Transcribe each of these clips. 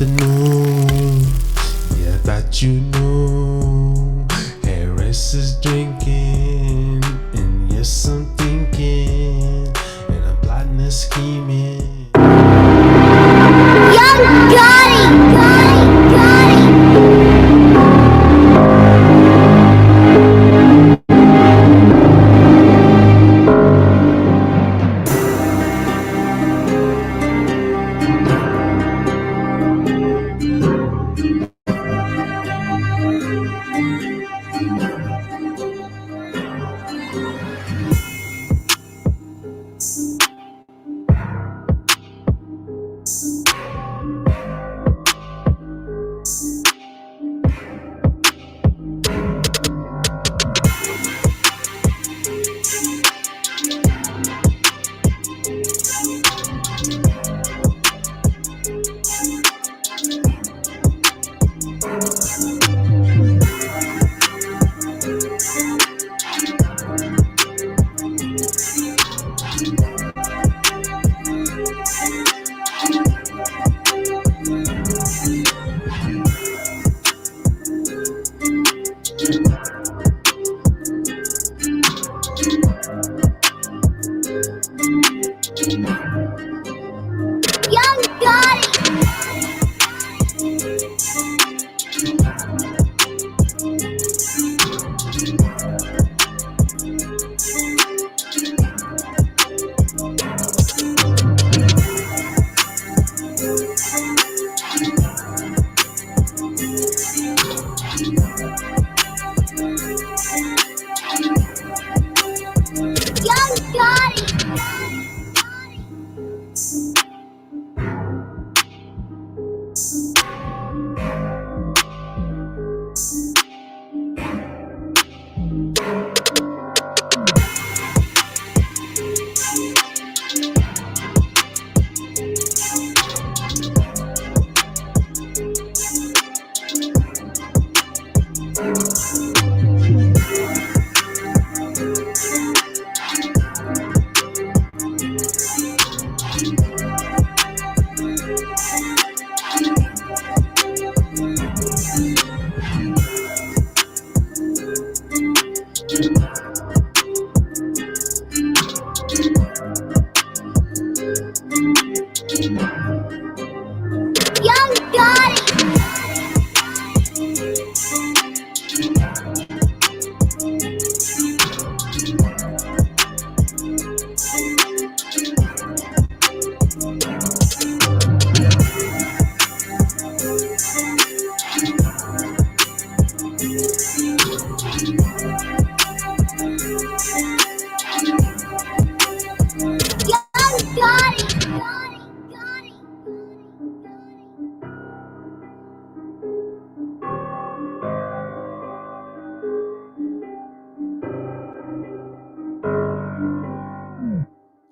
afternoon. Yeah, that you knew. Harris is drinking, and yes, I'm thinking, and I'm plotting and scheming. Young Gotti!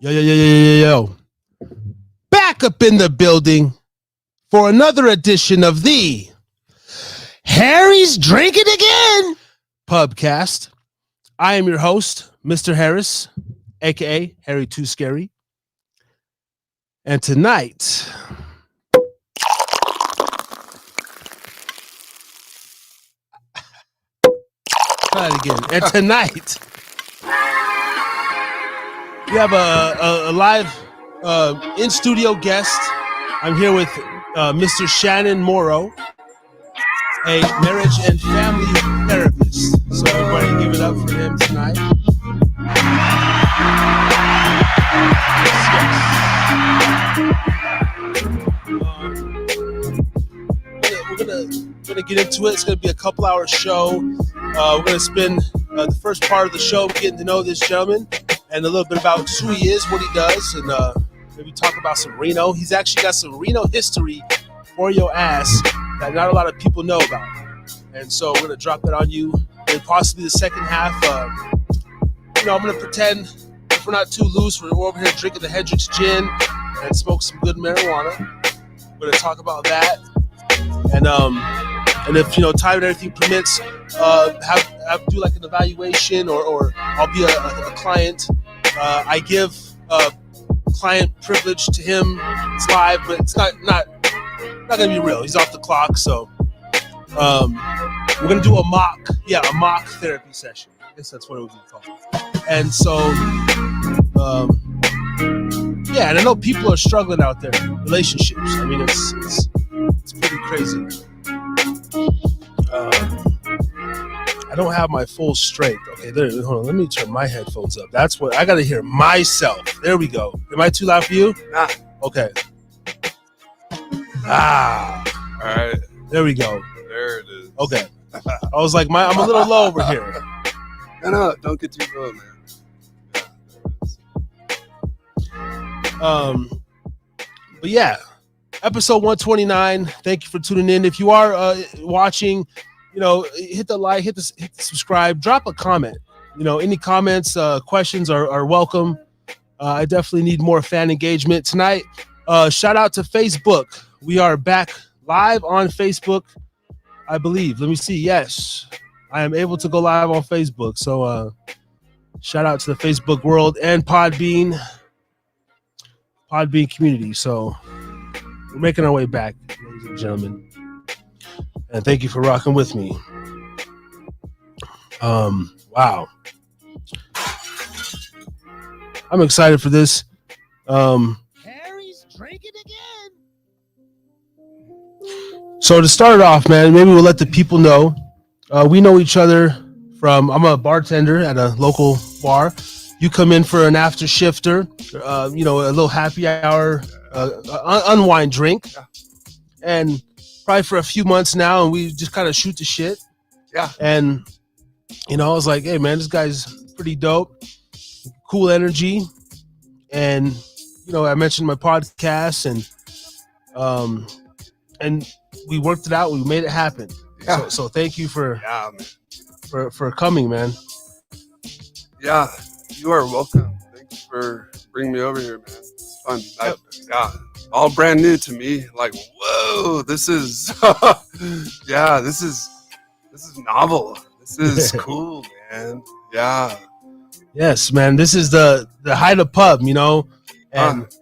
Yo. Back up in the building for another edition of the Harry's Drinking Again Pubcast. I am your host, Mr. Harris, a.k.a. Harry Too Scary. And tonight, try it again. And tonight, we have a live in-studio guest. I'm here with Mr. Shannon Morrow, a marriage and family therapist. So everybody give it up for him tonight. We're gonna get into it. It's gonna be a couple hour show. We're gonna spend the first part of the show getting to know this gentleman and a little bit about who he is, what he does, and maybe talk about some Reno. He's actually got some Reno history for your ass that not a lot of people know about. And so we're gonna drop that on you. And possibly the second half, I'm gonna pretend if we're not too loose, we're over here drinking the Hendrix gin and smoke some good marijuana. We're gonna talk about that, and if time and everything permits, have do like an evaluation, or I'll be a client. I give client privilege to him. It's live, but it's not not gonna be real. He's off the clock, so we're gonna do a mock therapy session. I guess that's what it would be called. And so, and I know people are struggling out there, relationships. I mean, it's pretty crazy. I don't have my full strength. Okay, there. Hold on. Let me turn my headphones up. That's what I gotta hear myself. There we go. Am I too loud for you? Nah. Okay. All right. There we go. There it is. Okay. I was like, I'm a little low over here. No, don't get too low, man. But yeah, episode 129. Thank you for tuning in. If you are watching, hit the like, hit the subscribe, drop a comment. Any comments, questions are welcome. I definitely need more fan engagement tonight. Shout out to Facebook. We are back live on Facebook, I believe. Let me see. Yes, I am able to go live on Facebook. So shout out to the Facebook world and Podbean community. So we're making our way back, ladies and gentlemen. And thank you for rocking with me. Wow. I'm excited for this. Harry's drinking again. So to start off, man, maybe we'll let the people know. We know each other I'm a bartender at a local bar. You come in for an after shifter, a little happy hour, unwind drink. And probably for a few months now, and we just kind of shoot the shit. Yeah. And, I was like, hey, man, this guy's pretty dope. Cool energy. And, I mentioned my podcast and we worked it out. We made it happen. Yeah. So thank you for coming, man. Yeah, you are welcome. Thanks for bringing me over here, man. It's fun. All brand new to me. Like, whoa, this is, this is novel. This is cool, man. Yeah. Yes, man. This is the Haida Pub, and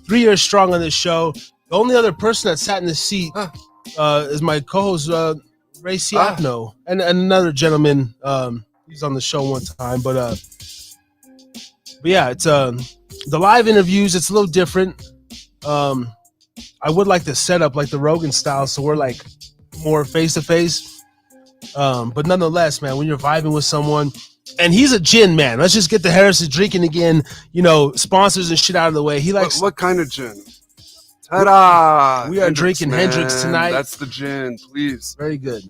3 years strong on this show. The only other person that sat in the seat is my co-host Ray Siapno and another gentleman. He's on the show one time, but yeah, it's the live interviews. It's a little different. I would like to set up like the Rogan style, so we're like more face to face. But nonetheless, man, when you're vibing with someone, and he's a gin man. Let's just get the Harris drinking again. Sponsors and shit out of the way. He likes what kind of gin? Ta-da! We are drinking Hendrix tonight. That's the gin, please. Very good.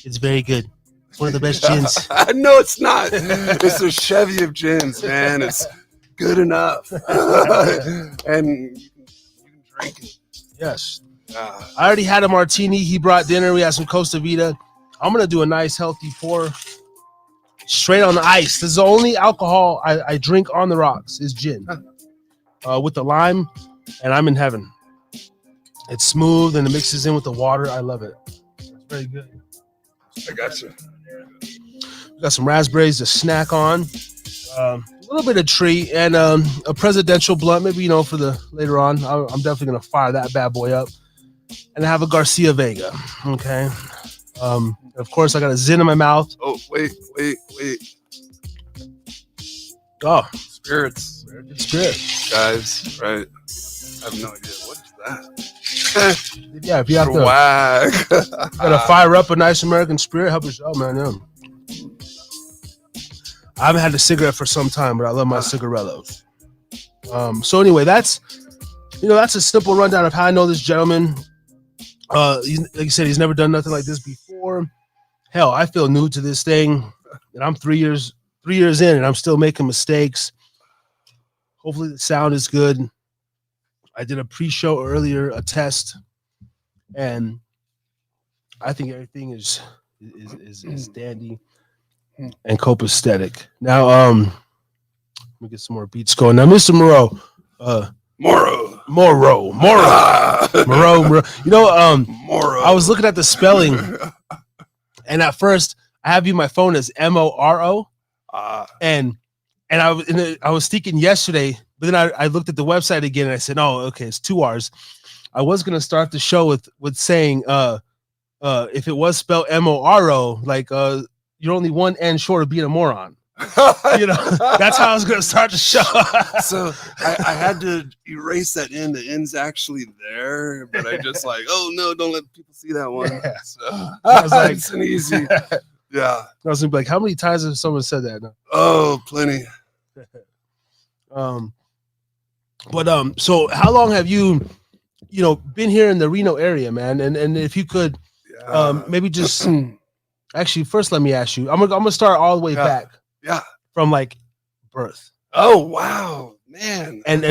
It's very good. It's one of the best gins. No, it's not. It's a Chevy of gins, man. It's good enough. And you can drink it. Yes. I already had a martini. He brought dinner. We had some Costa Vida. I'm going to do a nice healthy pour straight on the ice. This is the only alcohol I drink on the rocks is gin with the lime. And I'm in heaven. It's smooth and it mixes in with the water. I love it. It's very good. I got you. We got some raspberries to snack on. A little bit of tree and a presidential blunt. Maybe, for the later on. I'm definitely going to fire that bad boy up. And I have a Garcia Vega. Okay. Of course, I got a Zin in my mouth. Oh, wait. Oh. Spirits. Spirit. Guys, right. I have no idea. What is that? Yeah, if you have Swag. Gotta fire up a nice American Spirit, help yourself, man. Yeah. I haven't had a cigarette for some time, but I love my cigarillos. So anyway, that's a simple rundown of how I know this gentleman. Like you said, he's never done nothing like this before. Hell, I feel new to this thing, and I'm 3 years in, and I'm still making mistakes. Hopefully the sound is good. I did a pre-show earlier, a test, and I think everything is dandy and copacetic. Now, let me get some more beats going. Now, Mr. Morrow. Morrow. Morrow. I was looking at the spelling, and at first I have you my phone as Moro, and I was thinking yesterday, but then I looked at the website again and I said, oh, okay, it's 2 R's. I was gonna start the show with saying if it was spelled Moro, like you're only one N short of being a moron. You know, that's how I was gonna start the show. So I had to erase that N. The N's actually there, but I just like, oh no, don't let people see that one. Yeah. So I was like, it's an easy. Yeah. I was gonna be like, how many times has someone said that? No. Oh, plenty. So how long have you been here in the Reno area, man? And if you could, maybe just actually first let me ask you. I'm gonna start all the way back. Yeah. From like birth. Oh wow, man. And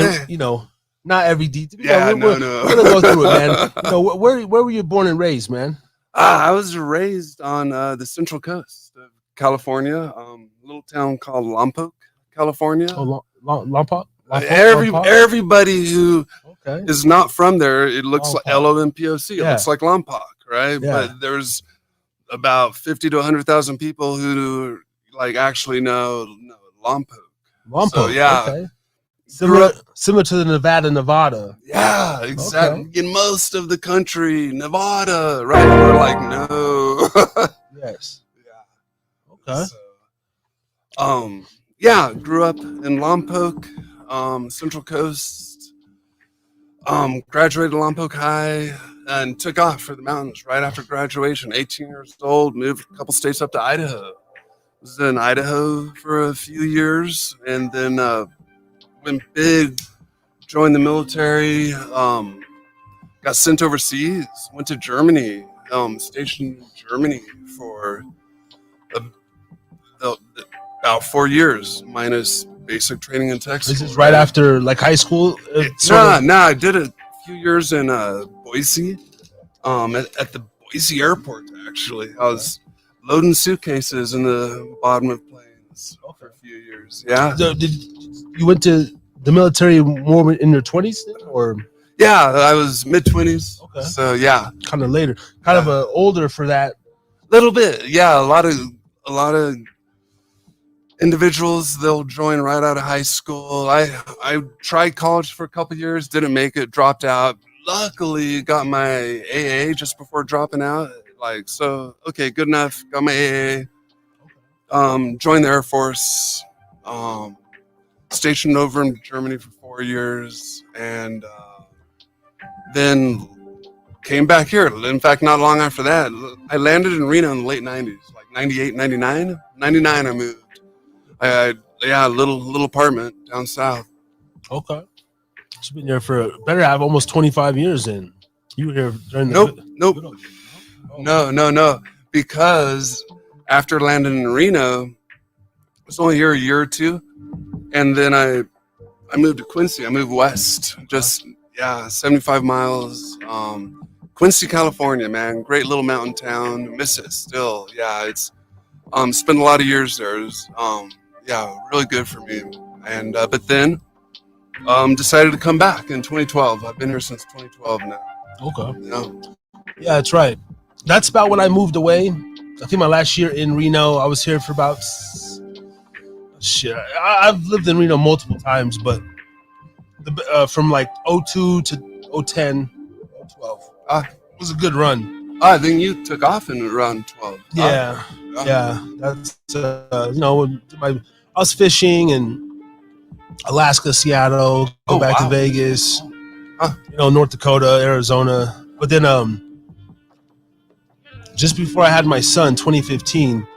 not every detail. Yeah, we're gonna go through it, man. Where were you born and raised, man? I was raised on the Central Coast of California, a little town called Lompoc, California. Oh, Lompoc. Everybody who is not from there, it looks like LOMPOC. It looks like Lompoc, right? Yeah. But there's about 50 to 100,000 people who like actually know Lompoc. So, yeah. Okay. Similar to the Nevada. Yeah, exactly. Okay. In most of the country, Nevada, right? We're like, no. Yes. Yeah. Okay. So, yeah, grew up in Lompoc, Central Coast. Graduated Lompoc High and took off for the mountains right after graduation. 18 years old, moved a couple states up to Idaho. Was in Idaho for a few years, and then went big, joined the military, got sent overseas, went to Germany, stationed in Germany for about 4 years, minus basic training in tech school. This is right after like high school? I did a few years in Boise, at the Boise airport, actually. I was loading suitcases in the bottom of planes for a few years. Yeah. So did you went to the military more in your 20s or? Yeah, I was mid-20s. Okay. So yeah. Kind of later. Kind of older for that. Little bit. Yeah, a lot of individuals, they'll join right out of high school. I tried college for a couple years, didn't make it, dropped out. Luckily got my AA just before dropping out. Like, so, okay, good enough. Got my AA. Joined the Air Force. Stationed over in Germany for 4 years. And then came back here. In fact, not long after that, I landed in Reno in the late 90s. Like 98, 99. 99 I moved. I had a little apartment down south. Okay. You've been there for better have almost 25 years in. You were here during the... Nope. No. Because after landing in Reno, I was only here a year or two. And then I moved to Quincy. I moved west. Just, 75 miles. Quincy, California, man. Great little mountain town. Miss it still. Yeah, it's... spent a lot of years there. It was, really good for me. And but then decided to come back in 2012. I've been here since 2012 now. Okay. Yeah, that's right. That's about when I moved away. I think my last year in Reno, I was here for about I've lived in Reno multiple times, but from like 02 to 010, 012. It was a good run. I think you took off in around 12. Yeah. That's I was fishing in Alaska, Seattle, go back to Vegas, North Dakota, Arizona. But then just before I had my son, 2015,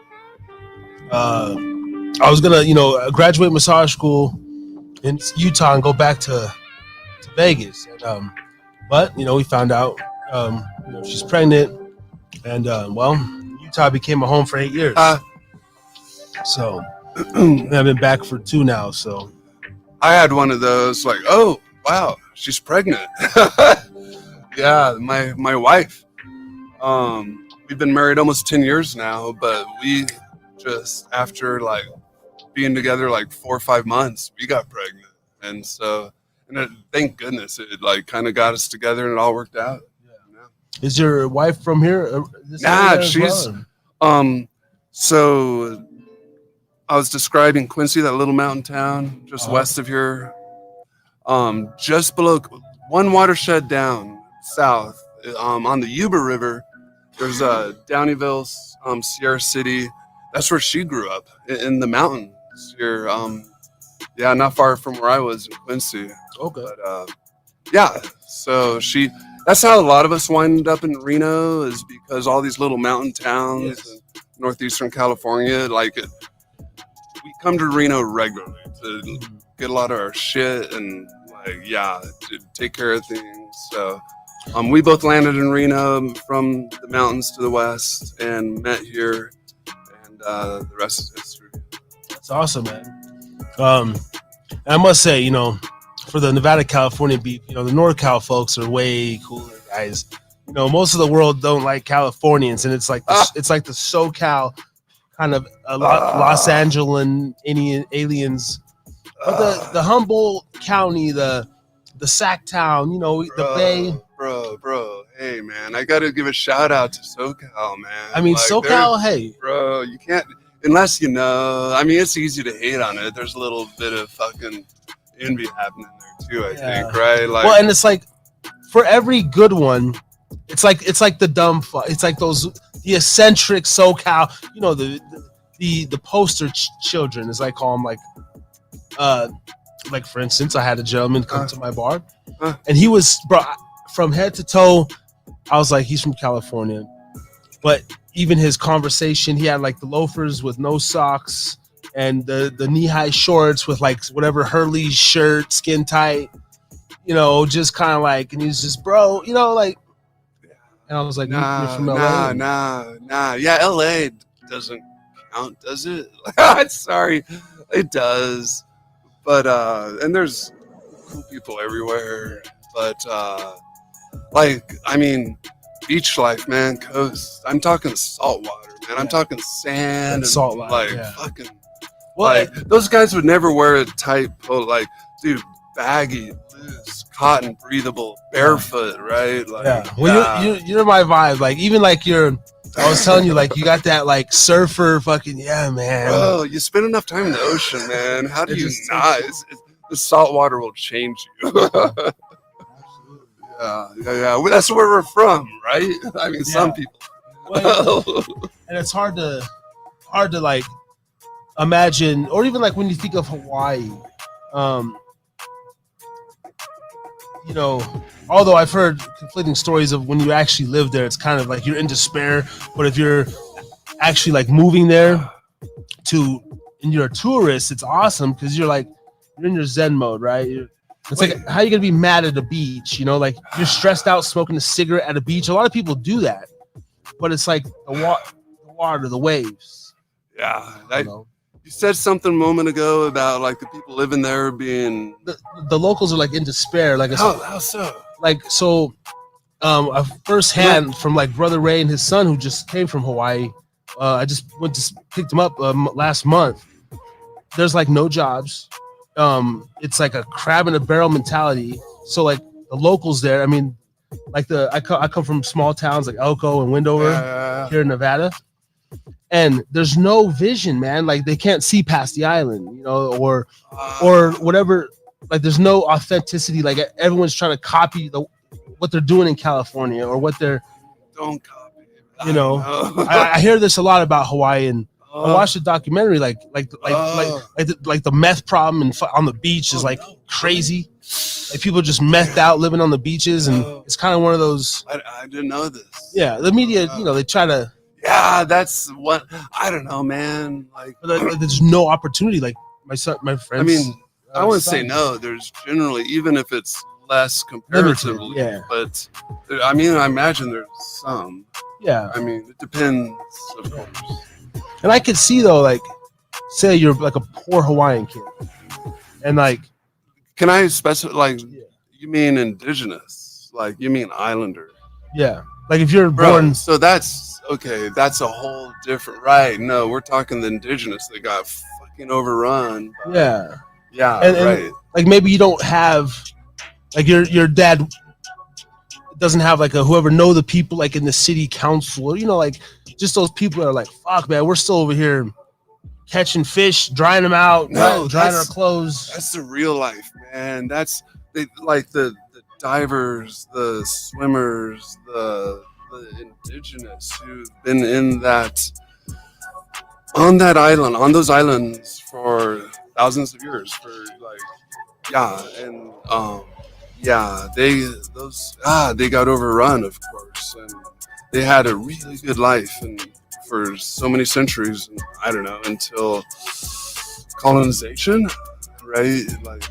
I was gonna graduate massage school in Utah and go back to Vegas. And, but we found out she's pregnant, and Utah became a home for 8 years. So I've been back for 2 now. So I had one of those, like, oh wow, she's pregnant. Yeah, my wife. We've been married almost 10 years now, but we just after like being together like 4 or 5 months, we got pregnant, and so thank goodness it like kind of got us together and it all worked out. Yeah. Is your wife from here? Nah, she's so I was describing Quincy, that little mountain town just west of here, just below, one watershed down, south, on the Yuba River. There's Downeyville, Sierra City. That's where she grew up in the mountains here. Yeah, not far from where I was in Quincy. Okay. But yeah, so that's how a lot of us wind up in Reno, is because all these little mountain towns in northeastern California, like we come to Reno regularly to get a lot of our shit and to take care of things. So we both landed in Reno from the mountains to the west and met here, and the rest is history. That's awesome, man. I must say, you know, for the Nevada, California beat, you know, the NorCal folks are way cooler guys. You know, most of the world don't like Californians, and it's like it's like the SoCal kind of Los Angeles aliens. But the Humboldt County, the Sacktown, you know, the Bay. Bro, hey man, I gotta give a shout out to SoCal, man. I mean, like, SoCal, hey, bro, you can't unless you know. I mean, it's easy to hate on it. There's a little bit of fucking envy happening there too, I think, right? Like, well, and it's like for every good one, it's like the dumb it's like the eccentric SoCal, you know, the poster children, as I call them, like for instance, I had a gentleman come to my bar, and he was, bro, from head to toe, I was like, he's from California. But even his conversation, he had like the loafers with no socks and the knee-high shorts with like whatever Hurley shirt, skin tight, you know, just kind of like, and he's just, bro, you know, like, and I was like, you're from LA? Nah. Yeah, LA doesn't count, does it? Sorry, it does. But, and there's cool people everywhere. But, like, I mean, beach life, man, coast. I'm talking salt water, man. I'm talking sand and salt life, like fucking. Well, like those guys would never wear a tight coat, like, dude, baggy, loose, cotton, breathable, barefoot, right? Like, well, you're my vibe. Like, even like I was telling you, like, you got that like surfer, fucking man. Bro, you spend enough time in the ocean, man. How do you not? The salt water will change you. Yeah. Well, that's where we're from, right? I mean, some people. Well, and it's hard to like imagine, or even like when you think of Hawaii, you know, although I've heard conflicting stories of when you actually live there, it's kind of like you're in despair. But if you're actually like moving there and you're a tourist, it's awesome because you're in your Zen mode, right? It's like, how are you gonna be mad at a beach? You know, like you're stressed out smoking a cigarette at a beach. A lot of people do that, but it's like the water, the waves. Yeah, you said something a moment ago about like the people living there being the locals are like in despair. Like, how so? Like, so, a firsthand from like Brother Ray and his son who just came from Hawaii. I just went to picked him up last month. There's like no jobs. It's like a crab in a barrel mentality. So like the locals there, I mean, like I come from small towns like Elko and Wendover here in Nevada, and there's no vision, man. Like they can't see past the island, you know, or whatever. Like there's no authenticity. Like everyone's trying to copy what they're doing in California or what they're. Don't copy. You know, I hear this a lot about Hawaii, and I watched a documentary like the meth problem on the beach is like crazy. Like people just methed out living on the beaches, and it's kind of one of those. I didn't know this. Yeah, the media, you know, they try to. Yeah, that's what I don't know, man. Like, there's no opportunity. Like my friends. I mean, I wouldn't say no. There's generally, even if it's less comparatively, but I mean, I imagine there's some. Yeah. I mean, it depends, of course. And I could see though, like, say you're like a poor Hawaiian kid, and like, can I specify? Like, you mean indigenous? Like, you mean islander? Yeah. Like if you're born. So that's okay. That's a whole different. Right? No, we're talking the indigenous that got fucking overrun. Yeah. And right. Like maybe you don't have, like your dad doesn't have like whoever know the people like in the city council, you know, like just those people that are like, fuck man, we're still over here catching fish, drying them out, drying our clothes. That's the real life, man. That's like the divers, the swimmers, the indigenous who've been on those islands for thousands of years, for like, they got overrun, of course, and they had a really good life and for so many centuries, and I don't know, until colonization, right? Like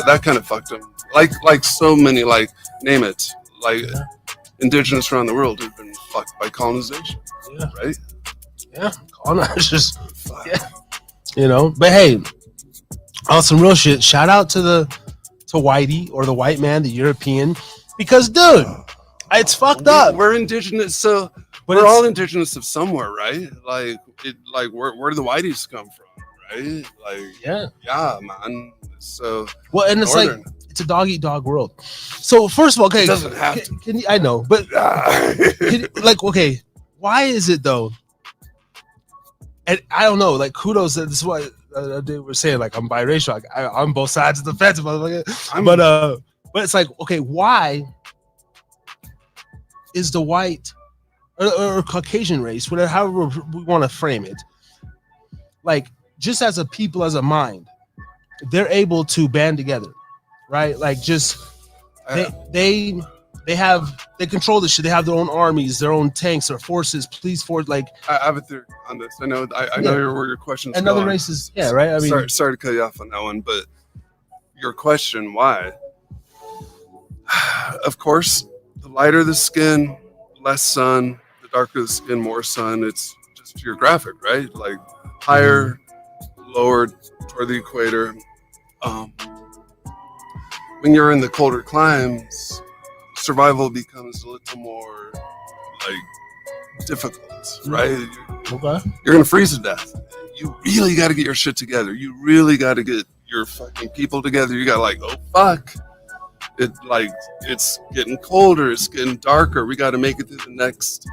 that kind of fucked them. Like so many, like, name it, like indigenous around the world have been fucked by colonization, right? Yeah, colonizers. Yeah, you know. But hey, on some real shit, shout out to Whitey, or the white man, the European, because dude, it's fucked up. We're indigenous, so we're all indigenous of somewhere, right? Like where do the whiteys come from, right? Like, yeah, man. So well, and it's northern. Like it's a dog eat dog world. So first of all, okay, it doesn't have to. Can you, I know, but like, okay, why is it though? And I don't know, like, kudos. This is what they were saying. Like, I'm biracial. Like, I'm both sides of the fence, but it's like, okay, why is the white or Caucasian race, whatever, however we want to frame it, like, just as a people, as a mind, they're able to band together, right? Like, just they control this shit. They have their own armies, their own tanks, their forces, police force. Like, I have a theory on this. I know where your question's and other going. races, right? I mean, sorry to cut you off on that one, but your question, why? Of course, the lighter the skin, less sun. The darker the skin, more sun. It's just geographic, right? Like, higher, lower toward the equator. When you're in the colder climes, survival becomes a little more like difficult, right? Okay. You're gonna freeze to death. You really got to get your shit together. You really got to get your fucking people together. You got like, oh fuck, it's getting colder. It's getting darker. We got to make it through the next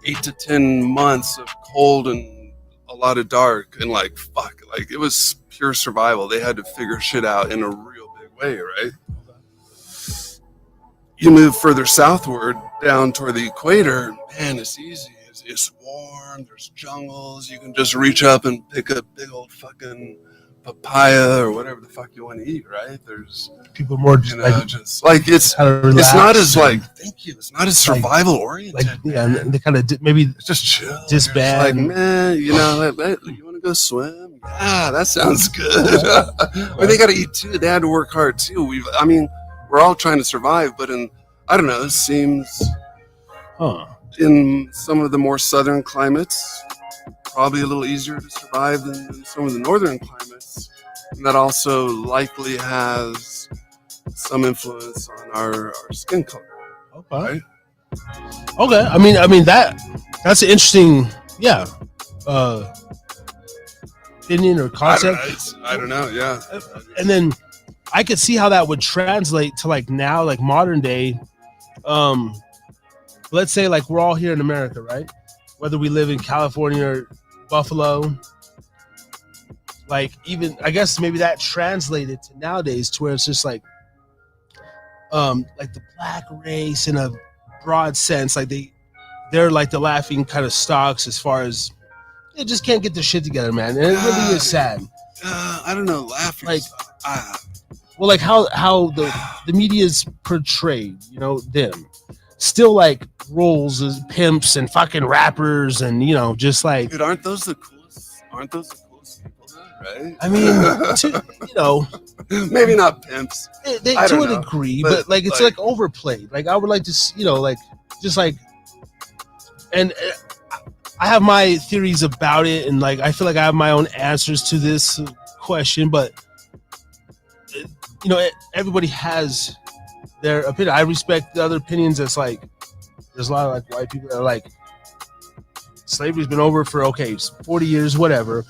8 to 10 months of cold and a lot of dark. And like, fuck, like, it was pure survival. They had to figure shit out in a real big way, right? You move further southward down toward the equator, man, it's easy. It's warm. There's jungles. You can just reach up and pick a big old fucking papaya or whatever the fuck you want to eat, right? There's people more just, it's not as like, thank you. It's not as survival oriented. Like, yeah, and they kind of maybe just chill. Disband. Like, man, you want to go swim? Yeah, that sounds good. Or they got to eat too. They had to work hard too. We're all trying to survive, but it seems in some of the more southern climates, probably a little easier to survive than some of the northern climates. And that also likely has some influence on our skin color. Okay. Right? Okay. I mean that's an interesting, opinion or concept. I don't know. Yeah. And then I could see how that would translate to like now, like modern day. Let's say like we're all here in America, right? Whether we live in California or Buffalo, like, even I guess maybe that translated to nowadays to where it's just like the black race in a broad sense, like they're like the laughing kind of stocks as far as they just can't get their shit together, man. And it really is sad. I don't know, laughing. Like, well, like how the media's portrayed, them still like roles as pimps and fucking rappers, and just like, dude, aren't those the coolest people, right? I mean, maybe not pimps. They to a degree, but like it's like overplayed. Like I would like to, and I have my theories about it, and like I feel like I have my own answers to this question, but everybody has their opinion. I respect the other opinions. It's like there's a lot of like white people that are like, slavery's been over for 40 years, whatever.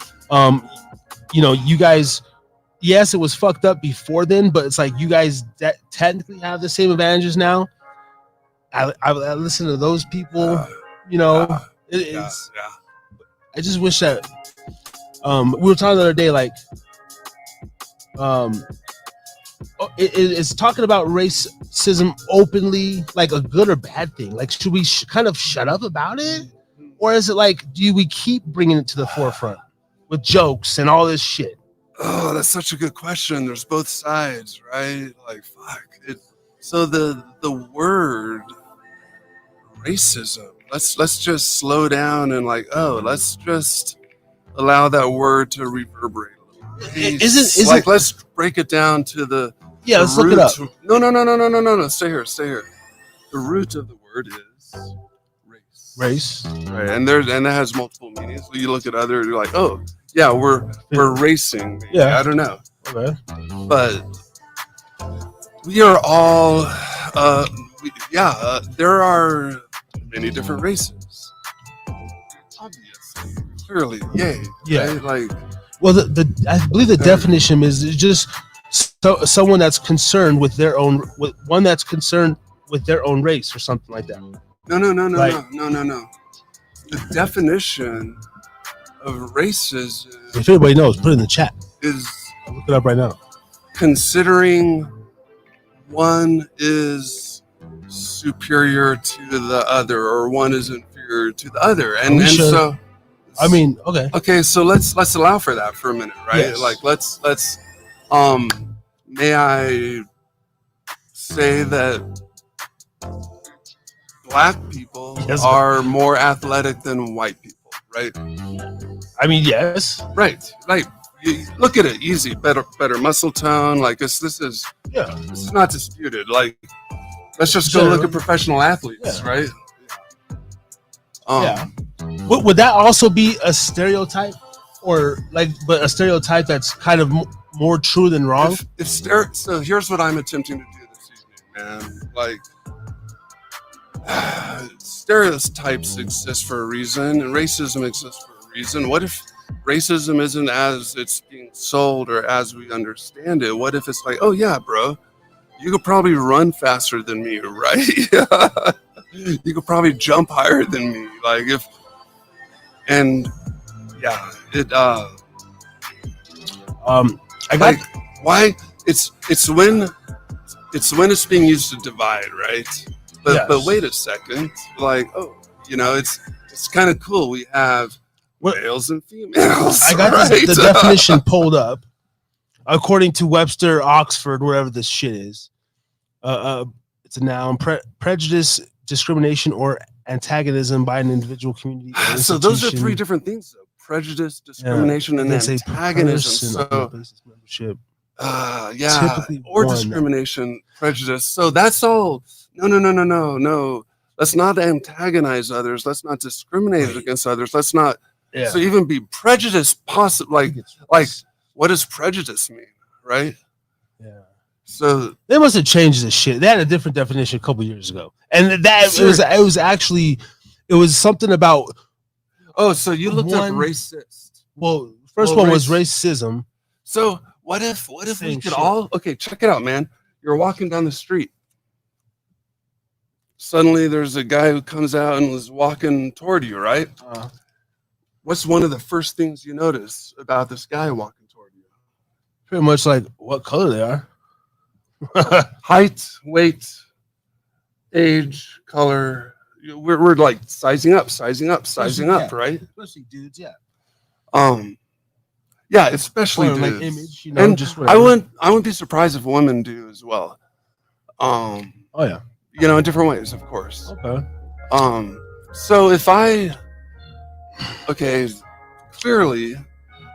You guys, yes, it was fucked up before then, but it's like you guys that technically have the same advantages now. I listen to those people. It's. I just wish that we were talking the other day, like, is talking about racism openly like a good or bad thing? Like, should we kind of shut up about it, or is it like, do we keep bringing it to the forefront with jokes and all this shit? Oh, that's such a good question. There's both sides, right? Like, fuck it. So the word racism. Let's just slow down and like, let's just allow that word to reverberate a little. Isn't like, let's break it down to the let's look it up. No. Stay here. The root of the word is race. Right, and that has multiple meanings. So you look at other, you're like, oh yeah, we're racing. Maybe. Yeah, I don't know. Okay, but we are all. There are many different races. Obviously, clearly, yay. Yeah. Right? Like, well, I believe the definition is just someone that's concerned with their own, with one that's concerned with their own race or something like that. No. The definition of racism, if anybody knows, put it in the chat. I'll look it up right now. Considering one is superior to the other, or one is inferior to the other, and so I mean, okay, so let's allow for that for a minute, right? Yes. Like, let's may I say that black people are more athletic than white people, right? I mean, yes, right. You look at it, easy, better muscle tone. Like this is not disputed. Like, let's just go look at professional athletes, right? Would that also be a stereotype, or but a stereotype that's kind of more true than wrong? So here's what I'm attempting to do this evening, man. Like, stereotypes exist for a reason, and racism exists for a reason. What if racism isn't as it's being sold or as we understand it? What if it's like, oh yeah, bro, you could probably run faster than me, right? You could probably jump higher than me. Like, why it's when it's being used to divide, right? But wait a second, like, it's kind of cool. We have males and females. I got the definition pulled up. According to Webster, Oxford, wherever this shit is, it's a noun: prejudice, discrimination, or antagonism by an individual, community, or institution. So those are three different things, though: prejudice, discrimination, and antagonism. So, membership. Or discrimination, prejudice. So that's all. No. Let's not antagonize others. Let's not discriminate against others. Let's not. Yeah. So even be prejudiced, possible. Like, what does prejudice mean, right? Yeah. So they must have changed this shit. They had a different definition a couple years ago, and it was something about. Oh, so you looked up racist. Well, first one was racism. So what if we could all? Okay, check it out, man. You're walking down the street. Suddenly, there's a guy who comes out and is walking toward you, right? What's one of the first things you notice about this guy walking toward you? Pretty much like what color they are. Height, weight, age, color. We're like sizing up, right? Especially dudes, yeah. Yeah, especially dudes. Like image, and just I wouldn't be surprised if women do as well. Oh yeah. In different ways, of course. Okay. So if clearly,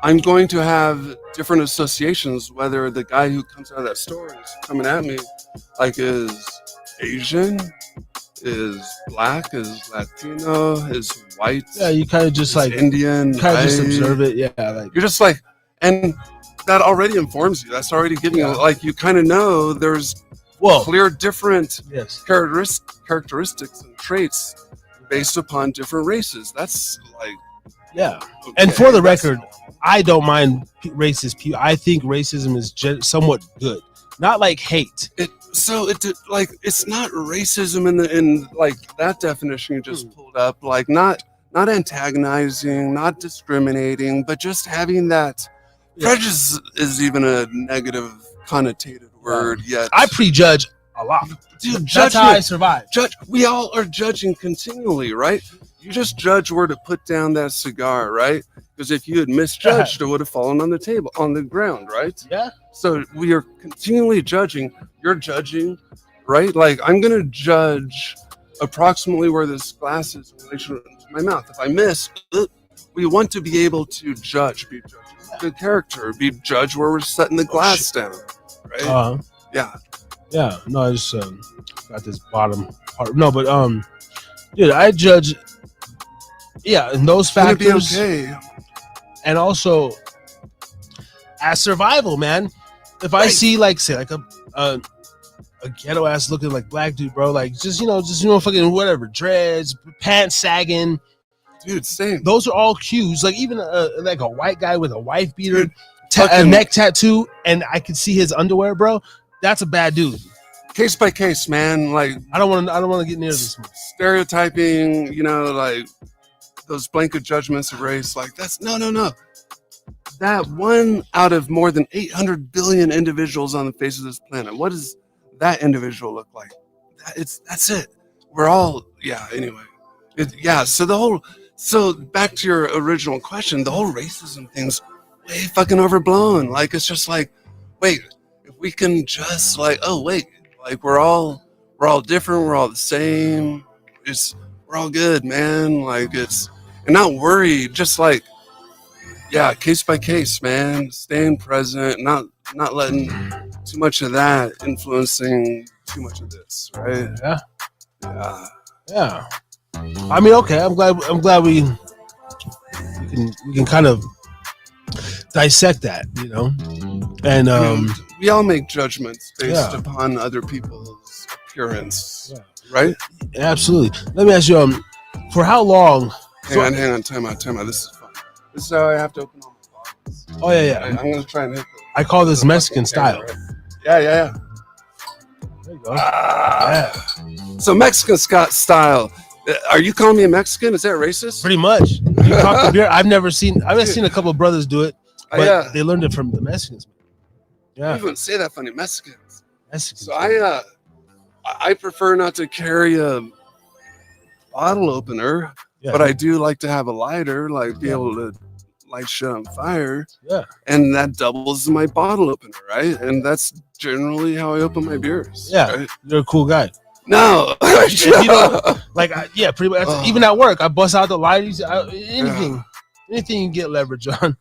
I'm going to have different associations, whether the guy who comes out of that store is coming at me, like, is Asian, is black, is Latino, is white. Yeah, you kind of just like Indian. Kind of just observe it. Yeah, like you're just like, and that already informs you. That's already giving you, like, you kind of know there's clear different characteristics and traits based upon different races. That's like, okay, and for the record, I don't mind racist people. I think racism is somewhat good, not like hate. It's not racism in like that definition you just pulled up. Like, not antagonizing, not discriminating, but just having that. Prejudice is even a negative connotated word yet. I prejudge a lot. Dude, That's how I survive. We all are judging continually, right? You just judge where to put down that cigar, right? Because if you had misjudged, it would have fallen on the table, on the ground, right? Yeah. So we are continually judging. You're judging, right? Like, I'm going to judge approximately where this glass is in relation to my mouth. If I miss, we want to be able to judge, be judged as good character, be judge where we're setting the glass down, right? Yeah. Yeah. No, I just got this bottom part. No, but dude, I judge. Yeah, and those factors. Be okay. And also, as survival, man. If I see like a ghetto ass looking like black dude, bro, like just fucking whatever, dreads, pants sagging, dude, same. Those are all cues. Like even like a white guy with a wife beater, a neck tattoo, and I can see his underwear, bro. That's a bad dude. Case by case, man. Like I don't want to get near this. Stereotyping, like those blanket judgments of race. Like that's no. That one out of more than 800 billion individuals on the face of this planet. What does that individual look like? That's it. We're all anyway. So back to your original question, the whole racism thing's way fucking overblown. Like it's just like, wait, if we can just like, oh wait, like we're all different, we're all the same. We're all good, man. Like and not worried, just like case by case, man. Staying present, not letting too much of that influencing too much of this, right? Yeah. I mean, okay. I'm glad we can kind of dissect that, and we all make judgments based upon other people's appearance, right? Absolutely. Let me ask you, for how long? Hang on, time out. This is fun. This is how I have to open all my bottles. Oh yeah. I'm gonna try and hit I call this Mexican style. Right? Yeah. There you go. So Mexican style. Are you calling me a Mexican? Is that racist? Pretty much. You talk to beer. I've seen a couple of brothers do it, but they learned it from the Mexicans. Yeah. You wouldn't say that funny, Mexicans. Mexicans. So I prefer not to carry a bottle opener, but I do like to have a lighter, like be able to light shit on fire. Yeah. And that doubles my bottle opener, right? And that's generally how I open my beers. Yeah. Right? You're a cool guy. No. If you don't, pretty much. Even at work, I bust out the lighters. Anything you can get leverage on.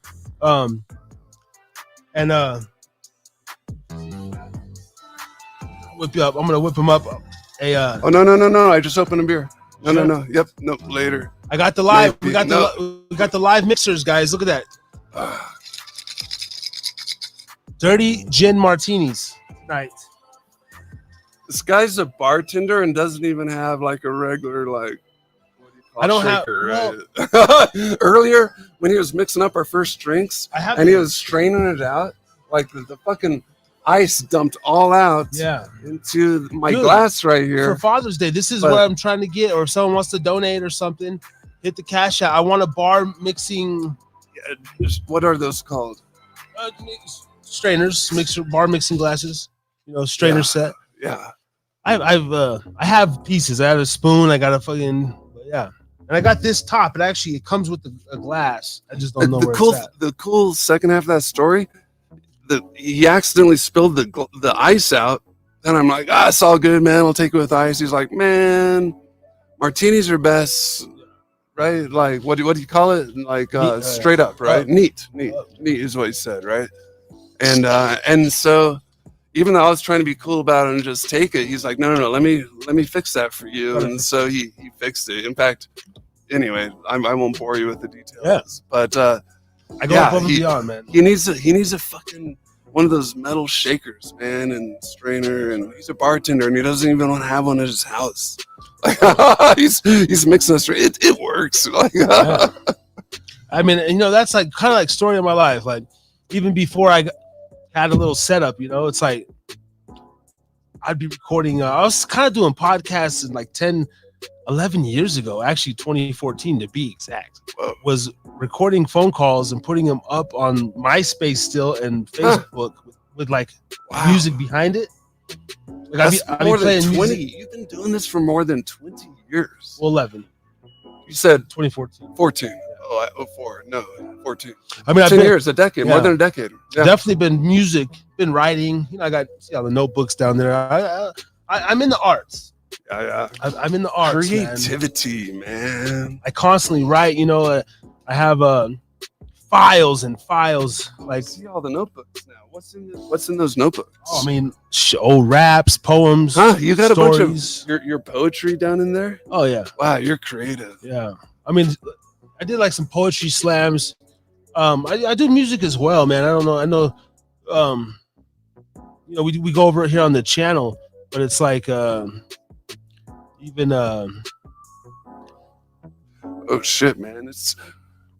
Whip you up. I'm gonna whip him up. Oh no! I just opened a beer. No. Yep. No. Later. I got the live. We got the live mixers, guys. Look at that. Dirty gin martinis tonight. This guy's a bartender and doesn't even have like a regular I don't shaker, right? Earlier when he was mixing up our first drinks and he was straining it out, like the fucking ice dumped all out into my glass right here. For Father's Day, this is what I'm trying to get, or if someone wants to donate or something, hit the cash out. I want a bar mixing. What are those called? Strainers, bar mixing glasses. Strainer set. Yeah. I have pieces. I have a spoon. I got a fucking and I got this top. It comes with a glass. I just don't know where it's at. The cool second half of that story. He accidentally spilled the ice out, and I'm like, it's all good, man. I'll take it with ice. He's like, man, martinis are best, right? Like, what do you call it? Like, straight up, right? Neat is what he said, right? And so. Even though I was trying to be cool about it and just take it, he's like, no, let me fix that for you. And so he fixed it. In fact, anyway, I won't bore you with the details. But I go above and beyond, man. He needs a fucking one of those metal shakers, man, and strainer. And he's a bartender, and he doesn't even want to have one at his house. He's mixing us. It works. I mean, that's like kind of like story of my life. Like even before I had a little setup, it's like I'd be recording. I was kind of doing podcasts in like 11 years ago, actually 2014 to be exact. Was recording phone calls and putting them up on MySpace still and Facebook with with like Wow. music behind it. Like That's I more be than playing 20. music. You've been doing this for more than 20 years. Well, 11, You said 2014. 14. Oh, 04. No, 14. I mean, I've 10 been ye're, a decade, more yeah. than a decade. Yeah. definitely been music, been writing. You know, I got all the notebooks down there. I'm in the arts. Yeah. I'm in the arts. Creativity, man. I constantly write. You know, I have files and files. I Like, see all the notebooks now. What's in those notebooks? I mean, old raps, poems. Huh? You got stories. a bunch of your poetry down in there? Oh yeah. Wow, you're creative. Yeah. I mean, I did like some poetry slams. I do music as well, man. I don't know. I know. You know, we go over it here on the channel, but it's like even Oh shit, man!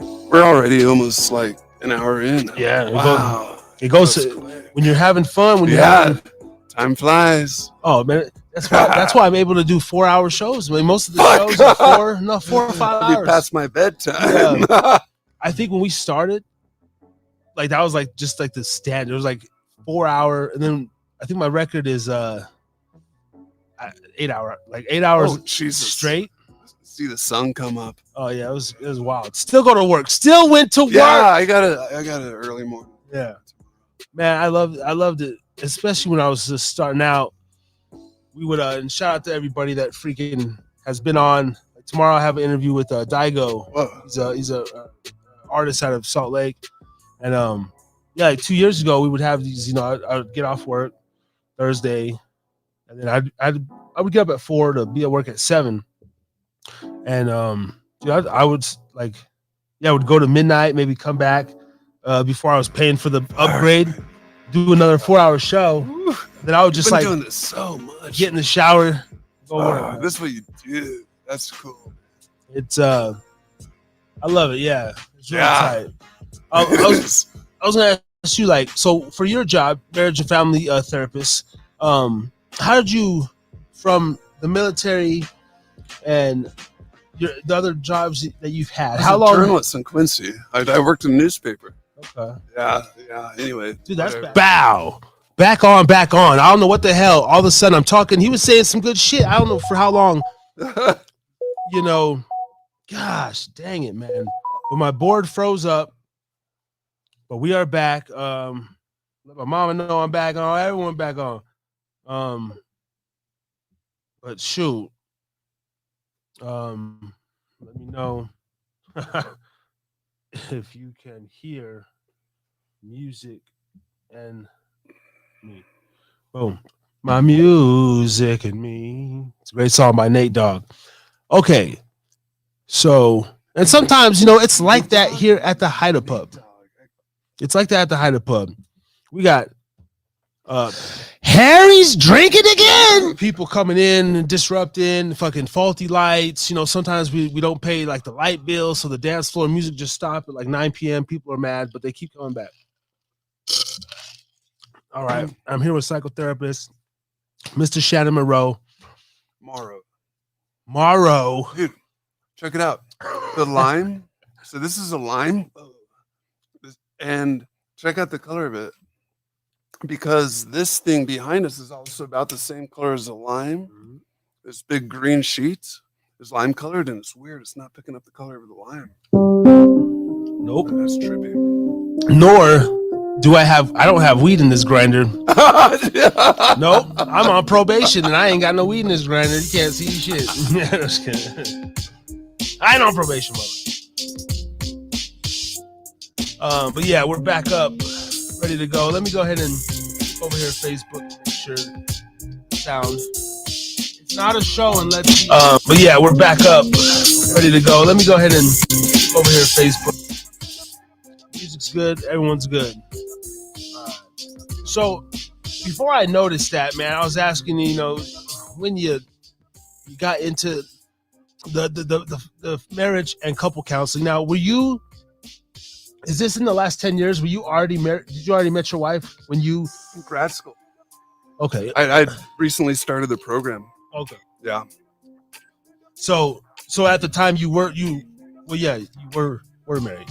We're already almost like an hour in. yeah. Wow. It goes That was quick. when you're having fun. When you're Yeah, time flies. oh man, that's why I'm able to do 4-hour shows. I mean, most of the Fuck. shows are 4 or 5 I'll be hours. past my bedtime. I think when we started, like that was like just like the standard. It was like 4 hour, and then I think my record is 8 hour, like 8 hours Oh, Jesus. straight. See the sun come up. Oh yeah, it was wild. Still go to work. Still went to work. Yeah, I got an early morning. Yeah, man, I loved it, especially when I was just starting out. We would and shout out to everybody that freaking has been on. Like, tomorrow I have an interview with Daigo. Whoa. He's a artist out of Salt Lake, and yeah, like 2 years ago we would have these. You know, I would get off work Thursday, and then I would get up at 4 to be at work at 7, and dude, I would like, yeah, I would go to midnight, maybe come back before I was paying for the upgrade, do another 4-hour show. Woo. Then I would just You've like been doing this so much. get in the shower, go work. This is what you do. That's cool. It's I love it. Yeah, it's really Yeah. tight. I was gonna ask you, like, so for your job, marriage and family therapist, how did you, from the military and the other jobs that you've had, how long? Journalist in Quincy. I worked in a newspaper. Okay, Yeah. Anyway, dude, that's whatever. bow. Back on. I don't know what the hell. All of a sudden, I'm talking. He was saying some good shit. I don't know for how long. You know, gosh, dang it, man. But my board froze up. But we are back. Let my mama know I'm back on. Everyone back on. But shoot. Let me know if you can hear music and me. Boom. My music and me. It's a great song by Nate Dogg. Okay. So, and sometimes, you know, it's like that here at the Hyder Pub. It's like that at the Hyder Pub. We got Harry's drinking again. people coming in and disrupting, fucking faulty lights. You know, sometimes we don't pay like the light bill, so the dance floor music just stopped at like 9 p.m. People are mad, but they keep coming back. All right. I'm here with Psychotherapist, Mr. Shannon Morrow. Morrow. Dude, check it out. The lime. So this is a lime. And check out the color of it. Because this thing behind us is also about the same color as the lime. This big green sheet is lime colored, and it's weird. It's not picking up the color of the lime. Nope. That's trippy. Nor do I don't have weed in this grinder. Nope. I'm on probation and I ain't got no weed in this grinder. You can't see shit. Just kidding. I ain't on probation, mother. But yeah, we're back up, ready to go. Let me go ahead and over here Facebook, make sure sound. It's not a show unless but yeah, we're back up, ready to go. Let me go ahead and over here Facebook. Music's good, everyone's good. So before I noticed that, man, I was asking, you know, when you got into the marriage and couple counseling. Now, is this in the last 10 years? Were you already married? Did you already met your wife when you Grad school. Okay. I recently started the program. Okay. Yeah. So at the time you were married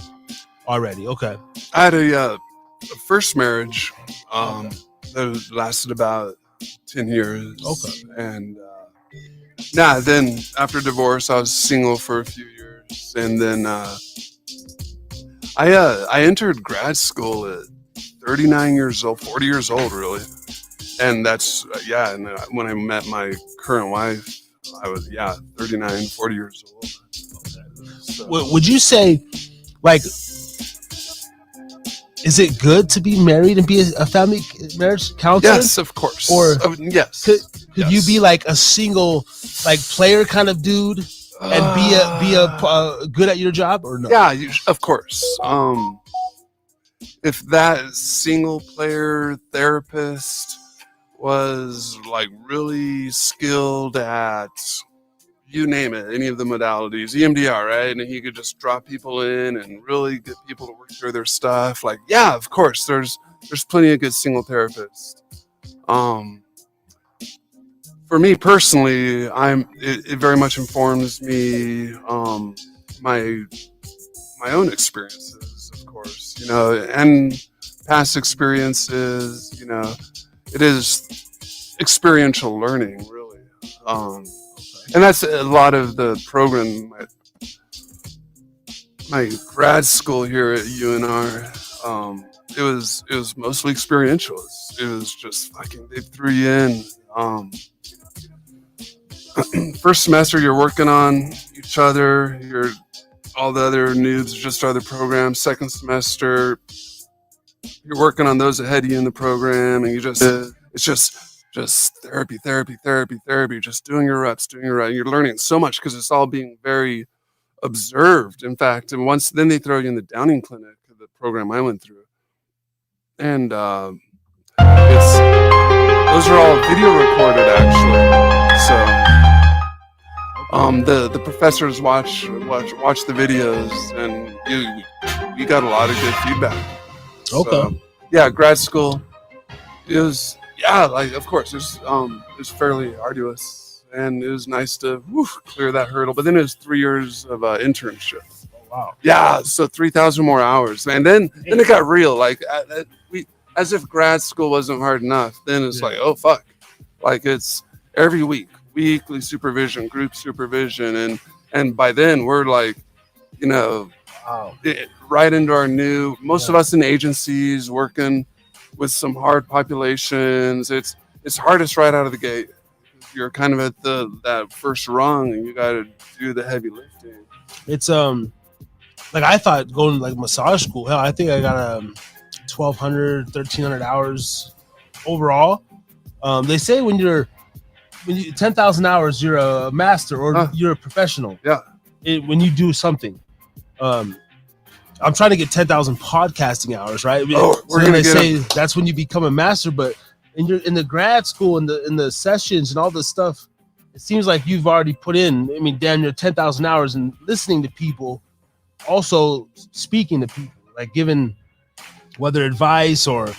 already. Okay. I had a the first marriage that lasted about 10 years. Okay. And then after divorce, I was single for a few years, and then I entered grad school at 39 years old, 40 years old, really. And that's and when I met my current wife, I was 39, 40 years old. So, Would you say, like, is it good to be married and be a family marriage counselor? yes, of course. Or yes. Could Yes. you be like a single, like, player kind of dude and be a good at your job, or no? Yeah, of course. If that single player therapist was like really skilled at, you name it, any of the modalities, EMDR, right? And he could just drop people in and really get people to work through their stuff. Like, yeah, of course, there's plenty of good single therapists. For me personally, it very much informs me my own experiences, of course, and past experiences. It is experiential learning, really. And that's a lot of the program. My grad school here at UNR, it was mostly experiential. It was just fucking, they threw you in. First semester, you're working on each other. All the other noobs just other programs. Second semester, you're working on those ahead of you in the program, and it's just therapy, just doing your reps, You're learning so much because it's all being very observed, in fact. And then they throw you in the Downing Clinic, the program I went through. And those are all video recorded, actually. So the professors watch the videos, and you got a lot of good feedback. Okay. So, grad school is of course it was fairly arduous, and it was nice to clear that hurdle. But then it was 3 years of internship. Oh, wow. Yeah, so 3,000 more hours, man. Then it got real. Like as if grad school wasn't hard enough. Then it's like, oh fuck, like it's every week, weekly supervision, group supervision, and by then we're like, Wow. right into our new. Most of us in agencies working with some hard populations. It's hardest right out of the gate. You're kind of at that first rung, and you got to do the heavy lifting. It's like, I thought going like massage school. Hell, I think I got 1,200, 1,300 hours overall. They say when you 10,000 hours, you're a master, or you're a professional. Yeah. When you do something. I'm trying to get 10,000 podcasting hours, right? We're gonna say that's when you become a master. But in the grad school and in the sessions and all this stuff, it seems like you've already put in, damn near 10,000 hours in listening to people, also speaking to people, like giving whether advice or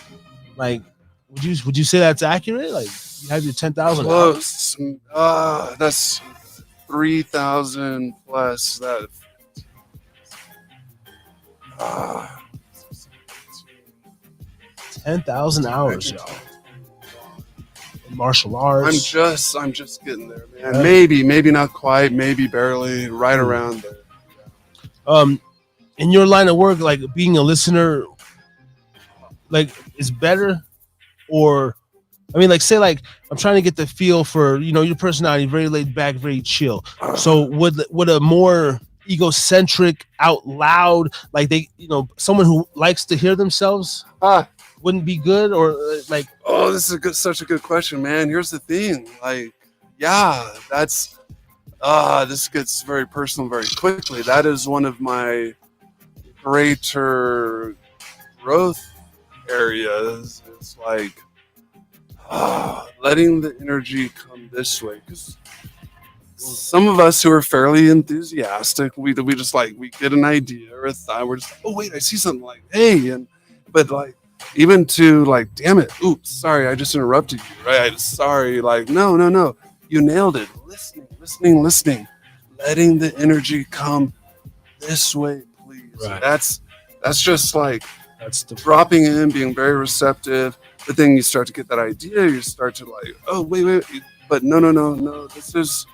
like, would you say that's accurate? Like, you have your 10,000 hours? Close. That's 3,000 plus that. 10,000 hours, y'all. Martial arts. I'm just getting there, man. Maybe not quite, maybe barely, right around there. In your line of work, like being a listener, like, is better, or like, say, like, I'm trying to get the feel for your personality, very laid back, very chill. So would a more egocentric, out loud, like someone who likes to hear themselves wouldn't be good, or like? Oh, this is such a good question, man. Here's the thing, like, that's this gets very personal very quickly. That is one of my greater growth areas. It's like letting the energy come this way, because some of us who are fairly enthusiastic, we just like, we get an idea or a thought, we're just like, oh wait, I see something, like, hey, but like, even to like, damn it, oops, sorry, I just interrupted you, right? Sorry, like, no, you nailed it. Listening, letting the energy come this way, please. Right. That's just like, That's the dropping in, being very receptive. But then you start to get that idea. You start to like, oh wait, but no. This is,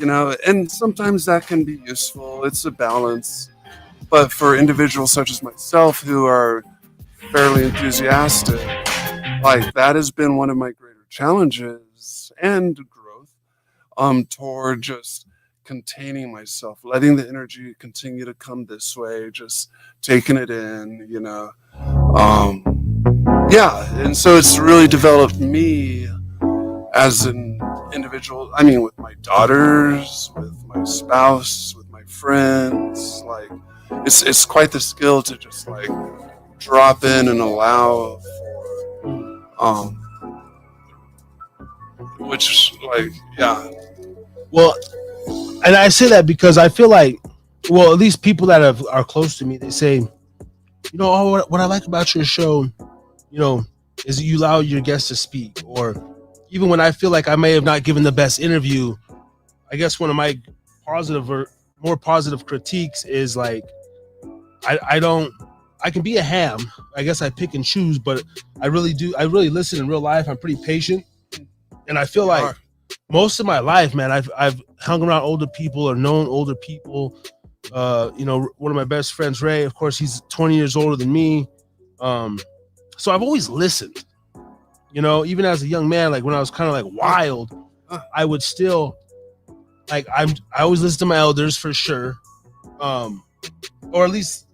and sometimes that can be useful. It's a balance. But for individuals such as myself who are fairly enthusiastic, like that has been one of my greater challenges and growth, toward just containing myself, letting the energy continue to come this way, just taking it in, and so it's really developed me as an individual. I mean, with my daughters, with my spouse, with my friends, like it's quite the skill to just like drop in and allow for which like well, and I say that because I feel like, well, at least people that are close to me, they say, what I like about your show, is you allow your guests to speak. Or even when I feel like I may have not given the best interview, I guess one of my positive or more positive critiques is like, I can be a ham. I guess I pick and choose, but I really listen in real life. I'm pretty patient. And I feel like most of my life, man, I've hung around older people or known older people. One of my best friends, Ray, of course, he's 20 years older than me. So I've always listened, even as a young man, like when I was kind of like wild, I would still like, I always listen to my elders for sure. Or at least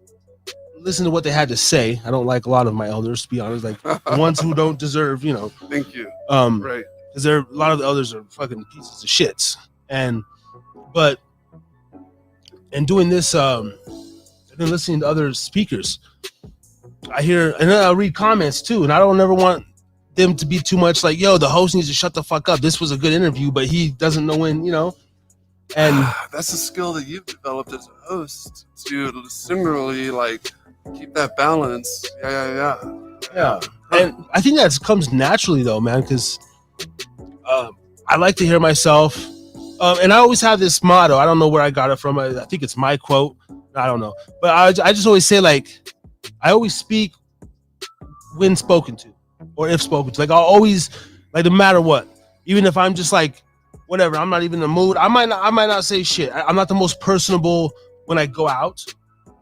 listen to what they had to say. I don't like a lot of my elders, to be honest, like the ones who don't deserve, Thank you. Right. Because a lot of the others are fucking pieces of shits. And doing this, and then listening to other speakers, I hear, and then I'll read comments too, and I don't ever want them to be too much like, yo, the host needs to shut the fuck up. This was a good interview, but he doesn't know when, and that's a skill that you've developed as a host to similarly like keep that balance. Yeah. And I think that comes naturally though, man, because I like to hear myself, and I always have this motto. I don't know where I got it from. I think it's my quote. I don't know, but I just always say, like, I always speak when spoken to, or if spoken to. Like, I'll always, like, no matter what, even if I'm just like, whatever, I'm not even in the mood, I might not say shit. I'm not the most personable when I go out.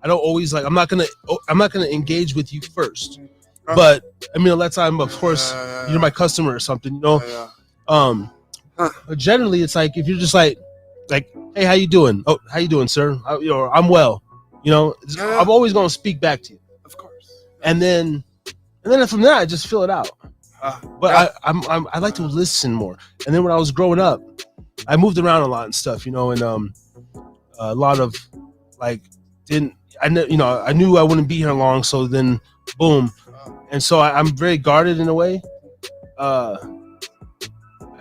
I don't always, like, I'm not gonna engage with you first. But I mean, unless I'm, of course, you're my customer or something, But generally, it's like, if you're just like, hey, how you doing? Oh, how you doing, sir? I'm well. I'm always gonna speak back to you, of course. And then from there, I just fill it out. But I like to listen more. And then when I was growing up, I moved around a lot and stuff, and a lot of like I knew I wouldn't be here long, so then boom. And so I'm very guarded in a way.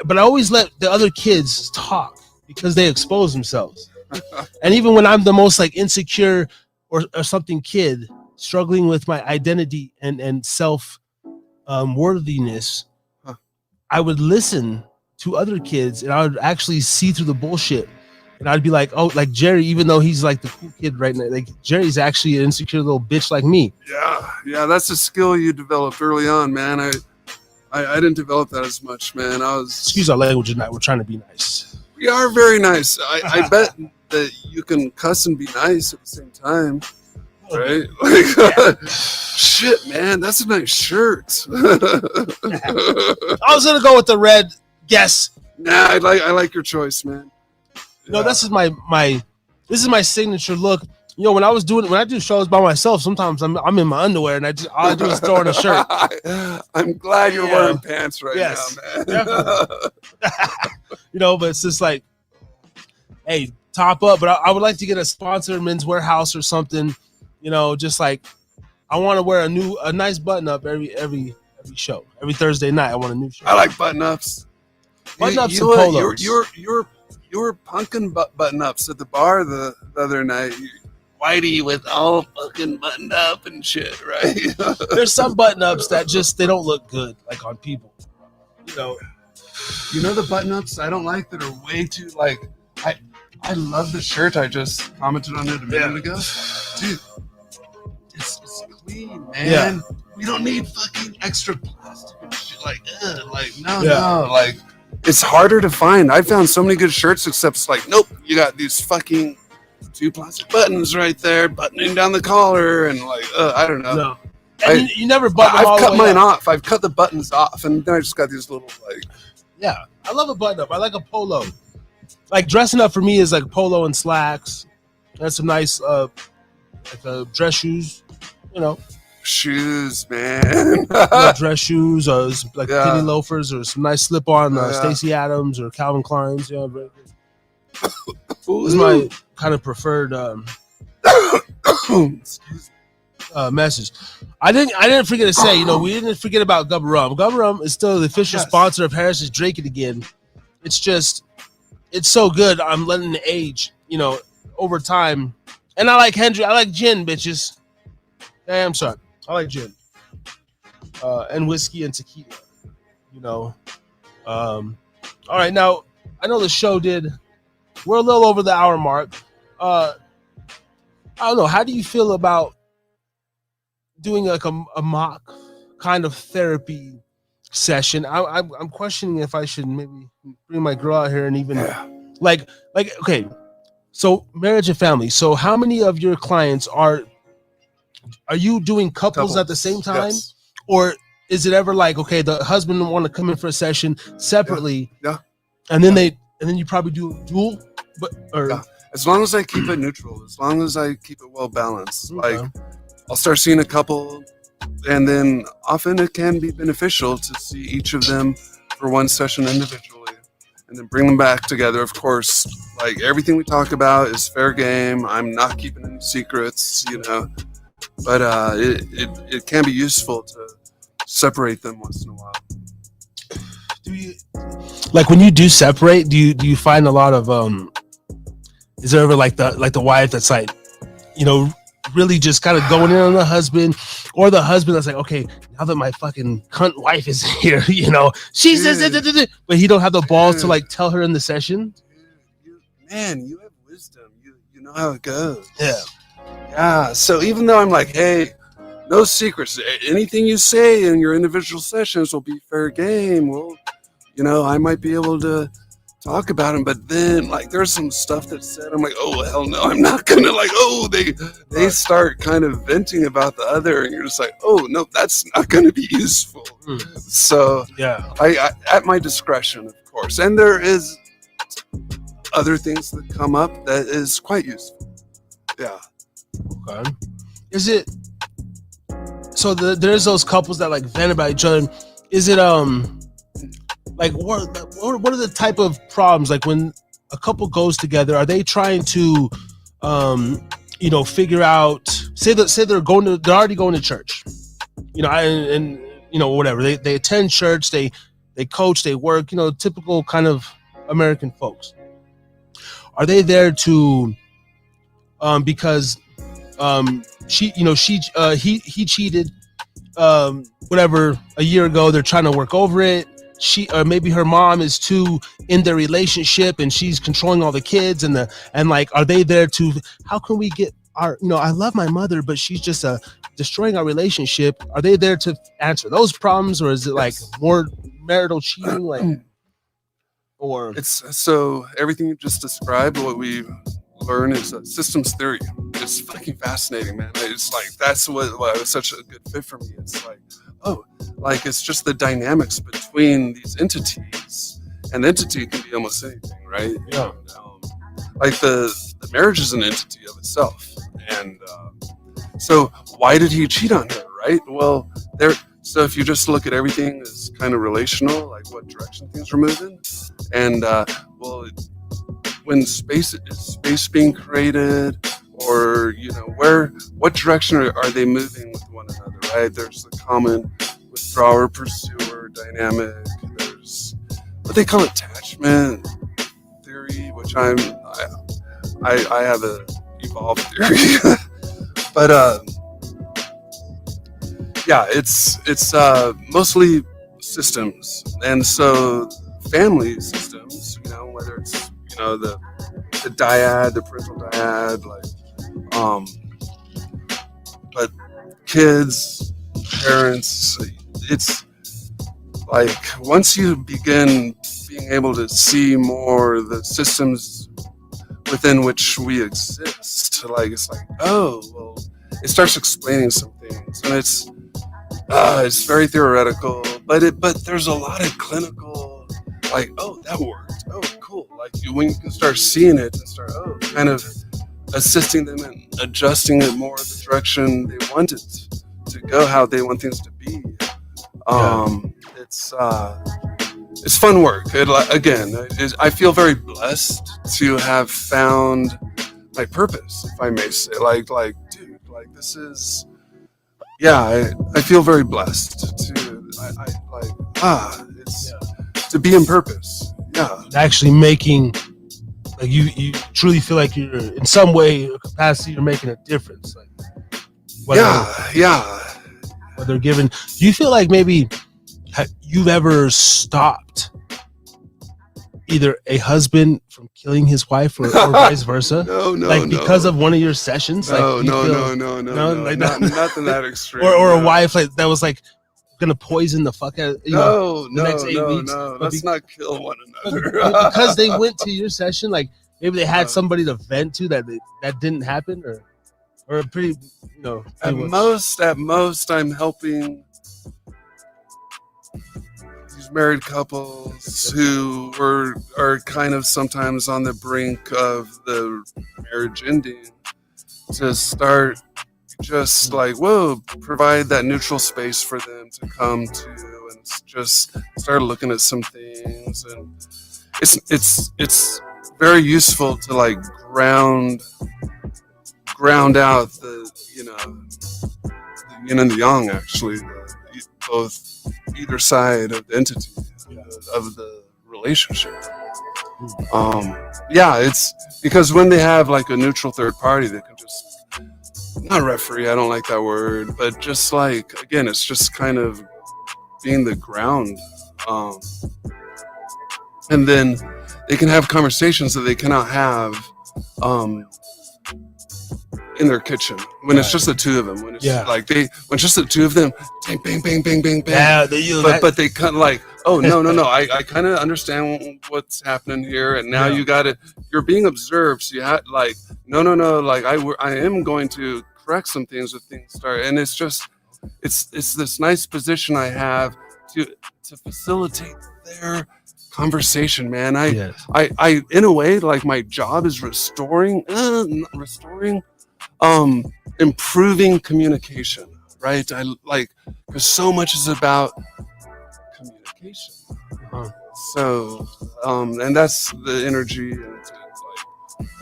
But I always let the other kids talk because they expose themselves. And even when I'm the most like insecure or something kid struggling with my identity and self worthiness, I would listen to other kids and I would actually see through the bullshit. And I'd be like, oh, like Jerry, even though he's like the cool kid right now, like Jerry's actually an insecure little bitch like me. Yeah, that's a skill you developed early on, man. I didn't develop that as much, man. Excuse our language tonight. We're trying to be nice. We are very nice. I bet that you can cuss and be nice at the same time, right? Like, shit, man, that's a nice shirt. I was gonna go with the red. Guess. Nah, I like your choice, man. No, this is my signature look. When I do shows by myself, sometimes I'm in my underwear and all I do is throw in a shirt. I'm glad you're wearing pants right now, man. But it's just like, hey, top up. But I would like to get a sponsored Men's Warehouse or something. Just like I want to wear a nice button up every show. Every Thursday night, I want a new shirt. I like button ups. Button ups and polos. You were punking button ups at the bar the other night. Whitey with all fucking buttoned up and shit, right? There's some button ups that they don't look good, like on people. The button ups I don't like that are way too like. I love the shirt I just commented on it a minute ago, dude. It's clean. clean, man. Yeah. We don't need fucking extra plastic and shit. Like, no, Yeah. no. Like, it's harder to find. I found so many good shirts, except it's like, nope, you got these fucking 2 plastic buttons right there, buttoning down the collar, and like, I don't know. No. And you never button them all I've the cut way mine up. off. I've cut the buttons off, and then I just got these little like. Yeah, I love a button up. I like a polo. Like dressing up for me is like polo and slacks. And some nice dress shoes. You know, Shoes, man. dress shoes or like penny loafers or some nice slip-on Stacey Adams or Calvin Klein's. Yeah, very good. This is my kind of preferred message. I didn't forget to say, we didn't forget about Gubba Rum. Gubba Rum is still the official sponsor of Harris's Drink It Again. It's just, it's so good. I'm letting it age, over time. And I like I like gin, bitches. Hey, I'm sorry. I like gin. And whiskey and tequila. All right, now I know the show we're a little over the hour mark. I don't know. How do you feel about doing like a mock kind of therapy session? I'm questioning if I should maybe bring my girl out here and even like okay. So marriage and family. So how many of your clients are you doing couples at the same time? Yes. Or is it ever like, okay, the husband want to come in for a session separately, and then you probably do dual, as long as I keep it neutral, as long as I keep it well balanced. Like I'll start seeing a couple, and then often it can be beneficial to see each of them for one session individually, and then bring them back together. Of course, like everything we talk about is fair game. I'm not keeping any secrets, but it can be useful to separate them once in a while. Do you, like when you do separate, do you find a lot of is there ever like the wife that's like, really just kind of going in on the husband, or the husband that's like, okay, now that my fucking cunt wife is here, she says, but he don't have the balls to like tell her in the session. You have wisdom. You know how it goes. Yeah. So even though I'm like, hey, no secrets, anything you say in your individual sessions will be fair game. Well, I might be able to talk about them, but then like there's some stuff that's said, I'm like, oh hell no, I'm not gonna they start kind of venting about the other, and you're just like, oh no, that's not gonna be useful. So I at my discretion, of course, and there is other things that come up that is quite useful. Okay. Is it so there's those couples that like vent about each other? Is it like what are the type of problems, like when a couple goes together, are they trying to figure out, say they're already going to church, and whatever, they attend church, they coach, they work, typical kind of American folks. Are they there to because he cheated whatever a year ago, they're trying to work over it. She or maybe her mom is too in their relationship and she's controlling all the kids, and like, are they there to, how can we get our, I love my mother, but she's just destroying our relationship? Are they there to answer those problems, or is it like more marital cheating, like, or it's so everything you just described, what we learn is systems theory. It's fucking fascinating, man. It's like that's what was such a good fit for me. It's like, like it's just the dynamics between these entities, and the entity can be almost anything, right? Like the marriage is an entity of itself, and so why did he cheat on her, right? Well, so if you just look at everything as kind of relational, like what direction things are moving, and when space being created, or what direction are they moving with one another, right? There's the common withdrawer pursuer dynamic. There's what they call attachment theory, which I have a evolved theory. But it's mostly systems, and so family systems, whether it's the dyad, the parental dyad, like but kids, parents. It's like once you begin being able to see more the systems within which we exist, like it's like, oh, well, it starts explaining some things, and it's very theoretical, but there's a lot of clinical, like, oh, that worked, oh, cool, like when you can start seeing it and start kind of assisting them and adjusting it more the direction they want it to go, how they want things to be. It's fun work. I feel very blessed to have found my purpose, if I may say. Like, dude, like this is, I feel very blessed to be in purpose. Yeah, actually making, like you truly feel like you're in some way or capacity you're making a difference. Like, whether given, do you feel like maybe you've ever stopped either a husband from killing his wife or vice versa? No, because of one of your sessions? No, like, like nothing that extreme. or a wife like that was like gonna poison the fuck out of the next 8 weeks. Let's not kill one another. Because they went to your session, like maybe they had somebody to vent to that didn't happen, or pretty, At most, I'm helping these married couples who are kind of sometimes on the brink of the marriage ending to start just like, provide that neutral space for them to come to and just start looking at some things. And it's very useful to like ground out the yin and the yang, actually, both either side of the entity of the relationship. It's because when they have like a neutral third party, they can just, not referee, I don't like that word, but just like, again, it's just kind of being the ground, and then they can have conversations that they cannot have in their kitchen when it's just the two of them. When it's when it's just the two of them, bang, bang, bang, bang, bang, bang. Yeah, but they kind of like, no. I kind of understand what's happening here, and now you got it. You're being observed, so you have like, no. Like I am going to correct some things if things start, and it's just, it's this nice position I have to facilitate their conversation, man. I in a way, like my job is improving communication, right? I like, because so much is about communication. So and that's the energy, and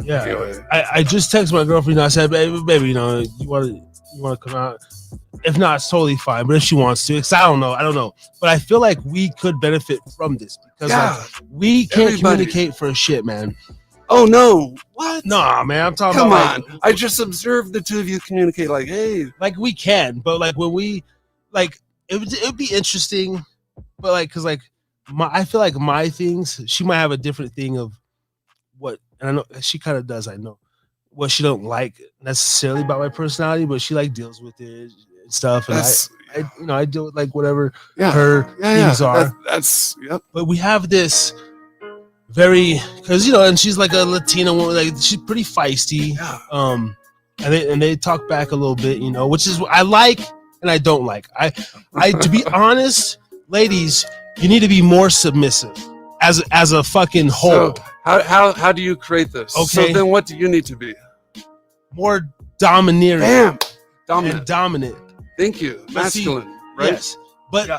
anyway. I just texted my girlfriend, I said, baby, you want to come out? If not, it's totally fine, but if she wants to, because I don't know, but I feel like we could benefit from this, because we can't communicate for a shit, man. Oh no! What? Nah, man, I'm talking Come about. on! I just observed the two of you communicate. Like, hey, like we can, but like when we, like, it would be interesting, but like, cause like I feel like my things, she might have a different thing of what, and I know she kind of does. I know what she don't like necessarily about my personality, but she like deals with it and stuff, and I deal with like whatever her things are. That's yep. But we have this. Very, because and she's like a Latina woman, like she's pretty feisty. And they talk back a little bit, which is what I like and I don't like. I to be honest, ladies, you need to be more submissive as a fucking whole. So how do you create this? Okay. So then what do you need to be? More domineering. Bam. Dominant. Thank you. Masculine, right? Yes. But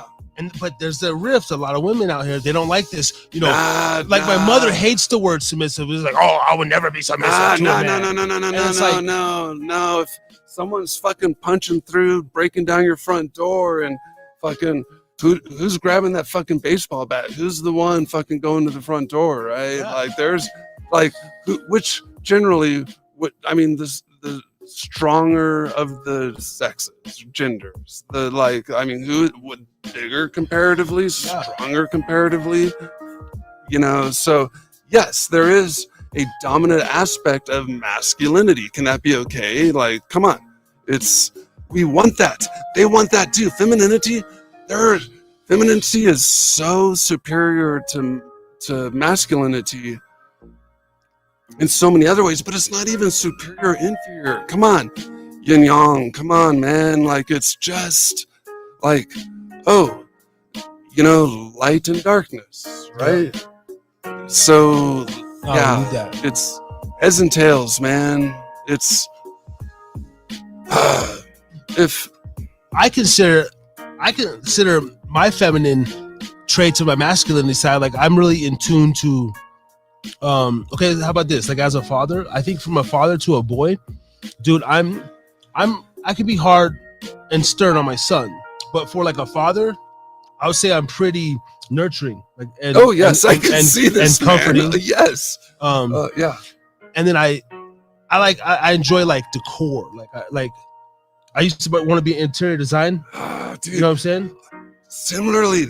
but there's the rift. A lot of women out here, they don't like this. My mother hates the word submissive. It's like, I would never be submissive. No. If someone's fucking punching through, breaking down your front door, and fucking who's grabbing that fucking baseball bat? Who's the one fucking going to the front door, right? Yeah. Like there's like which generally, the stronger of the sexes, genders, who would bigger comparatively, stronger comparatively, so yes, there is a dominant aspect of masculinity. Can that be okay? Like, come on, it's We want that. They want that too. Femininity is so superior to masculinity in so many other ways, but it's not even superior, inferior. Come on, yin yang. Come on, man. Like, it's just like, oh, light and darkness, right? So yeah, it's heads and tails, man. It's if I consider my feminine traits of my masculinity side, like I'm really in tune to okay, how about this? Like, as a father, I think from a father to a boy, dude, I can be hard and stern on my son, but for like a father, I would say I'm pretty nurturing, like, and, oh yes, and, I can and, see this, and comforting. Man. Yes, yeah. And then I enjoy like decor, like I used to want to be in interior design. Dude, you know what I'm saying? Similarly,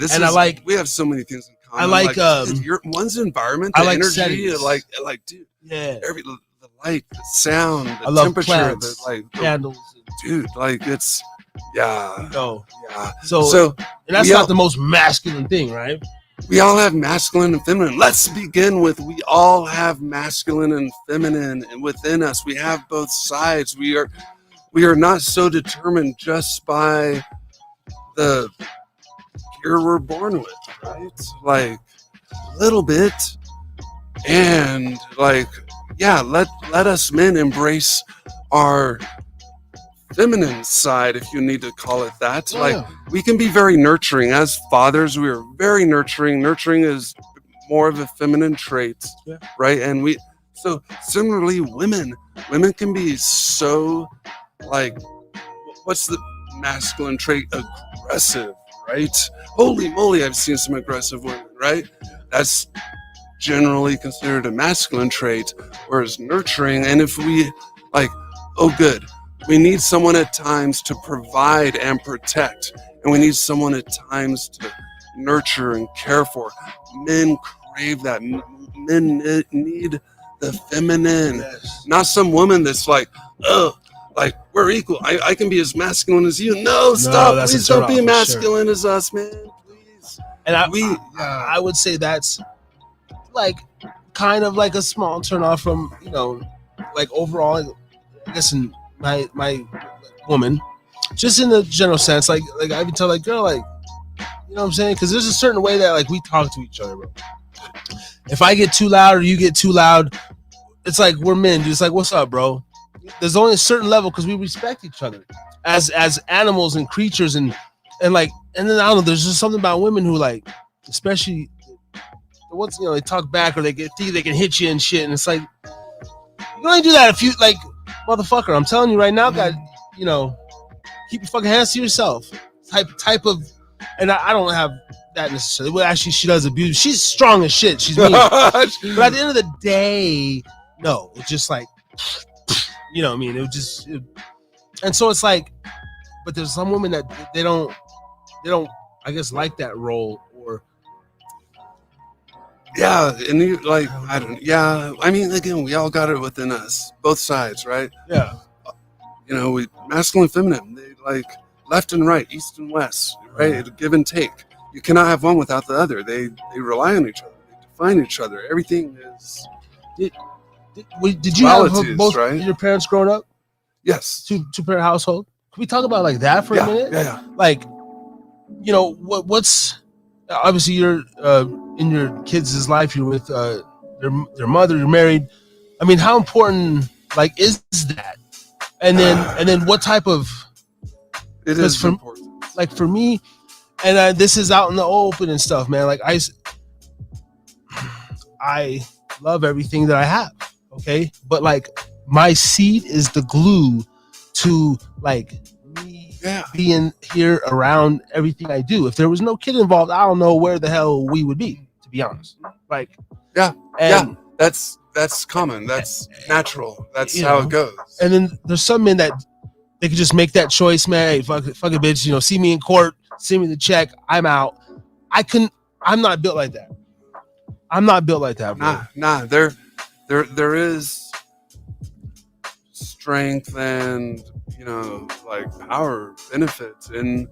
we have so many things in common. I like one's environment, the energy, settings. like dude, yeah, the light, the sound, the I love temperature, plants, candles, dude, like it's yeah. So and that's not the most masculine thing, right? We all have masculine and feminine. Let's begin with we all have masculine and feminine, and within us we have both sides. We are not so determined just by the gear we're born with, right? Like a little bit, and like let us men embrace our feminine side, if you need to call it that. Yeah. Like, we can be very nurturing. As fathers, we are very nurturing. Nurturing is more of a feminine trait, right? And so similarly, women can be so, like, what's the masculine trait? Aggressive, right? Holy moly, I've seen some aggressive women, right? That's generally considered a masculine trait, whereas nurturing, and if we like, oh good, we need someone at times to provide and protect, and we need someone at times to nurture and care for. Men crave that. Men need the feminine, not some woman that's like, oh, like, we're equal. I can be as masculine as you. No, stop. Please don't be masculine as us, man. Please. And I would say that's like kind of like a small turn off from, like overall, I guess in my woman, just in the general sense, like I even tell like, girl, like, you know what I'm saying? Because there's a certain way that like we talk to each other, bro. If I get too loud or you get too loud, it's like we're men, dude. It's like, what's up, bro? There's only a certain level because we respect each other as animals and creatures, and then I don't know. There's just something about women who, like, especially once they talk back or they think they can hit you and shit, and it's like, you can only do that if you like, motherfucker. I'm telling you right now, God, keep your fucking hands to yourself. Type of, and I don't have that necessarily. Well, actually, she does abuse. She's strong as shit. She's mean, but at the end of the day, no, it's just like. You know what I mean? And so it's like, but there's some women that they don't, I guess, like that role, or and you like, I mean, again, we all got it within us, both sides, right? Yeah. We masculine, feminine, they like left and right, east and west, right? It's give and take. You cannot have one without the other. They rely on each other. They define each other. Everything is. Did you have both your parents growing up? Yes. Two-parent household? Can we talk about like that for a minute? Yeah. Like, what's obviously you're in your kids' life, you're with their mother, you're married. I mean, how important like is that? And then what type of it is important. Like for me, and this is out in the open and stuff, man. Like I love everything that I have. Okay, but like my seed is the glue to like me being here around everything I do. If there was no kid involved, I don't know where the hell we would be, to be honest. Like, that's common. That's natural. That's how it goes. And then there's some men that they could just make that choice, man. Hey, fuck it, bitch. See me in court, see me the check, I'm out. I'm not built like that. I'm not built like that, bro. Nah. There is strength and, you know, like power benefits in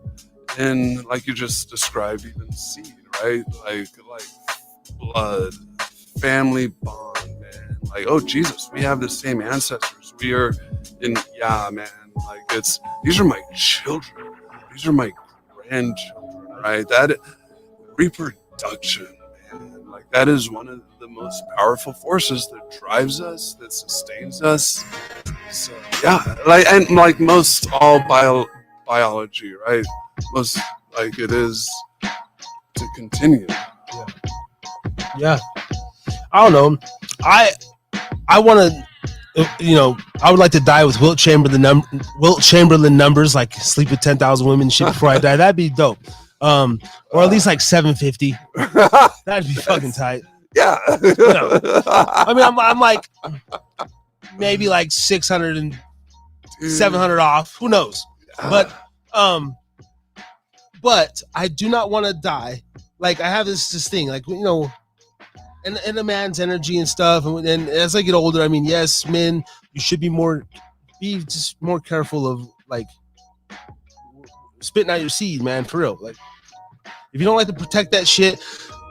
like you just described, even seed, right? Like blood, family bond, man. Like, oh Jesus, we have the same ancestors. We are man. Like these are my children. These are my grandchildren, right? That reproduction, man. Like that is one of the most powerful forces that drives us, that sustains us. So yeah, like most all biology, right? Most like it is to continue. Yeah. I don't know. I want to. I would like to die with Wilt Chamberlain numbers, like sleep with 10,000 women and shit before I die. That'd be dope. Or at least like 750. That'd be fucking tight. Yeah. I mean, I'm like maybe like 600 and 700 off. Who knows? But I do not want to die. Like I have this thing, like and a man's energy and stuff, and as I get older, I mean, yes, men, you should be just more careful of like spitting out your seed, man, for real. Like, if you don't like to protect that shit,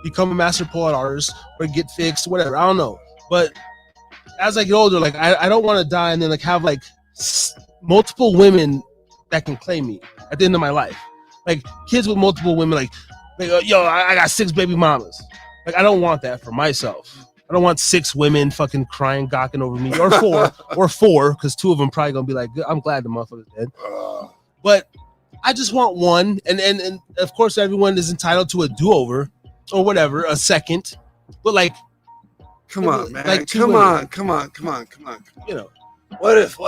become a master poet artist or get fixed, whatever. I don't know, but as I get older, like I don't want to die and then like have like multiple women that can claim me at the end of my life, like kids with multiple women, like yo, I got 6 baby mamas. Like, I don't want that for myself. I don't want 6 women fucking crying, gawking over me, or 4, because 2 of them probably gonna be like, I'm glad the motherfucker's dead. But I just want one, and of course everyone is entitled to a do-over or whatever, a second. But like, come on, man, like come on. You know, what if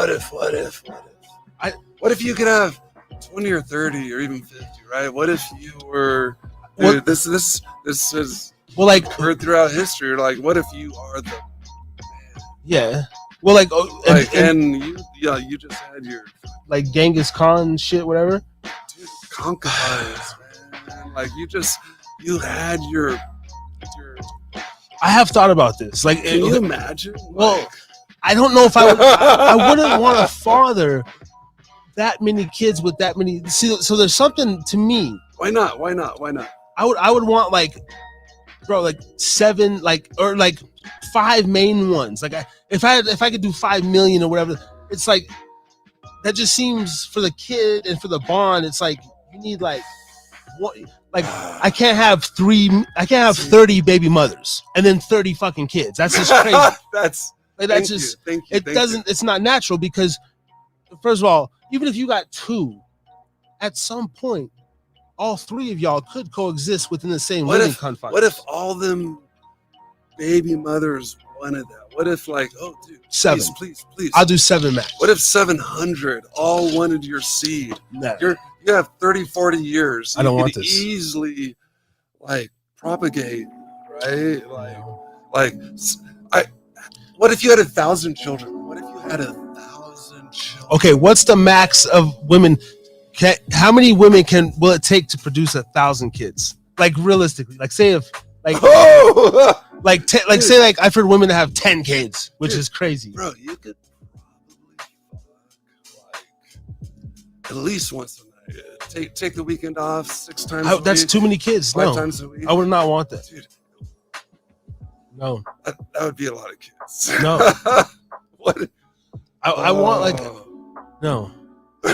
you could have 20 or 30 or even 50, right? What if you were, dude, this is. Well, like heard throughout history, like, what if you are the man? Yeah. Well, like, and you just had your like Genghis Khan shit, whatever. Dude, concubines, man. Like you had your. I have thought about this. Like, can you imagine? Well, like, I don't know if I would. I wouldn't want to father that many kids with that many. See, so there's something to me. Why not? I would want like. Bro, like 7, like, or like 5 main ones. Like, if I could do 5 million or whatever, it's like that just seems for the kid and for the bond. It's like you need like one, like I can't have 30 baby mothers and then 30 fucking kids. That's just crazy. Thank you. It's not natural because first of all, even if you got 2, at some point, all 3 of y'all could coexist within the same living confines. What if all them baby mothers wanted that? What if like, oh, dude, 7. Please. I'll do 7 max. What if 700 all wanted your seed? No. You have 30, 40 years. I don't want this. Easily, like, propagate, right? What if you had 1,000 children? What if you had 1,000 children? Okay, what's the max of women? How many women will it take to produce 1,000 kids? Like realistically, like say if like say like I've heard women that have 10 kids, which is crazy. Bro, you could probably fuck like at least once a night. Take the weekend off 6 times. That's too many kids. 5 times a week. I would not want that. Dude, no, that would be a lot of kids. No, what? I want like no.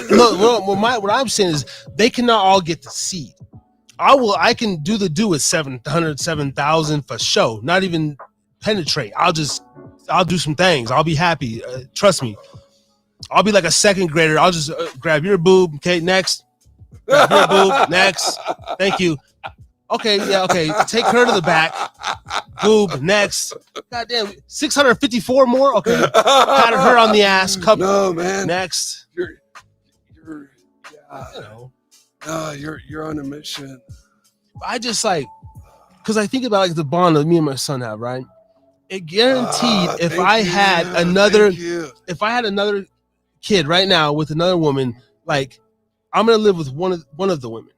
No, what I'm saying is they cannot all get the seed. I can do with 700, 7,000 for show. Not even penetrate. I'll do some things. I'll be happy. Trust me. I'll be like a second grader. I'll just grab your boob. Okay, next. Grab your boob. Next. Thank you. Okay, yeah, okay. Take her to the back. Boob. Next. Goddamn. 654 more. Okay. Got her on the ass. Cup. No, man. Next. You're on a mission. I just like, because I think about like the bond that me and my son have, right? It guaranteed if I had another kid right now with another woman, like I'm gonna live with one of the women.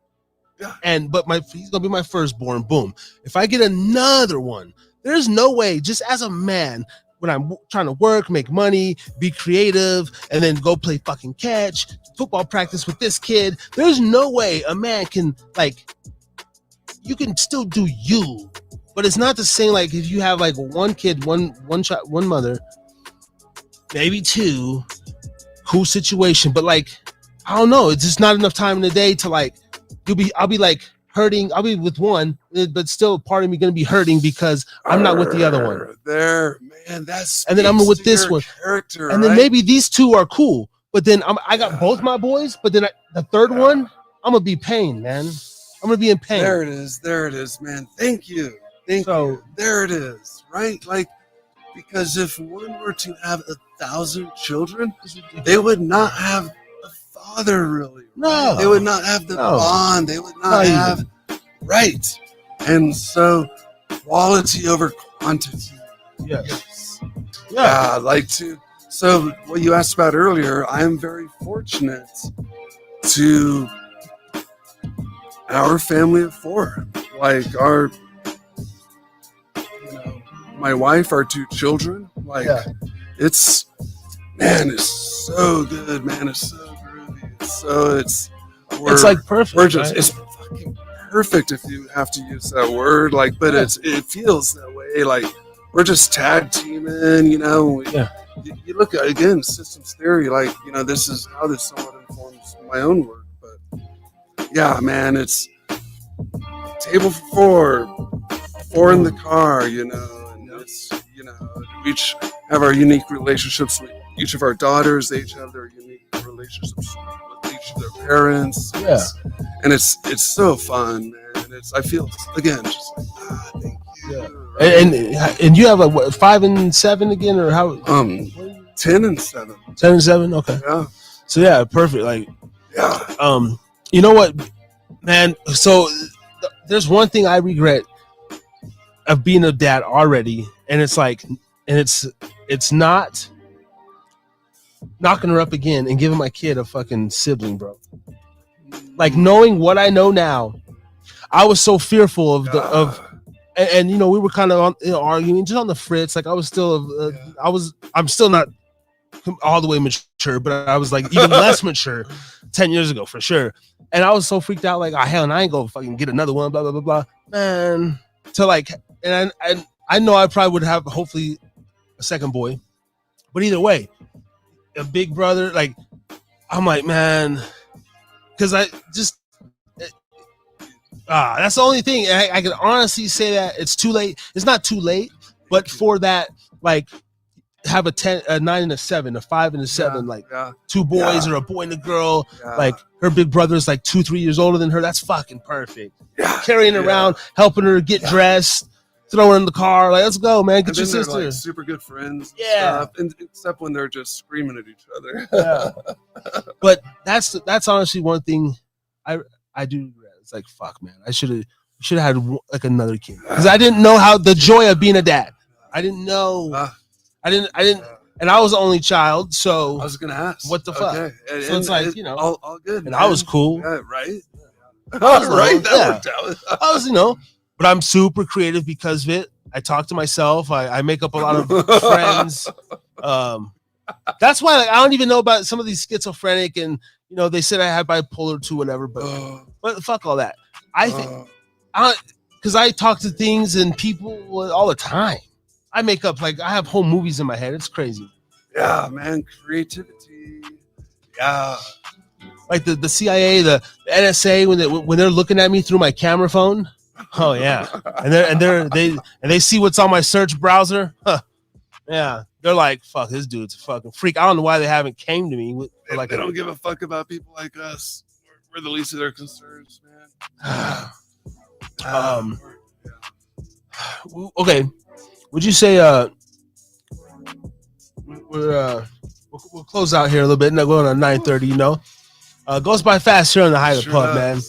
Yeah. But he's gonna be my firstborn. Boom. If I get another one, there's no way, just as a man, when I'm trying to work, make money, be creative, and then go play fucking catch, football practice with this kid. There's no way a man can like. You can still do you, but it's not the same. Like if you have like one kid, one child, one mother, maybe two, cool situation, but like I don't know, it's just not enough time in the day to like. I'll be like hurting. I'll be with one, but still, part of me gonna be hurting because I'm not with the other one. There, man, that's and then I'm with this one, character, and then maybe these two are cool, but then I got both my boys, but then the third one, I'm gonna be pain, man. I'm gonna be in pain. There it is, man. Thank you. There it is, right? Like, because if one were to have 1,000 children, they would not have a father, really. No, they would not have the bond. They would not have right. And so, quality over quantity. Yes. Yeah, I'd like to. So, what you asked about earlier, I am very fortunate to. Our family of 4, like my wife, our 2 children, like it's so good, man. It's so groovy. It's like perfect. We're just, it's fucking perfect if you have to use that word, like, but it feels that way. Like we're just tag teaming, you look at, again, systems theory, like, this is how this somewhat informs my own work. Yeah, man, it's table for 4 in the car, and it's, we each have our unique relationships with each of our daughters. They each have their unique relationships with each of their parents. Yeah. And it's so fun, man. I feel, again, just like, thank you. Yeah. Right? And you have like what, 5 and 7 again, or how? 10 and 7. 10 and 7, okay. Yeah. So yeah, perfect. Like, yeah. You know what, man? So there's one thing I regret of being a dad already, and it's like, it's not knocking her up again and giving my kid a fucking sibling, bro. Like knowing what I know now, I was so fearful of and we were kind of arguing just on the fritz. Like I was still, I'm still not all the way mature, but I was like even less mature 10 years ago for sure. And I was so freaked out, like, hell, and I ain't gonna fucking get another one, blah blah blah blah, man. To like, and I know I probably would have hopefully a second boy, but either way, a big brother, like, I'm like, man, because I just that's the only thing. I can honestly say that it's too late. It's not too late, but for that, like, have a 10, a 9 and a 7, a 5 and a 7, like 2 boys or a boy and a girl. Like her big brother is like 2-3 years older than her. That's fucking perfect. Carrying around, helping her get dressed, throw her in the car. Like, let's go, man. Get your sister. Like super good friends. And except when they're just screaming at each other. But that's honestly one thing I do regret. It's like, fuck, man. I should have had like another kid because I didn't know how the joy of being a dad. I didn't know. I didn't, and I was the only child, so I was gonna ask, what the fuck? And, so it's like, all good, and man. I was cool, right? Right, that worked out. I was, but I'm super creative because of it. I talk to myself. I make up a lot of friends. That's why, like, I don't even know about some of these schizophrenic, and they said I had bipolar 2, whatever. But fuck all that. I think, because I talk to things and people all the time. I make up, like, I have whole movies in my head. It's crazy. Yeah, man. Creativity. Yeah. Like the CIA, the NSA, when they're looking at me through my camera phone. Oh yeah. And they see what's on my search browser. Huh. Yeah. They're like, fuck, this dude's a fucking freak. I don't know why they haven't came to me with like they don't give a fuck about people like us. We're the least of their concerns, man. Okay. Would you say we'll close out here a little bit, and going on 9:30? Goes by fast here on the Highland Pub, man.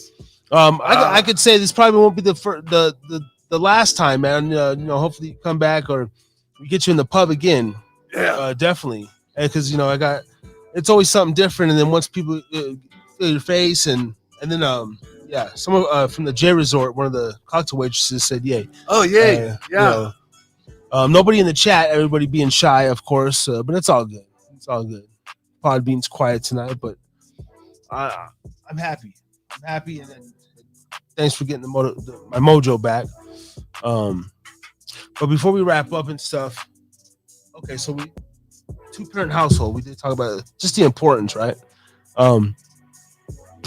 I could say this probably won't be the last time, man. Hopefully you come back or we get you in the pub again. Yeah, definitely, because it's always something different, and then once people feel your face, and then someone from the J Resort, one of the cocktail waitresses said, "Yay!" Oh, yay! Yeah. Nobody in the chat, everybody being shy, of course, but it's all good. It's all good. Podbean's quiet tonight, but I'm happy. I'm happy, and thanks for getting my mojo back. But before we wrap up and stuff, okay, so we 2-parent household. We did talk about just the importance, right?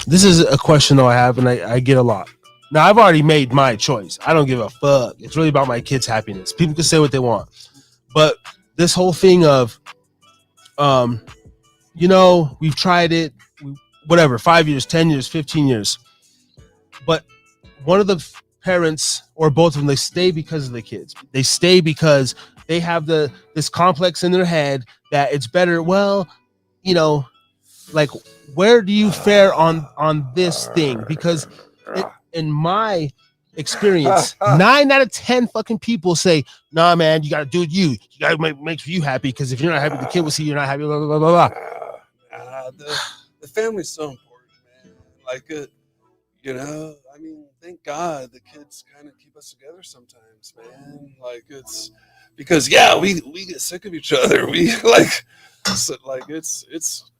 This is a question though I have, and I get a lot. Now I've already made my choice. I don't give a fuck. It's really about my kids' happiness. People can say what they want, but this whole thing of, we've tried it, whatever, 5 years, 10 years, 15 years, but one of the parents or both of them, they stay because of the kids. They stay because they have this complex in their head that it's better. Well, like, where do you fare on this thing? Because in my experience, 9 out of 10 fucking people say, nah, man, you got to do it. You got to make you happy, because if you're not happy, the kid will see you're not happy, blah, blah, blah, blah, blah. The family's so important, man. Like, I mean, thank God the kids kind of keep us together sometimes, man. Like, it's because, we get sick of each other. We it's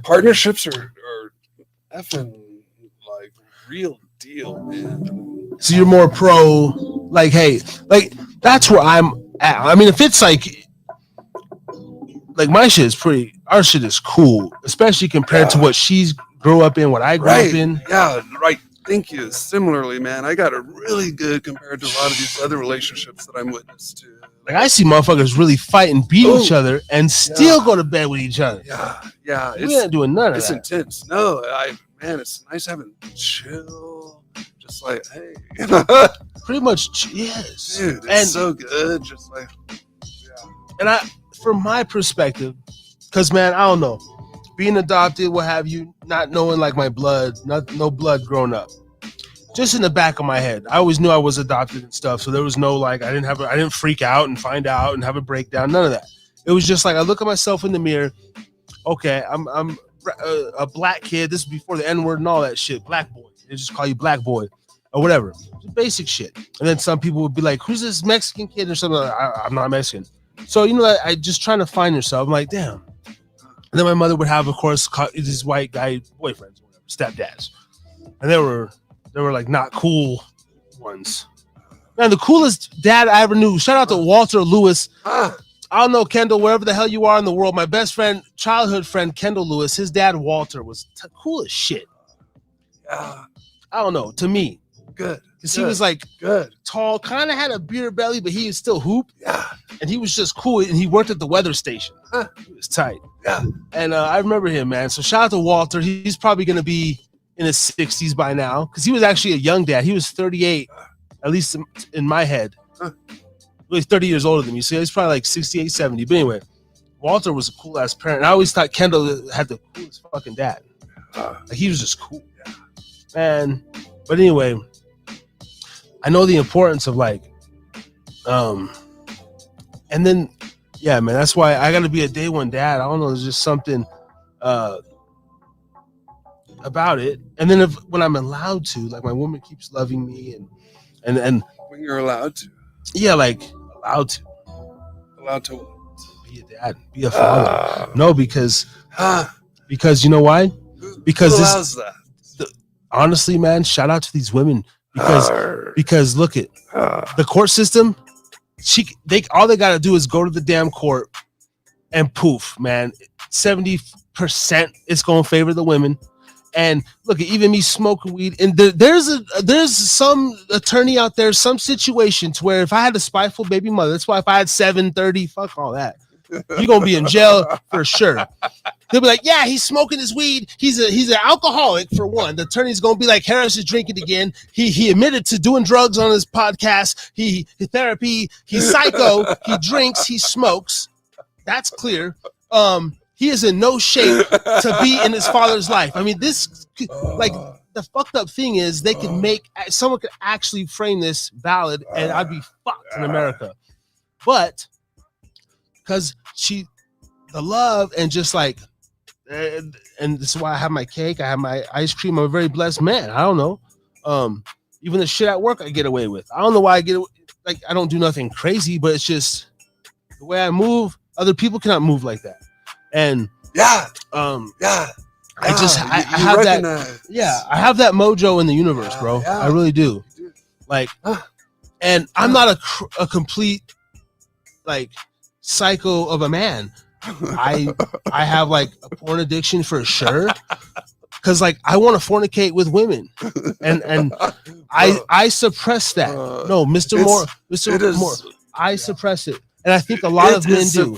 partnerships are effing like real deal, man. So you're more pro, like, hey, like, that's where I'm at. I mean, if it's like my shit is our shit is cool, especially compared to what she's grew up in, what I grew up in. Yeah, right. Thank you. Similarly, man, I got it really good compared to a lot of these other relationships that I'm witness to. Like, I see motherfuckers really fight and beat each other and still go to bed with each other. Yeah. We ain't doing none of that. It's intense. No, man, it's nice having chill. Just like, hey. Pretty much, yes. Dude, it's so good. Just like, And from my perspective, because, man, I don't know, being adopted, what have you, not knowing like my blood, no blood growing up, just in the back of my head, I always knew I was adopted and stuff. So there was no like, I didn't freak out and find out and have a breakdown. None of that. It was just like, I look at myself in the mirror. Okay, I'm a black kid. This is before the N-word and all that shit. Black boy. They just call you black boy or whatever. Basic shit. And then some people would be like, who's this Mexican kid or something? I'm not Mexican. So, I just trying to find yourself. I'm like, damn. And then my mother would have, of course, these white guy boyfriends, or whatever, stepdads, and they were like not cool ones. Man, the coolest dad I ever knew. Shout out to Walter Lewis. I don't know, Kendall, wherever the hell you are in the world. My best friend, childhood friend, Kendall Lewis. His dad, Walter, was cool as shit. I don't know. To me, good. Because he was like good, tall, kind of had a beer belly, but he was still hoop. Yeah. And he was just cool. And he worked at the weather station. He was tight. Yeah. And I remember him, man. So shout out to Walter. He's probably going to be in his 60s by now, because he was actually a young dad. He was 38, at least in my head. Really 30 years older than me. So he's probably like 68, 70. But anyway, Walter was a cool ass parent. I always thought Kendall had the coolest fucking dad. Like, he was just cool. Man. But anyway, I know the importance of like, and then, yeah, man, that's why I got to be a day one dad. I don't know. There's just something about it. And then when I'm allowed to, like, my woman keeps loving me and when you're allowed to. Yeah, like allowed to be a dad, be a father. No, because you know why? Because who allows that? Honestly, man, shout out to these women, because look at the court system. All they got to do is go to the damn court, and poof, man, 70% it's going to favor the women. And look at even me smoking weed, and there's some attorney out there, some situations where if I had a spiteful baby mother, that's why if I had 730, fuck all that, you're gonna be in jail for sure. They'll be like, yeah, he's smoking his weed. He's an alcoholic, for one. The attorney's gonna be like, Harris is drinking again. He admitted to doing drugs on his podcast. He therapy. He's psycho. He drinks. He smokes. That's clear. He is in no shape to be in his father's life. I mean, this, like, the fucked up thing is someone could actually frame this valid, and I'd be fucked in America. But because the love and just like, and this is why I have my cake, I have my ice cream. I'm a very blessed man. I don't know. Even the shit at work I get away with. I don't know why I get away. like I don't do nothing crazy, but it's just the way I move. Other people cannot move like that, and yeah, I you have that. recognize. Yeah, I have that mojo in the universe, bro. Yeah. I really do. Like, and I'm not a complete like psycho of a man. I have like a porn addiction for sure. Cause like I want to fornicate with women, and I suppress that. No, Mr. Moore, I suppress it, and I think a lot of men do.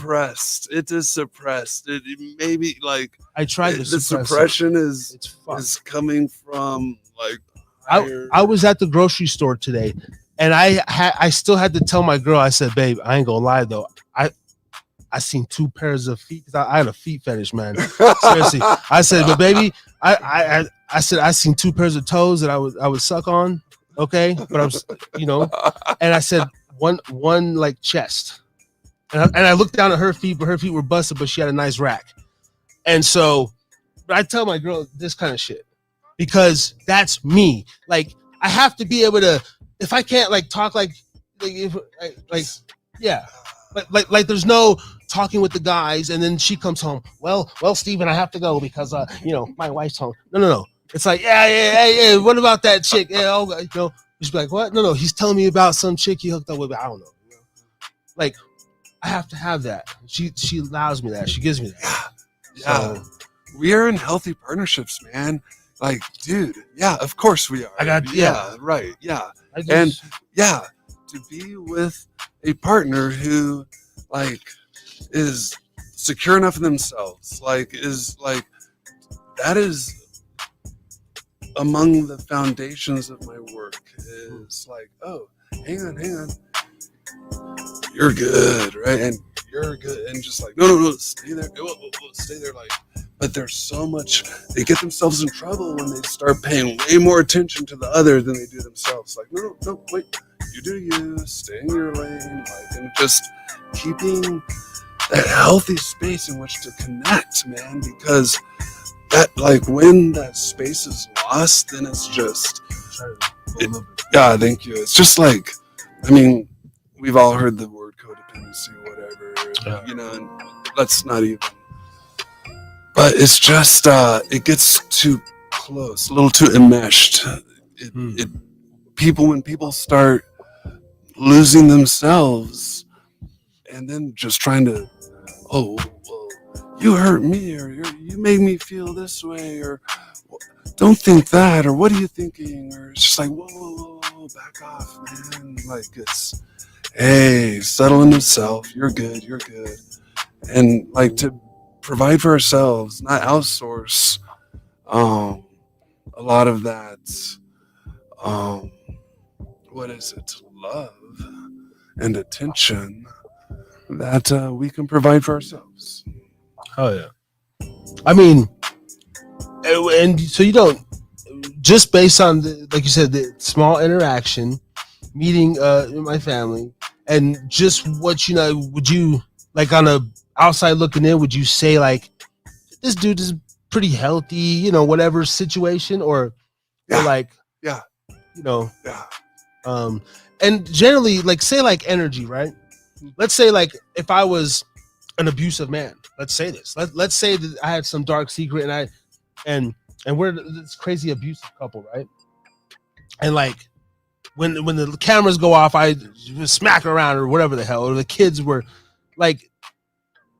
It is suppressed. It maybe like I tried to the suppress suppression it. is coming from like. I was at the grocery store today, and I still had to tell my girl. I said, "Babe, I ain't gonna lie though. I seen 2 pairs of feet. I had a feet fetish, man. Seriously. I said, but baby, I said I seen 2 pairs of toes that I would suck on. Okay, but I was, and I said one like chest, and I looked down at her feet, but her feet were busted, but she had a nice rack. And so, but I tell my girl this kind of shit because that's me. Like I have to be able to. If I can't like talk like yeah. Like there's no talking with the guys and then she comes home. Well, Steven, I have to go because my wife's home. No. It's like, yeah. What about that chick? Yeah, she's like, what? No, he's telling me about some chick he hooked up with. I don't know. Like, I have to have that. She allows me that. She gives me that. Yeah. So, we are in healthy partnerships, man. Like, dude, yeah, of course we are. Right. Yeah. To be with a partner who like is secure enough in themselves, like is like that is among the foundations of my work is like, oh, hang on, you're good, right? And you're good, and just like no, stay there, stay there, like. But there's so much they get themselves in trouble when they start paying way more attention to the other than they do themselves. Like no, wait. You do you, stay in your lane, like, and just keeping that healthy space in which to connect, man, because that, like, when that space is lost, then it's just, thank you. It's just like, I mean, we've all heard the word codependency, whatever, and let's not even, but it's just, it gets too close, a little too enmeshed. When people start losing themselves and then just trying to, oh, well, you hurt me, or you made me feel this way, or don't think that, or what are you thinking, or it's just like, whoa, back off, man. Like, it's, hey, settle into self, you're good, and like to provide for ourselves, not outsource a lot of that, what is it, love and attention that we can provide for ourselves. Oh yeah. I mean, and so you don't just based on like you said, the small interaction, meeting my family, and just what would you like on a outside looking in? Would you say like this dude is pretty healthy, whatever situation, or like and generally, like, say, like, energy, right? Let's say, like, if I was an abusive man, let's say this. Let's say that I had some dark secret, and we're this crazy abusive couple, right? And like, when the cameras go off, I smack around or whatever the hell, or the kids were like,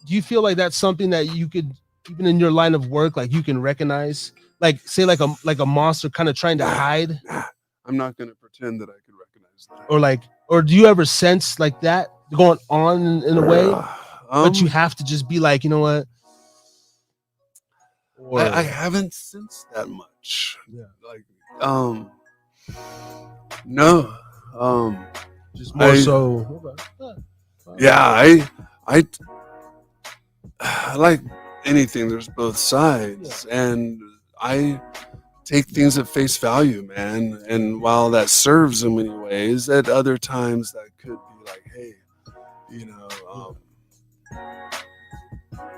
do you feel like that's something that you could, even in your line of work, like you can recognize, like, say, like a monster kind of trying to hide? I'm not going to pretend that I could recognize that. Or do you ever sense like that going on in a way, but you have to just be like, you know what? Or, I haven't sensed that much. Yeah. Like, no. Just more so. Yeah, I like anything. There's both sides, and I take things at face value, man. And while that serves in many ways, at other times that could be like, hey,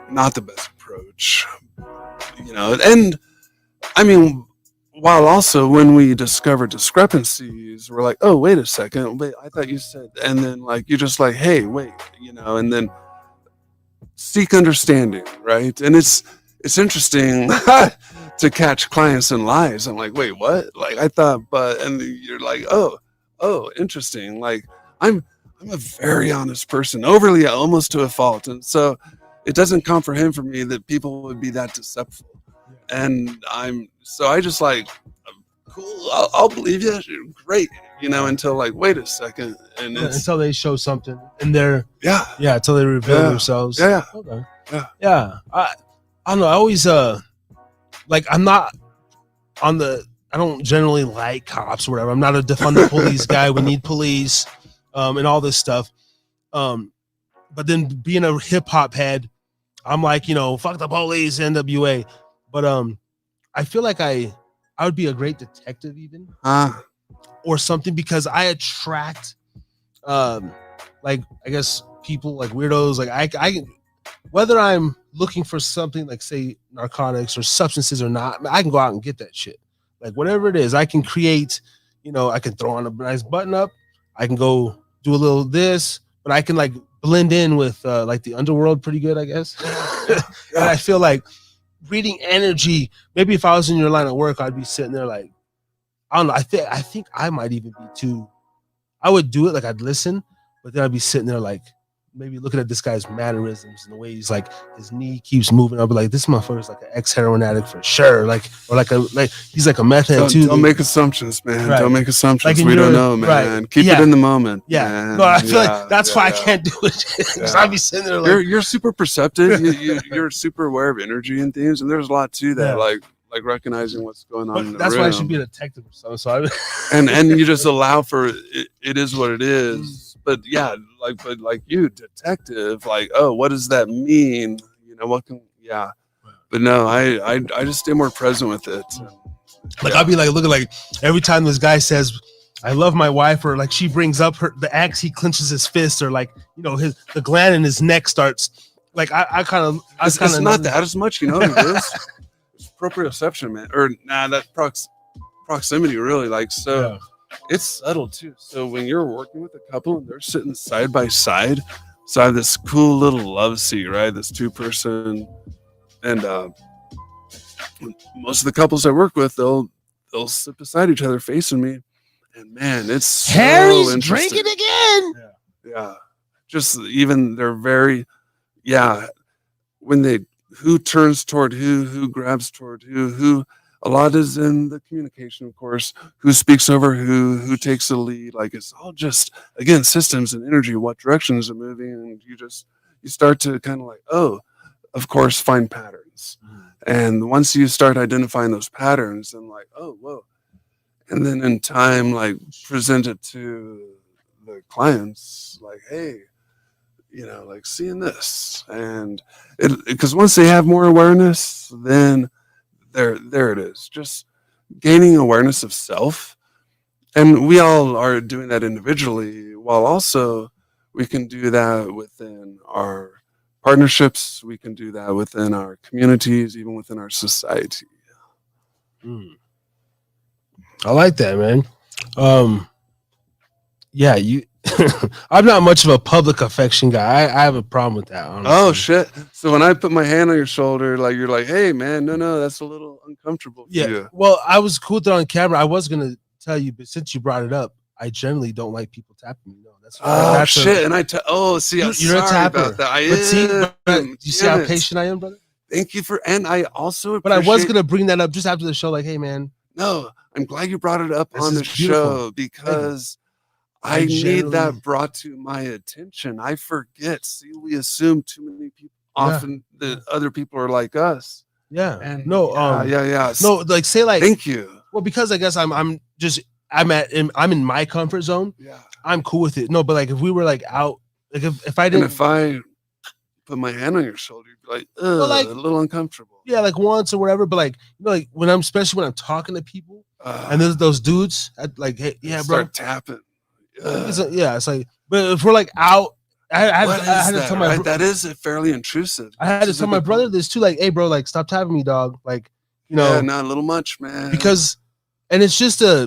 not the best approach, and I mean, while also when we discover discrepancies, we're like, oh, wait a second, wait, I thought you said, and then like you're just like, hey, wait, and then seek understanding, right? And it's interesting to catch clients in lies. I'm like, wait, what? Like I thought, but and you're like, oh, interesting. Like I'm a very honest person, overly almost to a fault, and so it doesn't comprehend for me that people would be that deceptive. And I just like, cool, I'll believe you, great, until like, wait a second, and until they show something in their until they reveal themselves. Okay. I don't know. I always like I'm not on the. I don't generally like cops or whatever. I'm not a defund the police guy. We need police, and all this stuff. But then being a hip hop head, I'm like, fuck the police, NWA. But I feel like I would be a great detective even, or something, because I attract, like I guess people like weirdos. Like I whether I'm looking for something like say narcotics or substances or not, I can go out and get that shit. Like whatever it is, I can create. I can throw on a nice button up. I can go do a little this, but I can like blend in with like the underworld pretty good, I guess. And I feel like reading energy, maybe if I was in your line of work, I'd be sitting there like, I don't know. I think I might even be too. I would do it like I'd listen, but then I'd be sitting there like maybe looking at this guy's mannerisms and the way he's like his knee keeps moving. I'll be like, this motherfucker's like an ex-heroin addict for sure. Like he's like a meth head too. Don't make assumptions, man. Right. Don't make assumptions. Like we don't know, man. Right. Keep it in the moment. Yeah. Man. No, I feel like that's why I can't do it. Because I'd be sitting there like you're super perceptive. You're super aware of energy and things, and there's a lot to that. Like recognizing what's going on in the that's room. why I should be a detective or something. So and you just allow for it. It is what it is. But like you, detective. Like, oh, what does that mean? What can? Yeah. But no, I just stay more present with it. Like I'll be like looking like every time this guy says, "I love my wife," or like she brings up the axe, he clenches his fist, or like the gland in his neck starts. Like I kind of it's not that as much, It's proprioception, man. Or that proximity really. Like so. Yeah. It's subtle too. So when you're working with a couple and they're sitting side by side, so I have this cool little love seat, right? This 2-person, and most of the couples I work with, they'll sit beside each other, facing me, and man, it's so Harry's drinking again. Yeah. Just even they're very, when who turns toward who grabs toward who. A lot is in the communication, of course, who speaks over who takes the lead. Like it's all just, again, systems and energy, what directions are moving. And you start to kind of like, oh, of course, find patterns. And once you start identifying those patterns and like, oh, whoa. And then in time, like present it to the clients, like, hey, like seeing this. And because once they have more awareness, then there it is, just gaining awareness of self. And we all are doing that individually, while also we can do that within our partnerships, we can do that within our communities, even within our society. I like that, man. I'm not much of a public affection guy. I have a problem with that, honestly. Oh shit. So when I put my hand on your shoulder, like you're like, hey man, no, that's a little uncomfortable for you. Well, I was cool with it on camera. I was gonna tell you, but since you brought it up, I generally don't like people tapping me. No, that's shit. And you're a tapper. About that. You see how patient I am, brother? Thank you and I also But I was gonna bring that up just after the show, like, hey man. No, I'm glad you brought it up on the show, because I need that brought to my attention. I forget. See, we assume too many people. Often the other people are like us. Yeah. And no. No. Like say like. Thank you. Well, because I guess I'm in my comfort zone. Yeah. I'm cool with it. No, but like if we were like out, like if I didn't. And if I put my hand on your shoulder, you'd be like, a little uncomfortable. Yeah, like once or whatever. But like like especially when I'm talking to people, and there's those dudes, like, hey, yeah, bro, start tapping. It's like, but if we're like out, I had to tell my that is fairly intrusive. I had to tell my brother this too, like, hey, bro, like, stop tapping me, dog. Like, not a little much, man. Because And it's just I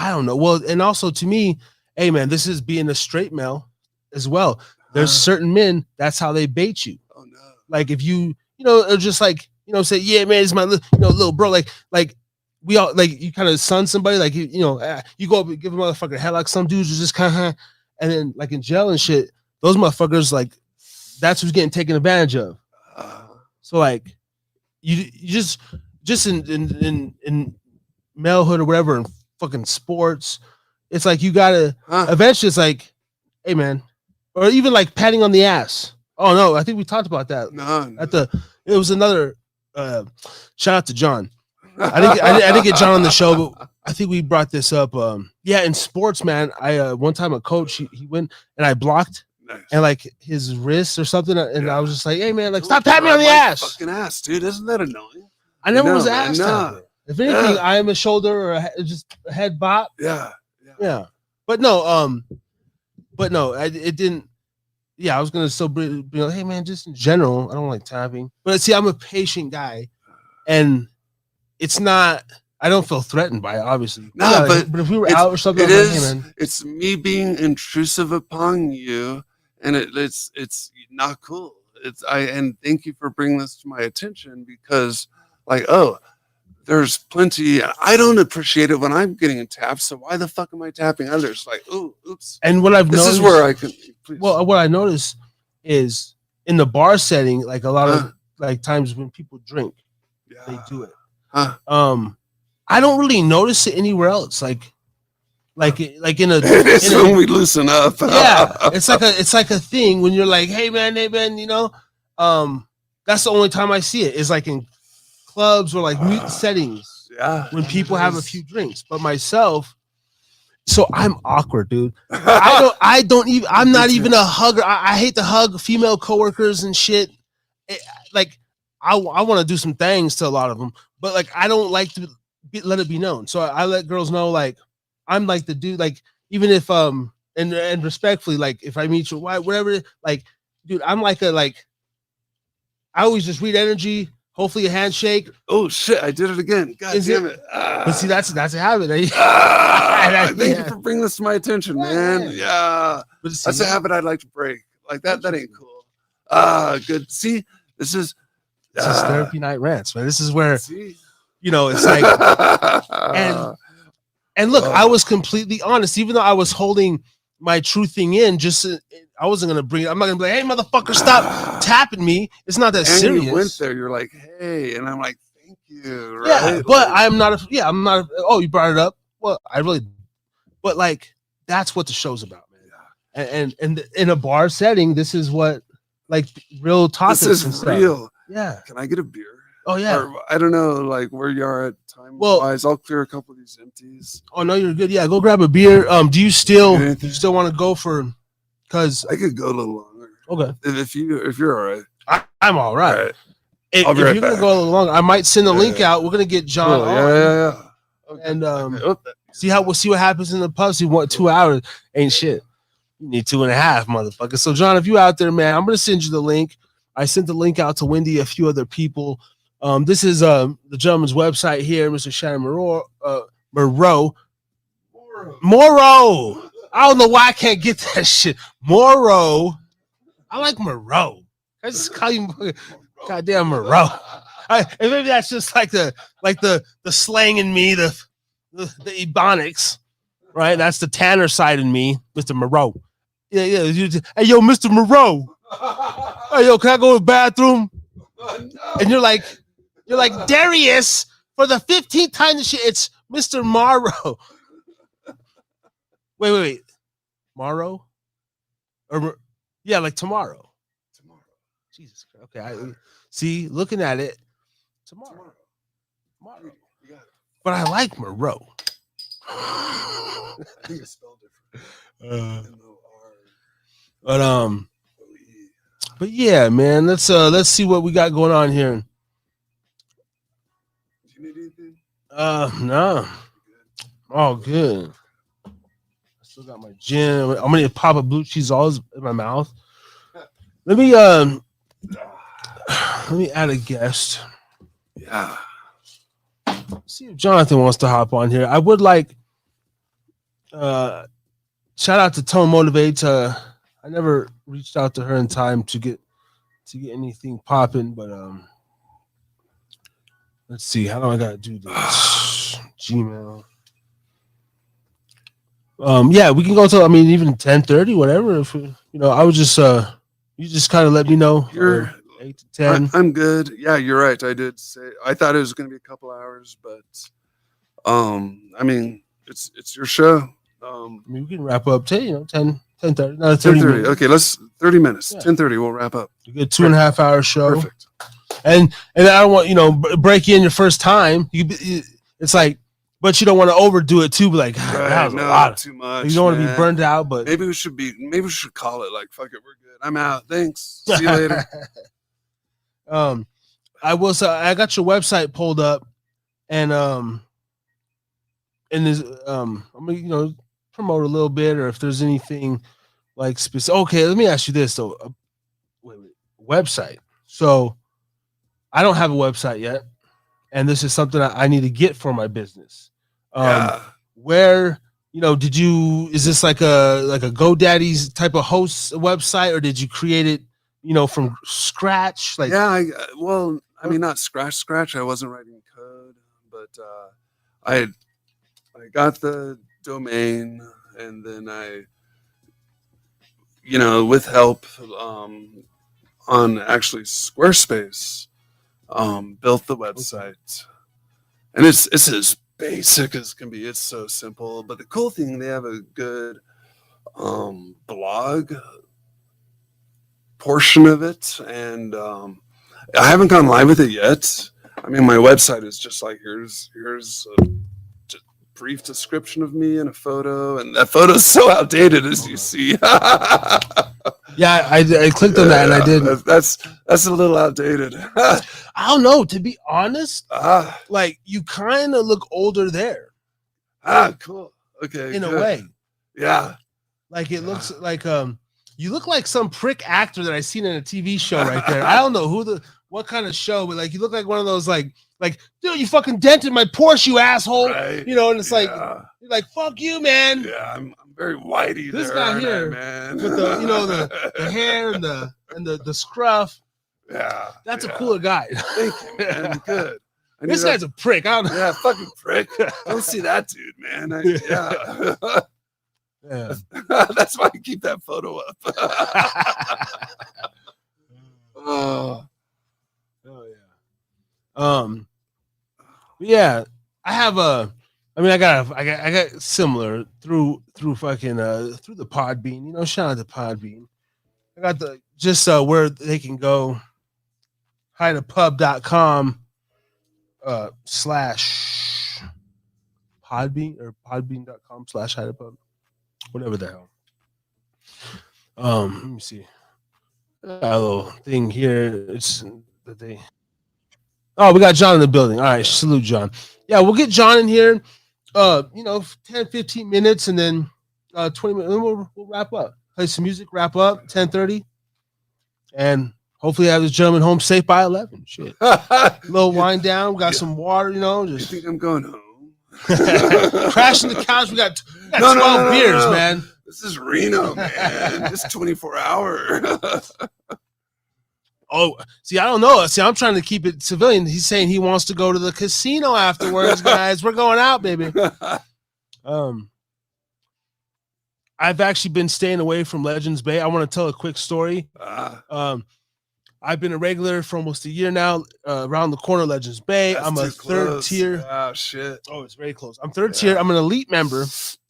don't know. Well, and also to me, hey man, this is being a straight male as well. There's certain men, that's how they bait you. Oh no. Like if you know, just like, say, yeah, man, it's my little bro. Like we all like you kind of son somebody, like you go up and give a motherfucker a head, like some dudes are just kind of, and then like in jail and shit, those motherfuckers, like that's who's getting taken advantage of. So like you just in malehood or whatever, in fucking sports, it's like you gotta eventually, it's like, hey man, or even like patting on the ass. Oh no, I think we talked about that. No. It was another shout out to John. I didn't get John on the show, but I think we brought this up. In sports, man, I one time a coach he went and I blocked and like his wrist or something, and I was just like, hey man, like stop tapping me on the ass. Fucking ass, dude. Isn't that annoying? I never was ass tapping. If anything, I am a shoulder or just a head bop. Yeah. But no, it didn't. Yeah, I was gonna still be like, hey man, just in general, I don't like tapping. But see, I'm a patient guy, and it's not. I don't feel threatened by it, obviously. No, but if we were out or something, it's me being intrusive upon you, and it's not cool. And thank you for bringing this to my attention because, like, there's plenty. I don't appreciate it when I'm getting tapped. So why the fuck am I tapping others? Like, oh, oops. And what I've noticed, this is where I can. Please. Well, what I noticed is in the bar setting, like a lot of like times when people drink, they do it. I don't really notice it anywhere else. Like in a. It's when we loosen up. Yeah, it's like a thing when you're like, hey man, that's the only time I see it is like in clubs or like mute settings. Yeah, when people have a few drinks. But myself, so I'm awkward, dude. I'm not even a hugger. I hate to hug female coworkers and shit. I want to do some things to a lot of them, but like I don't like to let it be known. So I let girls know like I'm like the dude. Like even if and respectfully, like if I meet you, whatever, like dude, I'm like I always just read energy. Hopefully a handshake. Oh shit! I did it again. God damn it! But see, that's a habit. Thank you for bringing this to my attention, man. Yeah, but see, that's a habit I'd like to break. Like that ain't cool. Good. See, this is therapy night rants, man. This is where it's like and look, I was completely honest, even though I was holding my true thing in. Just I wasn't gonna bring it. I'm not gonna be like, hey, motherfucker, stop tapping me. It's not that and serious. You went there. You're like, hey, and I'm like, thank you. Right? Yeah, but I'm not. I'm not. Oh, you brought it up. Well, but like that's what the show's about, man. Yeah. And in a bar setting, this is what like real topics. This is real. Yeah. Can I get a beer? Oh yeah. Or, I don't know, like where you are at time wise. I'll clear a couple of these empties. Oh no, you're good. Yeah, go grab a beer. Do you still want to go for? Because I could go a little longer. Okay. If you're all right. I'm all right. All right. If you're gonna go a little longer, I might send a link out. We're gonna get John on. Yeah. Okay. And we'll see what happens in the pub. See what 2 hours ain't shit. You need 2.5, motherfucker. So John, if you out there, man, I'm gonna send you the link. I sent the link out to Wendy, a few other people. This is the gentleman's website here, Mr. Shannon Morrow. Morrow. I don't know why I can't get that shit. Morrow. I like Morrow. I just call you goddamn Morrow. And maybe that's just like the slang in me, the ebonics, right? That's the Tanner side in me, Mr. Morrow. Yeah. Hey, yo, Mr. Morrow. Hey, yo, can I go to the bathroom? And you're like Darius for the 15th time this shit. It's Mr. Morrow. Wait. Morrow? Or like tomorrow. Jesus. Okay. I see. Looking at it. Tomorrow. But I like Morrow. I think it's spelled different. But yeah, man. Let's see what we got going on here. Do you need anything? No. All good. I still got my gin. I'm gonna pop a blue cheese all in my mouth. Let me add a guest. Yeah. see if Jonathan wants to hop on here. I would like shout out to Tone Motivate. I never reached out to her in time to get anything popping, but let's see. How do I gotta do this? Gmail. Yeah, we can go to. I mean, even 10:30, whatever. If I was just you just kind of let me know. You're 8 to 10. I'm good. Yeah, you're right. I did say I thought it was going to be a couple hours, but I mean, it's your show. I mean, we can wrap up 10, 10:30. Another 30 10:30. minutes. Okay, let's 30 minutes. Yeah. 10:30. We'll wrap up. You get 2.5 hour show. Perfect. And I don't want break you in your first time. It's like, but you don't want to overdo it too. But like, that was a lot. Too much. You don't want to be burned out. But maybe we should call it like, fuck it, we're good. I'm out. Thanks. See you later. I will say I got your website pulled up, and there's I'm gonna promote a little bit, or if there's anything like specific. Okay, let me ask you this though. Website. So I don't have a website yet, and this is something I need to get for my business. Where is this like a GoDaddy's type of host website, or did you create it from scratch? Like, yeah, I mean, not scratch. I wasn't writing code, but I got the domain, and then I, with help on actually Squarespace, built the website, and it's as basic as can be. It's so simple, but the cool thing, they have a good blog portion of it, and I haven't gone live with it yet. I mean, my website is just like, here's a brief description of me and a photo, and that photo is so outdated, as you see. Yeah, I clicked on that and I did. That's a little outdated. I don't know, to be honest. Like, you kind of look older there. Cool. Okay. In a way. Yeah. Like, it looks like you look like some prick actor that I seen in a TV show right there. I don't know what kind of show, but like, you look like one of those like, dude, you fucking dented my Porsche, you asshole. Right. And it's like, you're like, fuck you, man. Yeah, I'm very whitey. This there, guy here, man. with the hair and the scruff. Yeah, that's a cooler guy. Thank you, man. Good. This guy's a prick. I don't know. Yeah, fucking prick. Don't see that dude, man. Yeah. That's why I keep that photo up. Oh yeah. Yeah, I have I got similar through fucking through the Podbean. Shout out to Podbean. I got the just where they can go, hidapub.com / Podbean or podbean.com / hidapub, whatever the hell. Let me see. Got a little thing here. It's that they. Oh, we got John in the building. All right, salute John. Yeah, we'll get John in here. 10, 15 minutes, and then 20 minutes. Then we'll wrap up. Play some music, wrap up, 10:30, and hopefully have this gentleman home safe by 11. Shit. Little wind down. We got some water. Just. You think I'm going home? Crashing the couch. We got 12 beers, man. This is Reno, man. It's 24-hour. Oh, see, I don't know. See, I'm trying to keep it civilian. He's saying he wants to go to the casino afterwards, guys. We're going out, baby. I've actually been staying away from Legends Bay. I want to tell a quick story. I've been a regular for almost a year now. Around the corner, Legends Bay. I'm a third tier. Oh shit! Oh, it's very close. I'm third tier. I'm an elite member.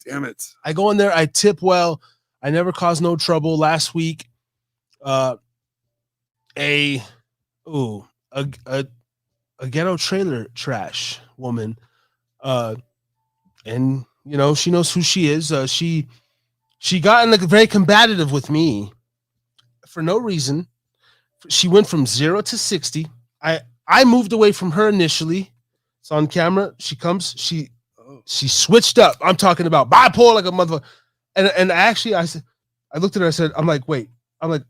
Damn it! I go in there. I tip well. I never cause no trouble. Last week, a ghetto trailer trash woman, and she knows who she is. She got very combative with me for no reason. She went from 0 to 60. I moved away from her initially. It's on camera. She comes. She switched up. I'm talking about bipolar like a motherfucker. And actually, I looked at her. I said, I'm like, wait. I'm like,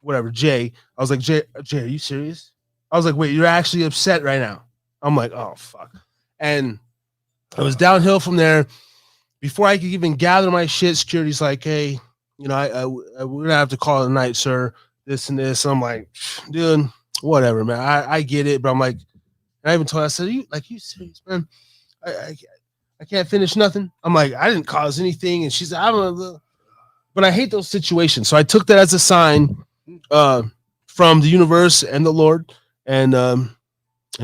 whatever, Jay. I was like, Jay, are you serious? I was like, wait, you're actually upset right now? I'm like, oh, fuck. And it was downhill from there. Before I could even gather my shit, security's like, hey, you know, we're going to have to call it a night, sir. This and this. And I'm like, dude, whatever, man. I get it. But I'm like, I even told her, I said, you serious, man? I can't finish nothing. I'm like, I didn't cause anything. And she's like, I don't know. But I hate those situations. So I took that as a sign from the universe and the Lord and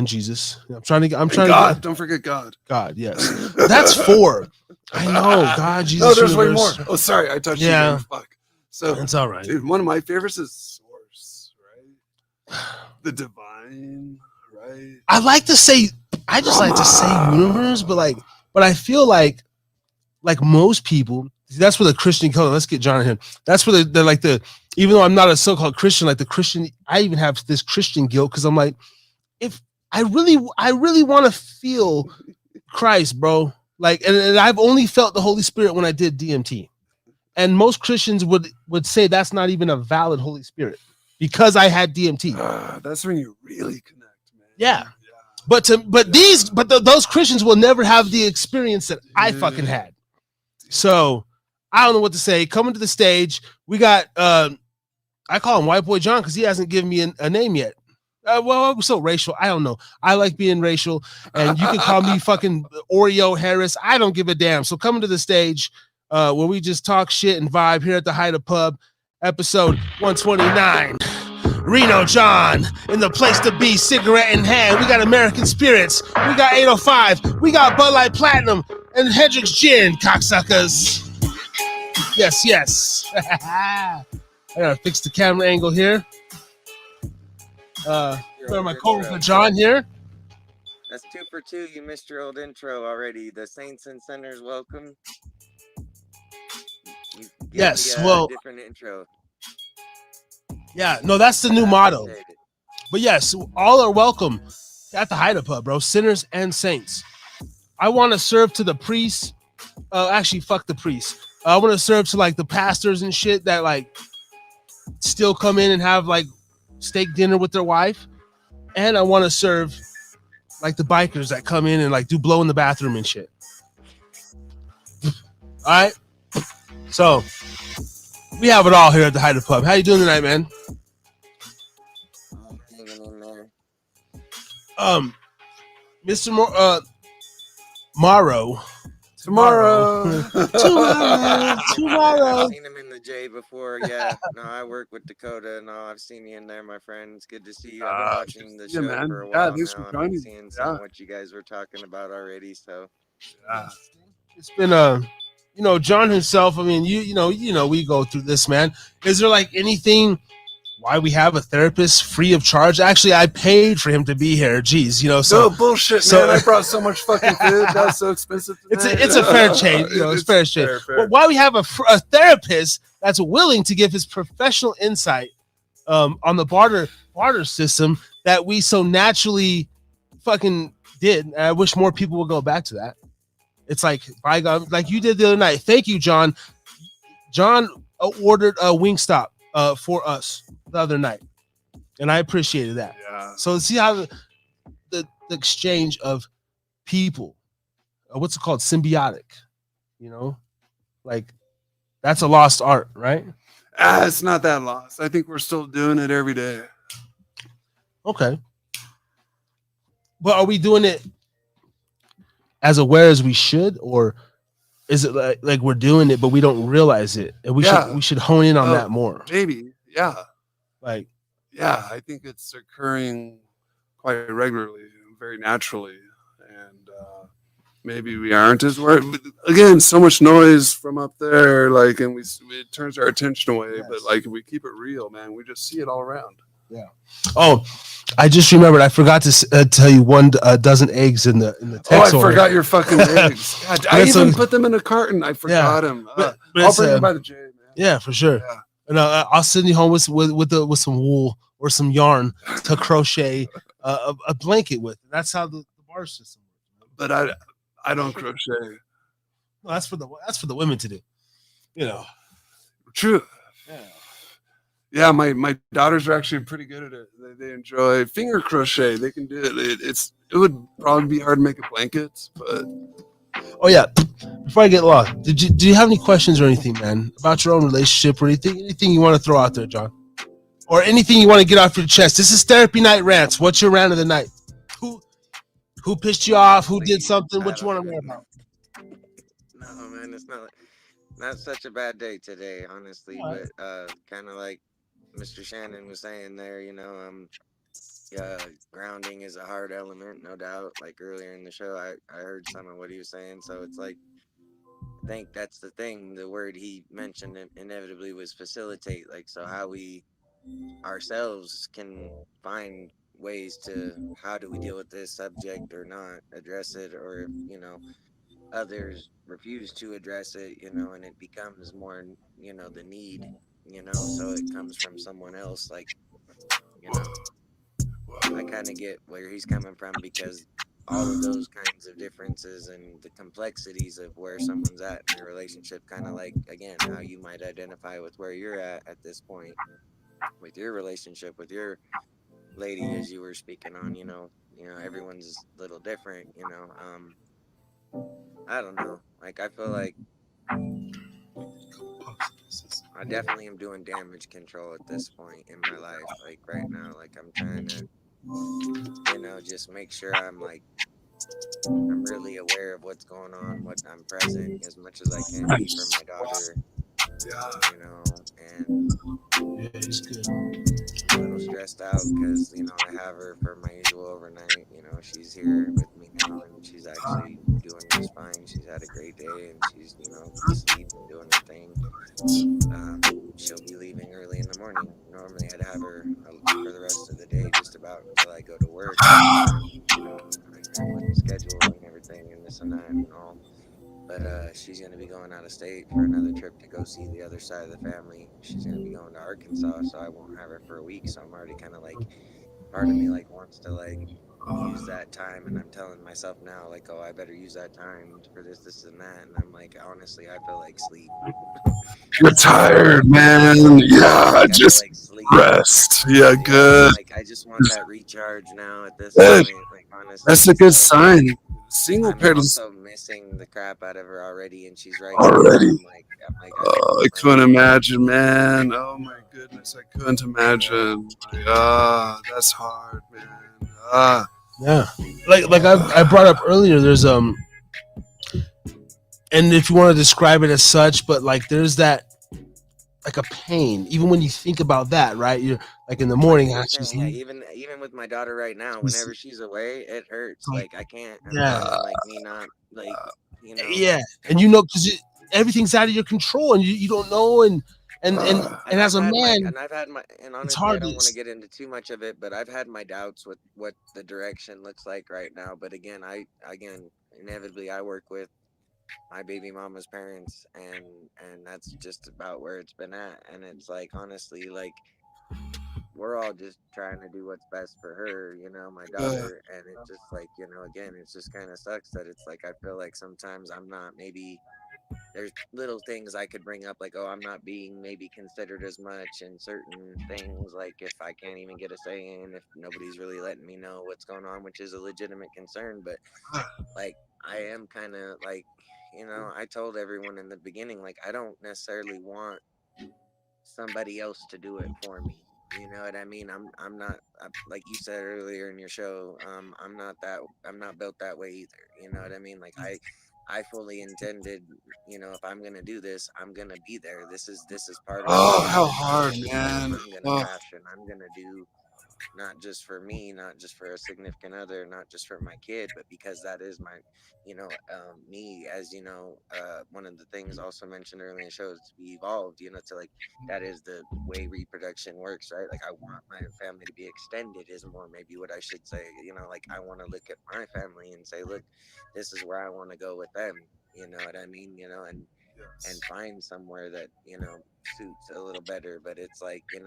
Jesus. I'm trying to God, don't forget God. God, yes. That's 4. I know, God, Jesus. No, there's universe. way more. Oh, sorry, I touched you. Yeah. Fuck. So it's all right. Dude, one of my favorites is Source, right? The divine, right? I just like to say universe, but I feel like most people, that's where the Christian color. Let's get John in here. That's where they're like even though I'm not a so-called Christian, like the Christian, I even have this Christian guilt because I'm like, if I really want to feel Christ, bro. Like, and I've only felt the Holy Spirit when I did DMT. And most Christians would say that's not even a valid Holy Spirit because I had DMT. That's when you really connect, man. Yeah. But those Christians will never have the experience that I fucking had. So I don't know what to say. Coming to the stage, we got I call him White Boy John because he hasn't given me a name yet. Well, I'm so racial. I don't know. I like being racial, and you can call me fucking Oreo Harris. I don't give a damn. So coming to the stage, where we just talk shit and vibe here at the Haida Pub, episode 129. Reno John in the place to be, cigarette in hand. We got American Spirits. We got 805. We got Bud Light Platinum and Hendrix Gin, cocksuckers. Yes. I gotta fix the camera angle here. My co-worker John here. That's 2 for 2. You missed your old intro already. The Saints and Sinners welcome. Yes, different intro. Yeah, no, that's the new motto. But yes, all are welcome at the Haida Pub, bro. Sinners and saints. I want to serve to the priests. Actually, fuck the priests. I want to serve to like the pastors and shit that like still come in and have like steak dinner with their wife. And I want to serve like the bikers that come in and like do blow in the bathroom and shit. All right. So we have it all here at the Haida Pub. How you doing tonight, man? Mr. Morrow. Tomorrow. I've seen him in the J before. Yeah. No, I work with Dakota. No, I've seen you in there, my friend. It's good to see you. I've been watching the show for a while now. I've been seeing some of what you guys were talking about already. So it's been John himself. I mean, you know, we go through this, man. Is there like anything? Why we have a therapist free of charge? Actually, I paid for him to be here. Jeez, you know. So no bullshit, man. I brought so much fucking food. That's so expensive. It's a fair change. You know, it's fair change. But why we have a therapist that's willing to give his professional insight on the barter system that we so naturally fucking did. And I wish more people would go back to that. It's like, by God, like you did the other night. Thank you, John. John ordered a Wingstop for us the other night, and I appreciated that. Yeah. So see how the exchange of people, what's it called, symbiotic, you know, like that's a lost art, right? It's not that lost. I think we're still doing it every day. Okay, but are we doing it as aware as we should, or is it like we're doing it but we don't realize it, and we should hone in on that more? Maybe. Yeah. Like, yeah, I think it's occurring quite regularly, very naturally, and maybe we aren't as worried. But again, so much noise from up there, like, and it turns our attention away. Yes. But like, if we keep it real, man, we just see it all around. Yeah. Oh, I just remembered. I forgot to tell you 1 dozen eggs in the text. Oh, I forgot your fucking eggs. God, I even put them in a carton. I forgot them. But I'll bring them by the J, man. Yeah, for sure. Yeah. And I'll send you home with some wool or some yarn to crochet a blanket with. That's how the bar system works. But I don't crochet. No, that's for the women to do. You know. True. yeah, my daughters are actually pretty good at it. They enjoy finger crochet. They can do it. It would probably be hard to make blankets, but Oh yeah. Before I get lost, do you have any questions or anything, man, about your own relationship or anything you want to throw out there, John, or anything you want to get off your chest? This is therapy night rants. What's your rant of the night? Who who pissed you off? Who did Honestly, something? I What you want don't to rant even. about? No, man, it's not such a bad day today, honestly. But kind of like Mr. Shannon was saying there, yeah, grounding is a hard element, no doubt. Like earlier in the show, I heard some of what he was saying, so it's like I think that's the thing. The word he mentioned inevitably was facilitate. Like, so how we ourselves can find ways to how do we deal with this subject or not address it, or if others refuse to address it, and it becomes more, the need, so it comes from someone else. Like, you know, I kind of get where he's coming from because all of those kinds of differences and the complexities of where someone's at in their relationship, kind of like, again, how you might identify with where you're at this point with your relationship with your lady, as you were speaking on, everyone's a little different, I don't know. Like, I feel like I definitely am doing damage control at this point in my life. Like right now, like I'm trying to, just make sure I'm really aware of what's going on, what I'm present as much as I can be for nice. my daughter, Yeah. and Yeah, it's good. a little stressed out because I have her for my usual overnight. She's here with me now, and she's actually doing just fine. She's had a great day, and she's asleep and doing her thing. She'll be leaving early in the morning. Normally, I'd have her for the rest of the day, just about until I go to work. And and with the schedule and everything, and this and that and all. But she's gonna be going out of state for another trip to go see the other side of the family. She's gonna be going to Arkansas, so I won't have her for a week. So I'm already kind of like, part of me like wants to like use that time, and I'm telling myself now like, oh, I better use that time for this and that. And I'm like, honestly, I feel like sleep. You're That's what I feel tired, like. man. Yeah, I feel just like sleep. rest. Yeah, Yeah, I'm good. like, I just want that recharge now at this Good. point, like That's honestly. a good So sign. Single I'm parents also missing the crap out of her already, and she's right here. So already. I'm like, I don't I want to. couldn't imagine, man. Oh my goodness, I couldn't Yeah, imagine. That's hard, man. Ah, Yeah, like I brought up earlier. There's and if you want to describe it as such, but like there's that like a pain, even when you think about that, right? You're like in the morning, how 100%. she's Yeah, even with my daughter right now, she's whenever she's away, it hurts. like, Like I can't yeah, imagine like me not like you know. yeah, and because everything's out of your control, and you don't know, and as a man, And it's honestly, I hard don't to. want to get into too much of it, but I've had my doubts with what the direction looks like right now. But again, inevitably, I work with my baby mama's parents, and that's just about where it's been at. And it's like honestly, like we're all just trying to do what's best for her, my uh, daughter. And it just like, again, it just kind of sucks that it's like I feel like sometimes I'm not maybe there's little things I could bring up like, oh, I'm not being maybe considered as much in certain things, like if I can't even get a say in, if nobody's really letting me know what's going on, which is a legitimate concern. But like I am kind of like, I told everyone in the beginning, like I don't necessarily want somebody else to do it for me. You know what I mean? I'm not like you said earlier in your show. I'm not built that way either. You know what I mean? Like I fully intended. If I'm gonna do this, I'm gonna be there. This is part of oh, me. how This hard, is something man. I'm gonna Oh, passion. I'm gonna do not just for me, not just for a significant other, not just for my kid, but because that is my, me as one of the things also mentioned earlier in the show is to be evolved, to like that is the way reproduction works, right? Like I want my family to be extended is more maybe what I should say, like I want to look at my family and say, look, this is where I want to go with them. You know what I mean? And yes. find somewhere that suits a little better. But it's like in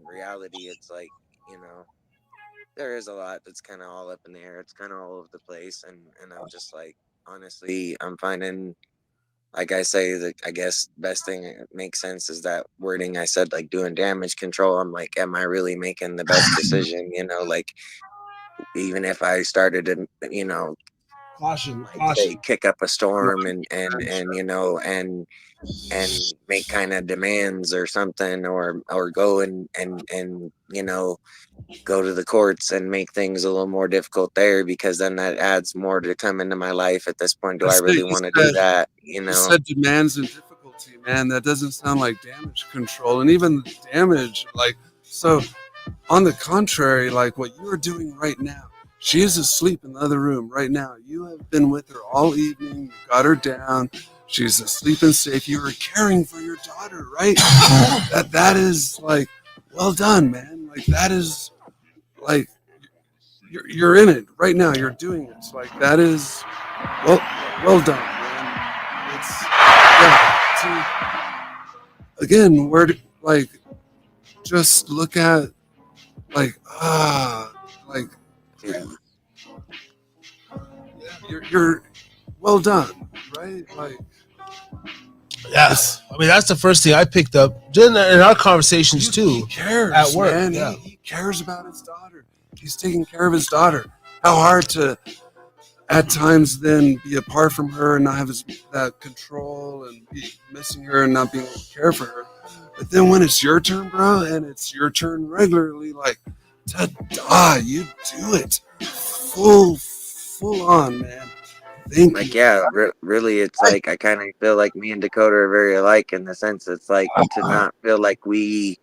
reality it's like there is a lot that's kind of all up in the air. It's kind of all over the place, and I'm just like honestly I'm finding like I say, I guess best thing that makes sense is that wording I said, like doing damage control. I'm like, am I really making the best decision? Like even if I started to, Caution, like say caution. kick up a No, storm and make kind of demands or something, or go and go to the courts and make things a little more difficult there, because then that adds more to come into my life at this point. Do I I say really want to do that? you said demands and difficulty, man. That doesn't sound like damage control, and even damage, like so. On the contrary, like what you are doing right now, she is asleep in the other room right now. You have been with her all evening. You got her down. She's asleep and safe. You are caring for your daughter, right? That is like, well done, man. Like that is like you're in it right now. You're doing it. It's like that is well well done, man. It's yeah. See, again, like just look at like like Yeah. you're well done, right? Like Yes, I mean that's the first thing I picked up in our conversations he too cares, at work. man. Yeah, He cares about his daughter. He's taking care of his daughter. How hard to at times then be apart from her and not have that control and be missing her and not being able to care for her. But then when it's your turn, bro, and it's your turn regularly, like ta-da, you do it full on, man. Thank Like, you. yeah, really, it's like I kind of feel like me and Dakota are very alike in the sense it's like to not feel like we,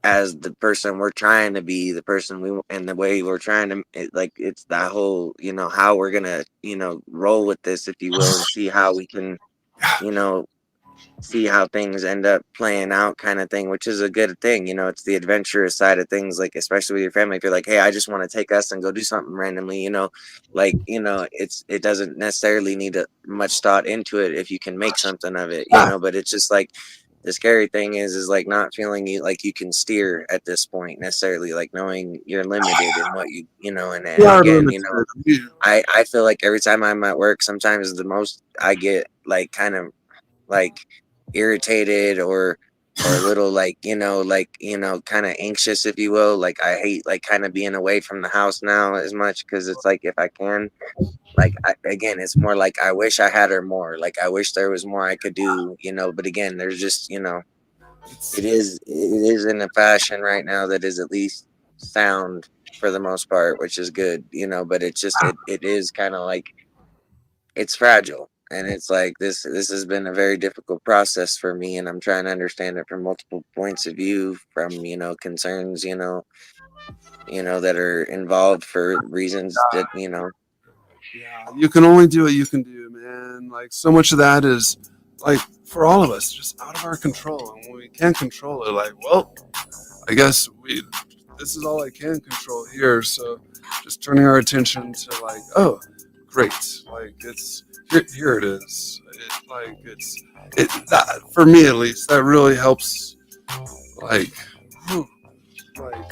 as the person we're trying to be, the person we and the way we're trying to, like it's that whole, how we're gonna, roll with this, if you will, and see how we can, you know, see how things end up playing out, kind of thing, which is a good thing. It's the adventurous side of things, like especially with your family. If you're like, hey, I just want to take us and go do something randomly, like it doesn't necessarily need much thought into it if you can make something of it, but it's just like the scary thing is like not feeling like you can steer at this point necessarily, like knowing you're limited in what We and are again, limited. We, I feel like every time I'm at work, sometimes the most I get like kind of like irritated or a little like kind of anxious, if you will. Like I hate like kind of being away from the house now as much, because it's like if I can, like again, it's more like I wish I had her more, like I wish there was more I could do, but again, there's just it is in a fashion right now that is at least sound for the most part, which is good, but it's just it is kind of like it's fragile, and it's like this has been a very difficult process for me, and I'm trying to understand it from multiple points of view, from concerns, that are involved for reasons that yeah, you can only do what you can do, man. Like so much of that is like for all of us, just out of our control. And when we can't control it, like, well, I guess this is all I can control here. So just turning our attention to like, oh, great. Like here it is. That, for me at least, that really helps like, whew, like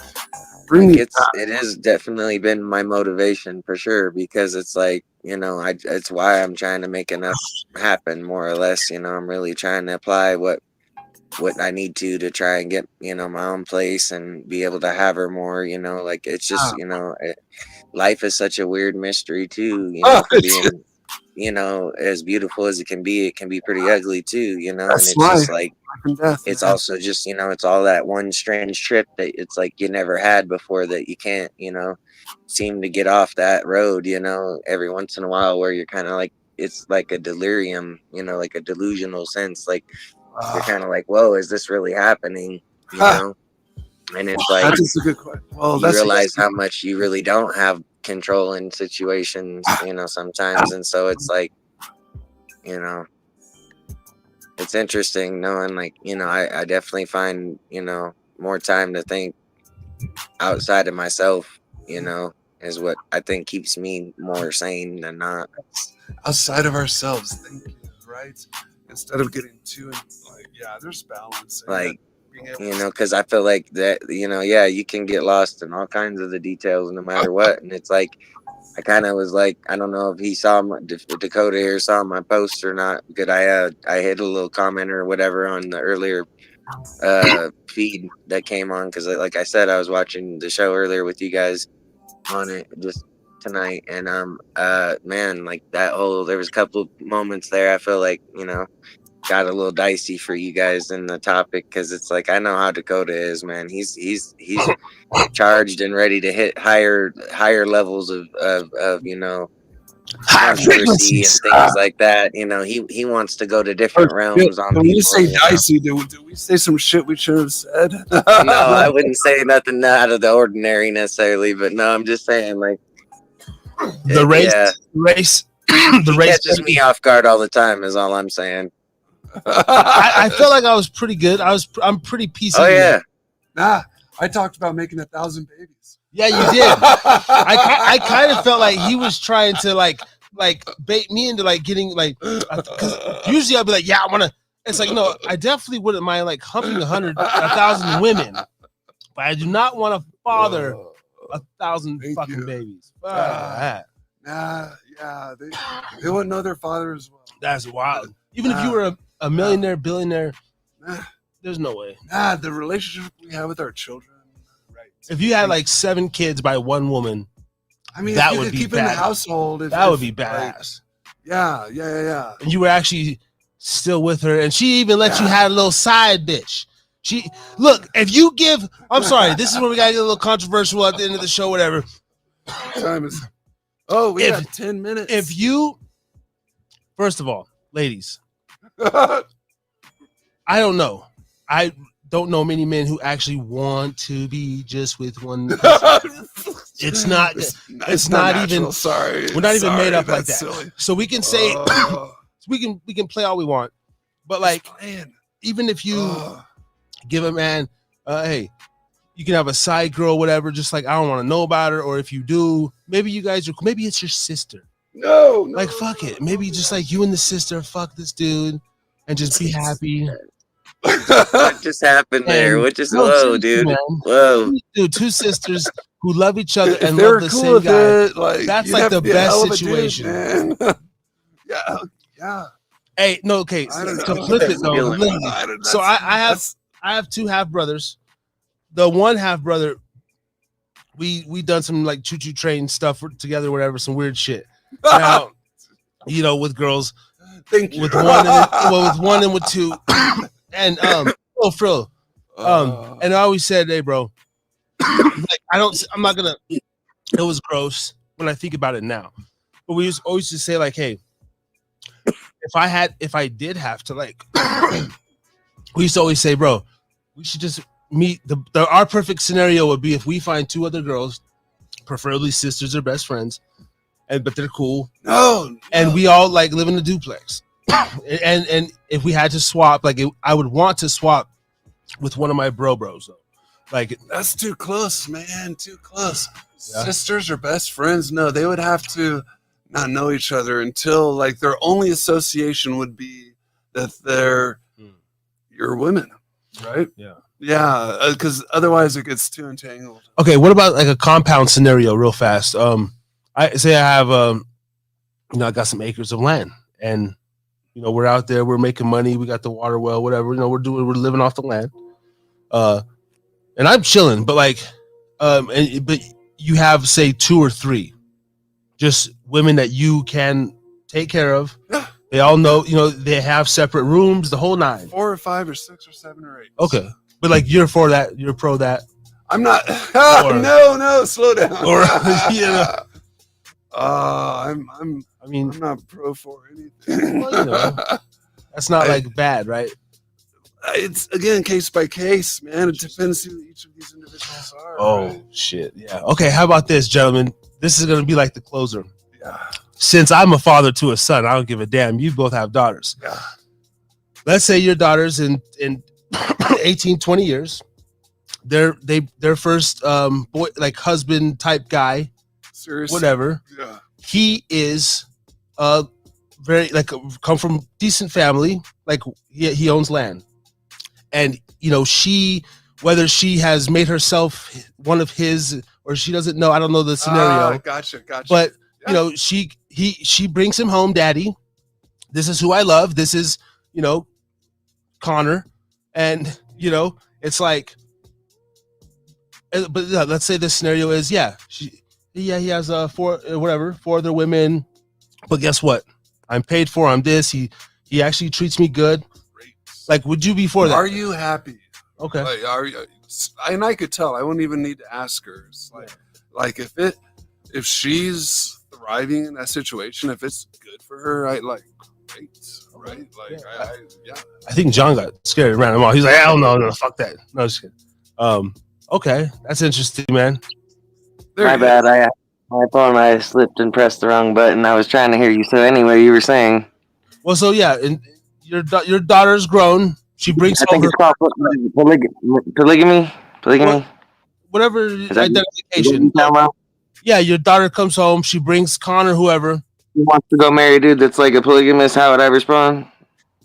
bring like me it has definitely been my motivation for sure, because it's like it's why I'm trying to make enough happen, more or less. I'm really trying to apply what I need to try and get my own place and be able to have her more. Like it's just life is such a weird mystery too. oh, For being as beautiful as it can be pretty ugly too. And that's it's life, just like life and death, it's man. also just it's all that one strange trip that it's like you never had before, that you can't seem to get off that road every once in a while, where you're kind of like, it's like a delirium, like a delusional sense, like you're kind of like, whoa, is this really happening, you Ha, know and it's like that is a good question. Well, you that's realize how much you really don't have control in situations, sometimes. And so it's like, you know it's interesting knowing, like, I definitely find more time to think outside of myself, is what I think keeps me more sane than not. outside of ourselves. Thank you, right? Instead of getting too like, yeah, there's balance and yet Like, being able to. because I feel like that, yeah, you can get lost in all kinds of the details no matter what. And it's like, I kind of was like, I don't know if he saw Dakota here saw my post or not, because I hit a little comment or whatever on the earlier feed that came on, because like I said, I was watching the show earlier with you guys on it just tonight, and man, like that whole, there was a couple moments there I feel like, you know, got a little dicey for you guys in the topic, because it's like, I know how Dakota is, man. He's charged and ready to hit higher levels of you know, controversy and things like that. You know, he wants to go to different realms on when people. you say You know? dicey, do we say some shit we should have said? No, I wouldn't say nothing out of the ordinary necessarily, but no, I'm just saying, like, The race, yeah, the he race catches me off guard all the time. Is all I'm saying. I felt like I was pretty good. I'm pretty PC. Oh yeah. Nah, I talked about making 1,000 babies. Yeah, you did. I kind of felt like he was trying to like bait me into like getting like, because usually I'll be like, yeah, I want to. It's like, no, I definitely wouldn't mind like humping 1,000 women, but I do not want to father 1,000 fucking babies. Nah, yeah, they wouldn't know their father as well. That's wild. Even if you were a millionaire, billionaire, there's no way. Nah, the relationship we have with our children. Right. If you had like 7 kids by one woman, I mean, that if you would could be keep in the bad. household. That would be badass. Like, yeah. And you were actually still with her, and she even let you have a little side bitch. She look, if you give, I'm sorry, this is where we gotta get a little controversial at the end of the show, whatever. Time is. Oh, we got 10 minutes. If you, first of all, ladies, I don't know. I don't know many men who actually want to be just with one person. It's not natural. even. Sorry, we're not even made up like that. Silly. So we can say we can play all we want, but like even if you give a man, hey, you can have a side girl, whatever. Just like I don't want to know about her, or if you do, maybe you guys are. Maybe it's your sister. No, like fuck it. Maybe just like you and the sister, fuck this dude, and just be happy. What just happened there? What just whoa, dude? Man. Whoa, dude, 2 sisters who love each other and if love the cool same guy. It, like, that's like the best situation. Dude, yeah. Hey, no, okay. So flip it though. So I have 2 half brothers. The one half brother, we done some like choo-choo train stuff together, whatever, some weird shit. Now, you know, with girls, thank you. With one and with 2, and Frill, and I always said, hey, bro, like I'm not gonna. It was gross when I think about it now, but we always just say like, hey, if I did have to like, we used to always say, bro, we should just meet. Our perfect scenario would be if we find 2 other girls, preferably sisters or best friends, but they're cool. No. And we all like live in a duplex. and if we had to swap, like I would want to swap with one of my bros though. Like that's too close, man. Too close. Yeah. Sisters or best friends? No, they would have to not know each other until like their only association would be that they're your women, right? Yeah, because otherwise it gets too entangled. Okay, what about like a compound scenario, real fast? I have I got some acres of land, and you know we're out there, we're making money, we got the water well, whatever. You know we're living off the land, and I'm chilling, but like, but you have say 2 or 3, just women that you can take care of. They all know, you know, they have separate rooms, the whole 9. 4 or 5 or 6 or 7 or 8. Okay. But like you're for that, you're pro that. I'm not. No, slow down. Or you know, I'm not pro for anything. Well, you know, that's not like bad, right? It's again case by case, man. It depends who each of these individuals are. Oh right? Shit, yeah. Okay, how about this, gentlemen? This is gonna be like the closer. Yeah. Since I'm a father to a son, I don't give a damn. You both have daughters. Yeah. Let's say your daughters in 18, 20 years, they're first boy, like husband type guy. Seriously? Whatever. Yeah. He is very like come from decent family, like he owns land. And you know, whether she has made herself one of his or she doesn't know, I don't know the scenario. Gotcha. But you know, she brings him home, daddy. This is who I love. This is, you know, Connor. And, you know, it's like, but let's say the scenario is, he has four other women, but guess what? I'm paid for. I'm this. He actually treats me good. Great. Like, would you be for that? Are you happy? Okay. Like, are you? And I could tell. I wouldn't even need to ask her. It's like if she's thriving in that situation, if it's good for her, I like great, right? Like, I think John got scared and ran him off. He's like, hell no, fuck that. No, just kidding. Okay, that's interesting, man. My bad. My phone, I slipped and pressed the wrong button. I was trying to hear you. So anyway, you were saying. Well, so yeah, and your daughter's grown. She brings I think home it's called polygamy. Polygamy. Whatever identification. Yeah, your daughter comes home. She brings Connor, whoever. He wants to go marry a dude that's like a polygamist. How would I respond?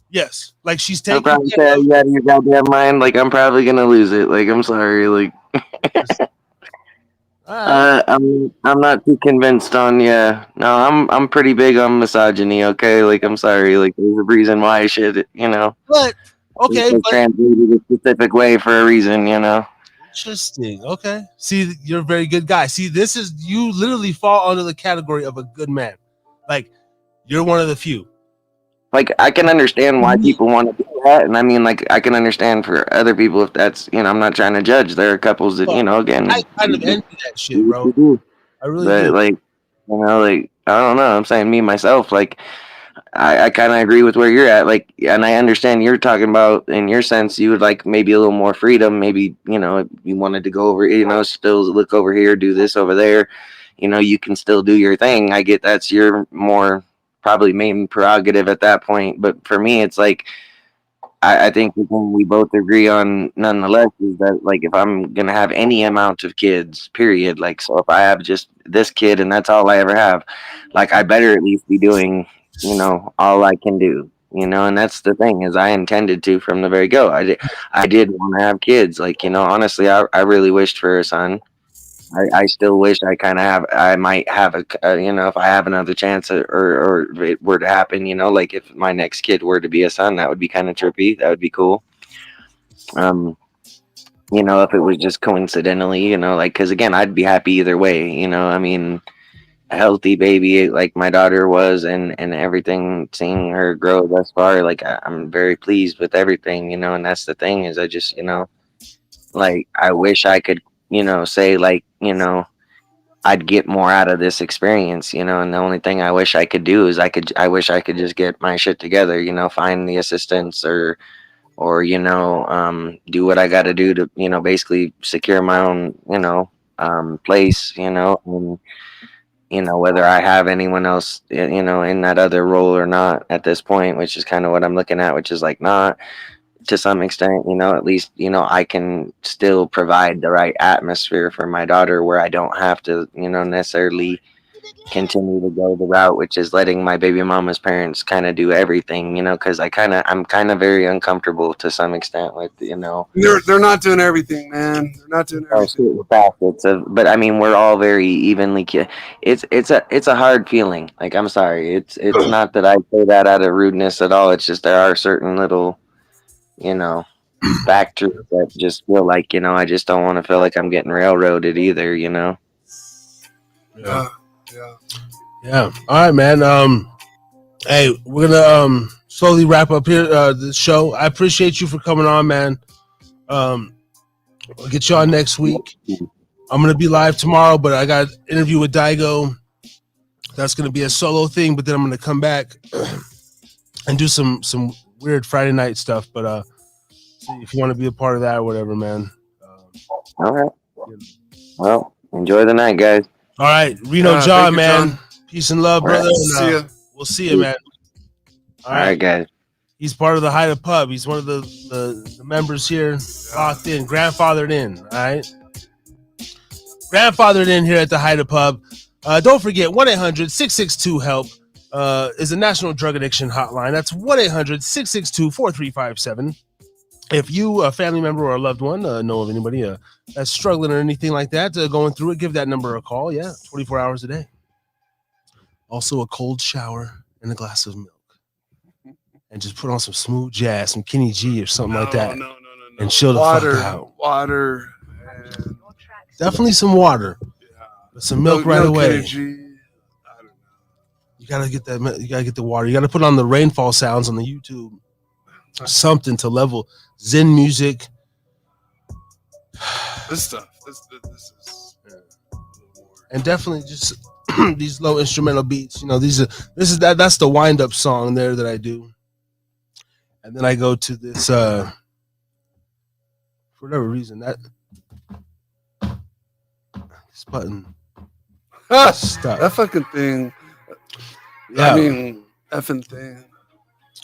Yes, like she's I'll taking. probably say you out of your goddamn mind. Like I'm probably gonna lose it. Like I'm sorry. Like. I'm not too convinced on No, I'm pretty big on misogyny. Okay, like I'm sorry. Like there's a reason why I should. But okay, it's translated a specific way for a reason. Interesting. Okay. See, you're a very good guy. See, this is you literally fall under the category of a good man. Like you're one of the few. Like I can understand why people want to do that, and I mean, like I can understand for other people if that's I'm not trying to judge. There are couples that again. I kind of envy that shit, bro. I really do. Like like I don't know. I'm saying me myself, like. I kind of agree with where you're at, like, and I understand you're talking about in your sense you would like maybe a little more freedom, maybe if you wanted to go over, still look over here, do this over there, you can still do your thing. I get that's your more probably main prerogative at that point, but for me it's like I think the thing we both agree on nonetheless is that like if I'm gonna have any amount of kids, period, like so if I have just this kid and that's all I ever have, like I better at least be doing all I can do, and that's the thing is I intended to from the very go. I did want to have kids. Like, honestly, I really wished for a son. I still wish I might have if I have another chance or if it were to happen, like if my next kid were to be a son, that would be kind of trippy. That would be cool. If it was just coincidentally, like, cause again, I'd be happy either way, I mean, a healthy baby like my daughter was and everything, seeing her grow thus far, like I'm very pleased with everything, and that's the thing is I just like I wish I could say like I'd get more out of this experience, and the only thing I wish I could do is I wish I could just get my shit together, find the assistance or do what I got to do to basically secure my own place, and whether I have anyone else, in that other role or not at this point, which is kind of what I'm looking at, which is like not to some extent, at least, I can still provide the right atmosphere for my daughter where I don't have to, necessarily continue to go the route, which is letting my baby mama's parents kind of do everything, because I'm kind of very uncomfortable to some extent with, They're not doing everything, man. They're not doing everything. Facets of, but I mean, we're all very evenly. It's a hard feeling. Like I'm sorry, it's not that I say that out of rudeness at all. It's just there are certain little, factors that just feel like I just don't want to feel like I'm getting railroaded either. Yeah. All right, man. Hey, we're gonna slowly wrap up here the show. I appreciate you for coming on, man. We'll get you on next week. I'm gonna be live tomorrow, but I got an interview with Daigo. That's gonna be a solo thing, but then I'm gonna come back and do some weird Friday night stuff. But see if you want to be a part of that or whatever, man. All right. Well, enjoy the night, guys. All right, Reno John, man. John. Peace and love, brother. See ya. We'll see you, man. All right, guys. He's part of the Haida Pub. He's one of the members here, locked in, grandfathered in. All right, grandfathered in here at the Haida Pub. Don't forget 1-800-662-HELP is a national drug addiction hotline. That's 1-800-662-4357. If you, a family member or a loved one, know of anybody that's struggling or anything like that, going through it, give that number a call. Yeah, 24 hours a day. Also a cold shower and a glass of milk. And just put on some smooth jazz, some Kenny G or something like that. No. And chill the fuck out. Water. And Definitely some water. yeah. But some milk right away. Energy. I don't know. You gotta get that. You gotta get the water. You gotta put on the rainfall sounds on the YouTube. Something to level Zen music. This stuff. This is a little more. And definitely just these low instrumental beats. You know, that's the wind up song there that I do. And then I go to this for whatever reason that this button stop. That fucking thing. Yeah. I mean, effing thing.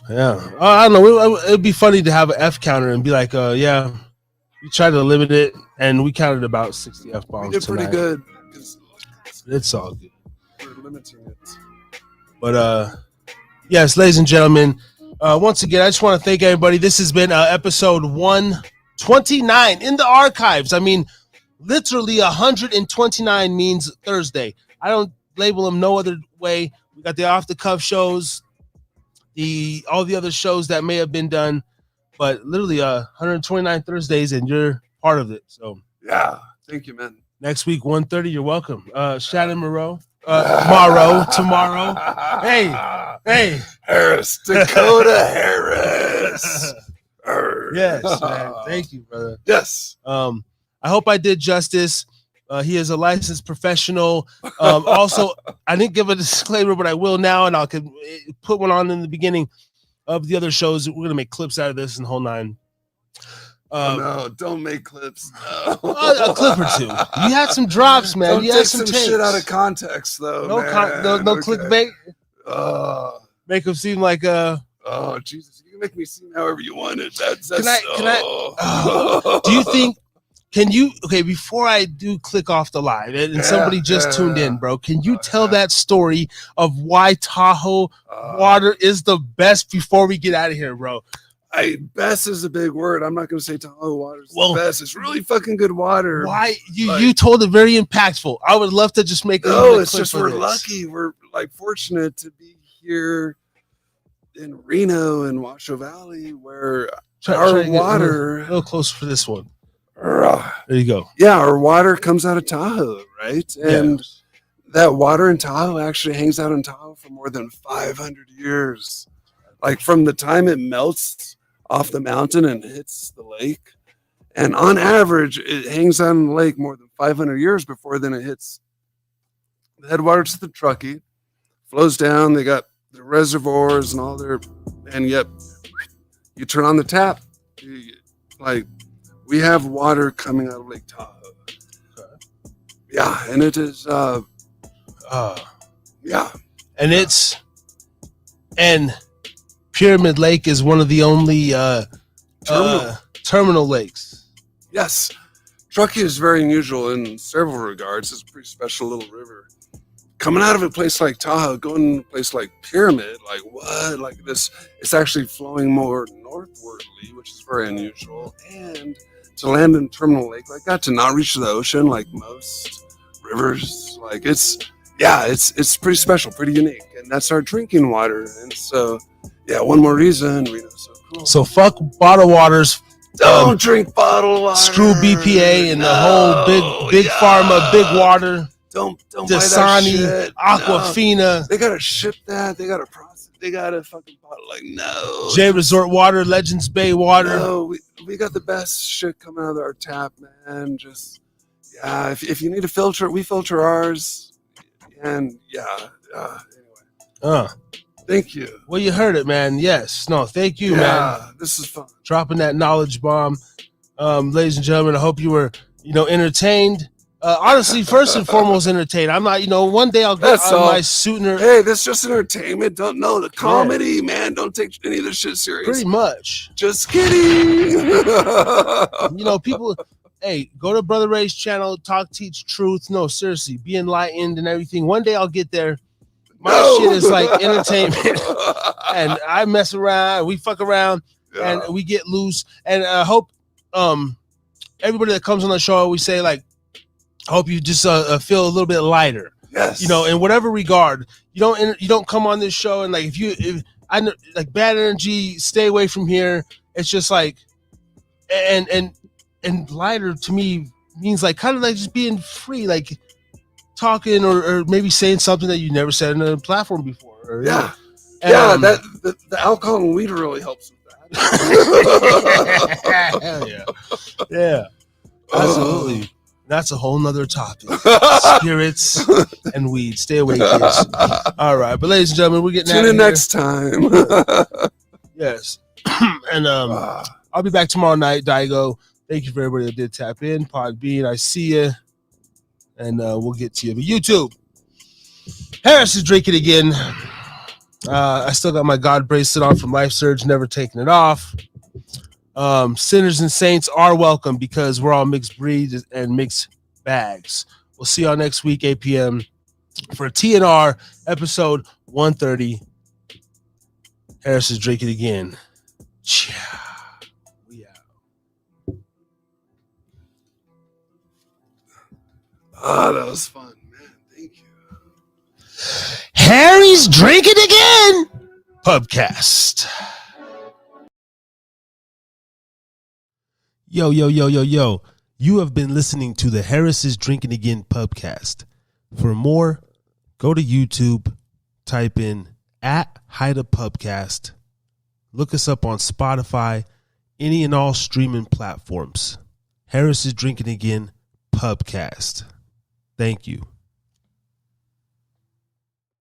Yeah. I don't know. It'd be funny to have an F counter and be like, yeah, we tried to limit it and we counted about 60 F bombs. We did pretty good. It's all good. We're limiting it. But yes, ladies and gentlemen, once again, I just want to thank everybody. This has been episode 129 in the archives. I mean, literally 129 means Thursday. I don't label them no other way. We got the off the cuff shows, all the other shows that may have been done, but literally 129 Thursdays, and you're part of it. So yeah, thank you, man. Next week, 1:30, you're welcome. Shannon, Morrow, tomorrow. Hey, Harris, Dakota Harris. Yes, man. Thank you, brother. Yes. I hope I did justice. He is a licensed professional. Also, I didn't give a disclaimer, but I will now, and I'll put one on in the beginning of the other shows. We're gonna make clips out of this and the whole nine. No, don't make clips. No. A clip or two. You had some drops, man. Don't you take had some shit out of context, though. No, man. no Okay. clickbait. Make them seem like Oh Jesus! You can make me seem however you want it. That's Can I? Do you think? Can you? Okay, before I do click off the live, and somebody just tuned in, bro. Can you tell that story of why Tahoe water is the best before we get out of here, bro? Best is a big word. I'm not going to say Tahoe water is the best. It's really fucking good water. Why you told it very impactful. I would love to just make. It's just we're lucky. We're like fortunate to be here in Reno and Washoe Valley, where our water a little closer for this one. There you go. Yeah, our water comes out of Tahoe, right? And that water in Tahoe actually hangs out in Tahoe for more than 500 years. Like from the time it melts off the mountain and hits the lake. And on average, it hangs out in the lake more than 500 years before then it hits the headwaters of the Truckee, flows down. They got the reservoirs and all their, and yet you turn on the tap. We have water coming out of Lake Tahoe. Yeah, and it is, And Pyramid Lake is one of the only terminal lakes. Yes. Truckee is very unusual in several regards. It's a pretty special little river. Coming out of a place like Tahoe, going to a place like Pyramid, like what? Like this, it's actually flowing more northwardly, which is very unusual. And to land in Terminal Lake like that, to not reach the ocean like most rivers, like it's pretty special, pretty unique. And that's our drinking water. And so, one more reason, Reno's so cool. So fuck bottled waters. Don't drink bottled water. Screw BPA and the whole big pharma, big water. Don't Dasani, Aquafina. No. They gotta ship that. They gotta process. They gotta fucking bottle. Like no. J Resort water, Legends Bay water. No, we got the best shit coming out of our tap, man. Just if you need a filter, we filter ours. And anyway. Thank you. Well, you heard it, man. Yes. No, thank you, man. Yeah, this is fun. Dropping that knowledge bomb. Ladies and gentlemen, I hope you were, entertained. Honestly, first and foremost, entertained. I'm not, one day I'll get my suit and hey, this is just entertainment. Don't know the comedy, man. Don't take any of this shit serious. Pretty much. Just kidding. People, hey, go to Brother Ray's channel, talk, teach truth. No, seriously, be enlightened and everything. One day I'll get there. My shit is like entertainment. And I mess around, we fuck around, and we get loose. And I hope everybody that comes on the show, we say, like, I hope you just feel a little bit lighter. Yes. You know, in whatever regard, you don't come on this show and like if I know like bad energy, stay away from here. It's just like and lighter to me means like kind of like just being free, like talking or maybe saying something that you never said on a platform before. Or, Yeah. and, Yeah, the alcohol and weed really helps with that. Hell yeah. Yeah. Absolutely. That's a whole nother topic. Spirits and weed. Stay away, kids. All right. But ladies and gentlemen, we're getting out Tune of in here. next time. Yes. And I'll be back tomorrow night, Daigo. Thank you for everybody that did tap in. Podbean, I see you. And we'll get to you. But YouTube, Harris is drinking again. I still got my God bracelet on from Life Surge, never taking it off. Sinners and saints are welcome because we're all mixed breeds and mixed bags. We'll see y'all next week, 8 p.m. for TNR episode 130. Harris is drinking again. We out. Oh, that was fun, man. Thank you. Harry's drinking again. Pubcast. Yo. You have been listening to the Harris is Drinking Again Pubcast. For more, go to YouTube, type in @HideaPubcast. Look us up on Spotify, any and all streaming platforms. Harris is Drinking Again Pubcast. Thank you.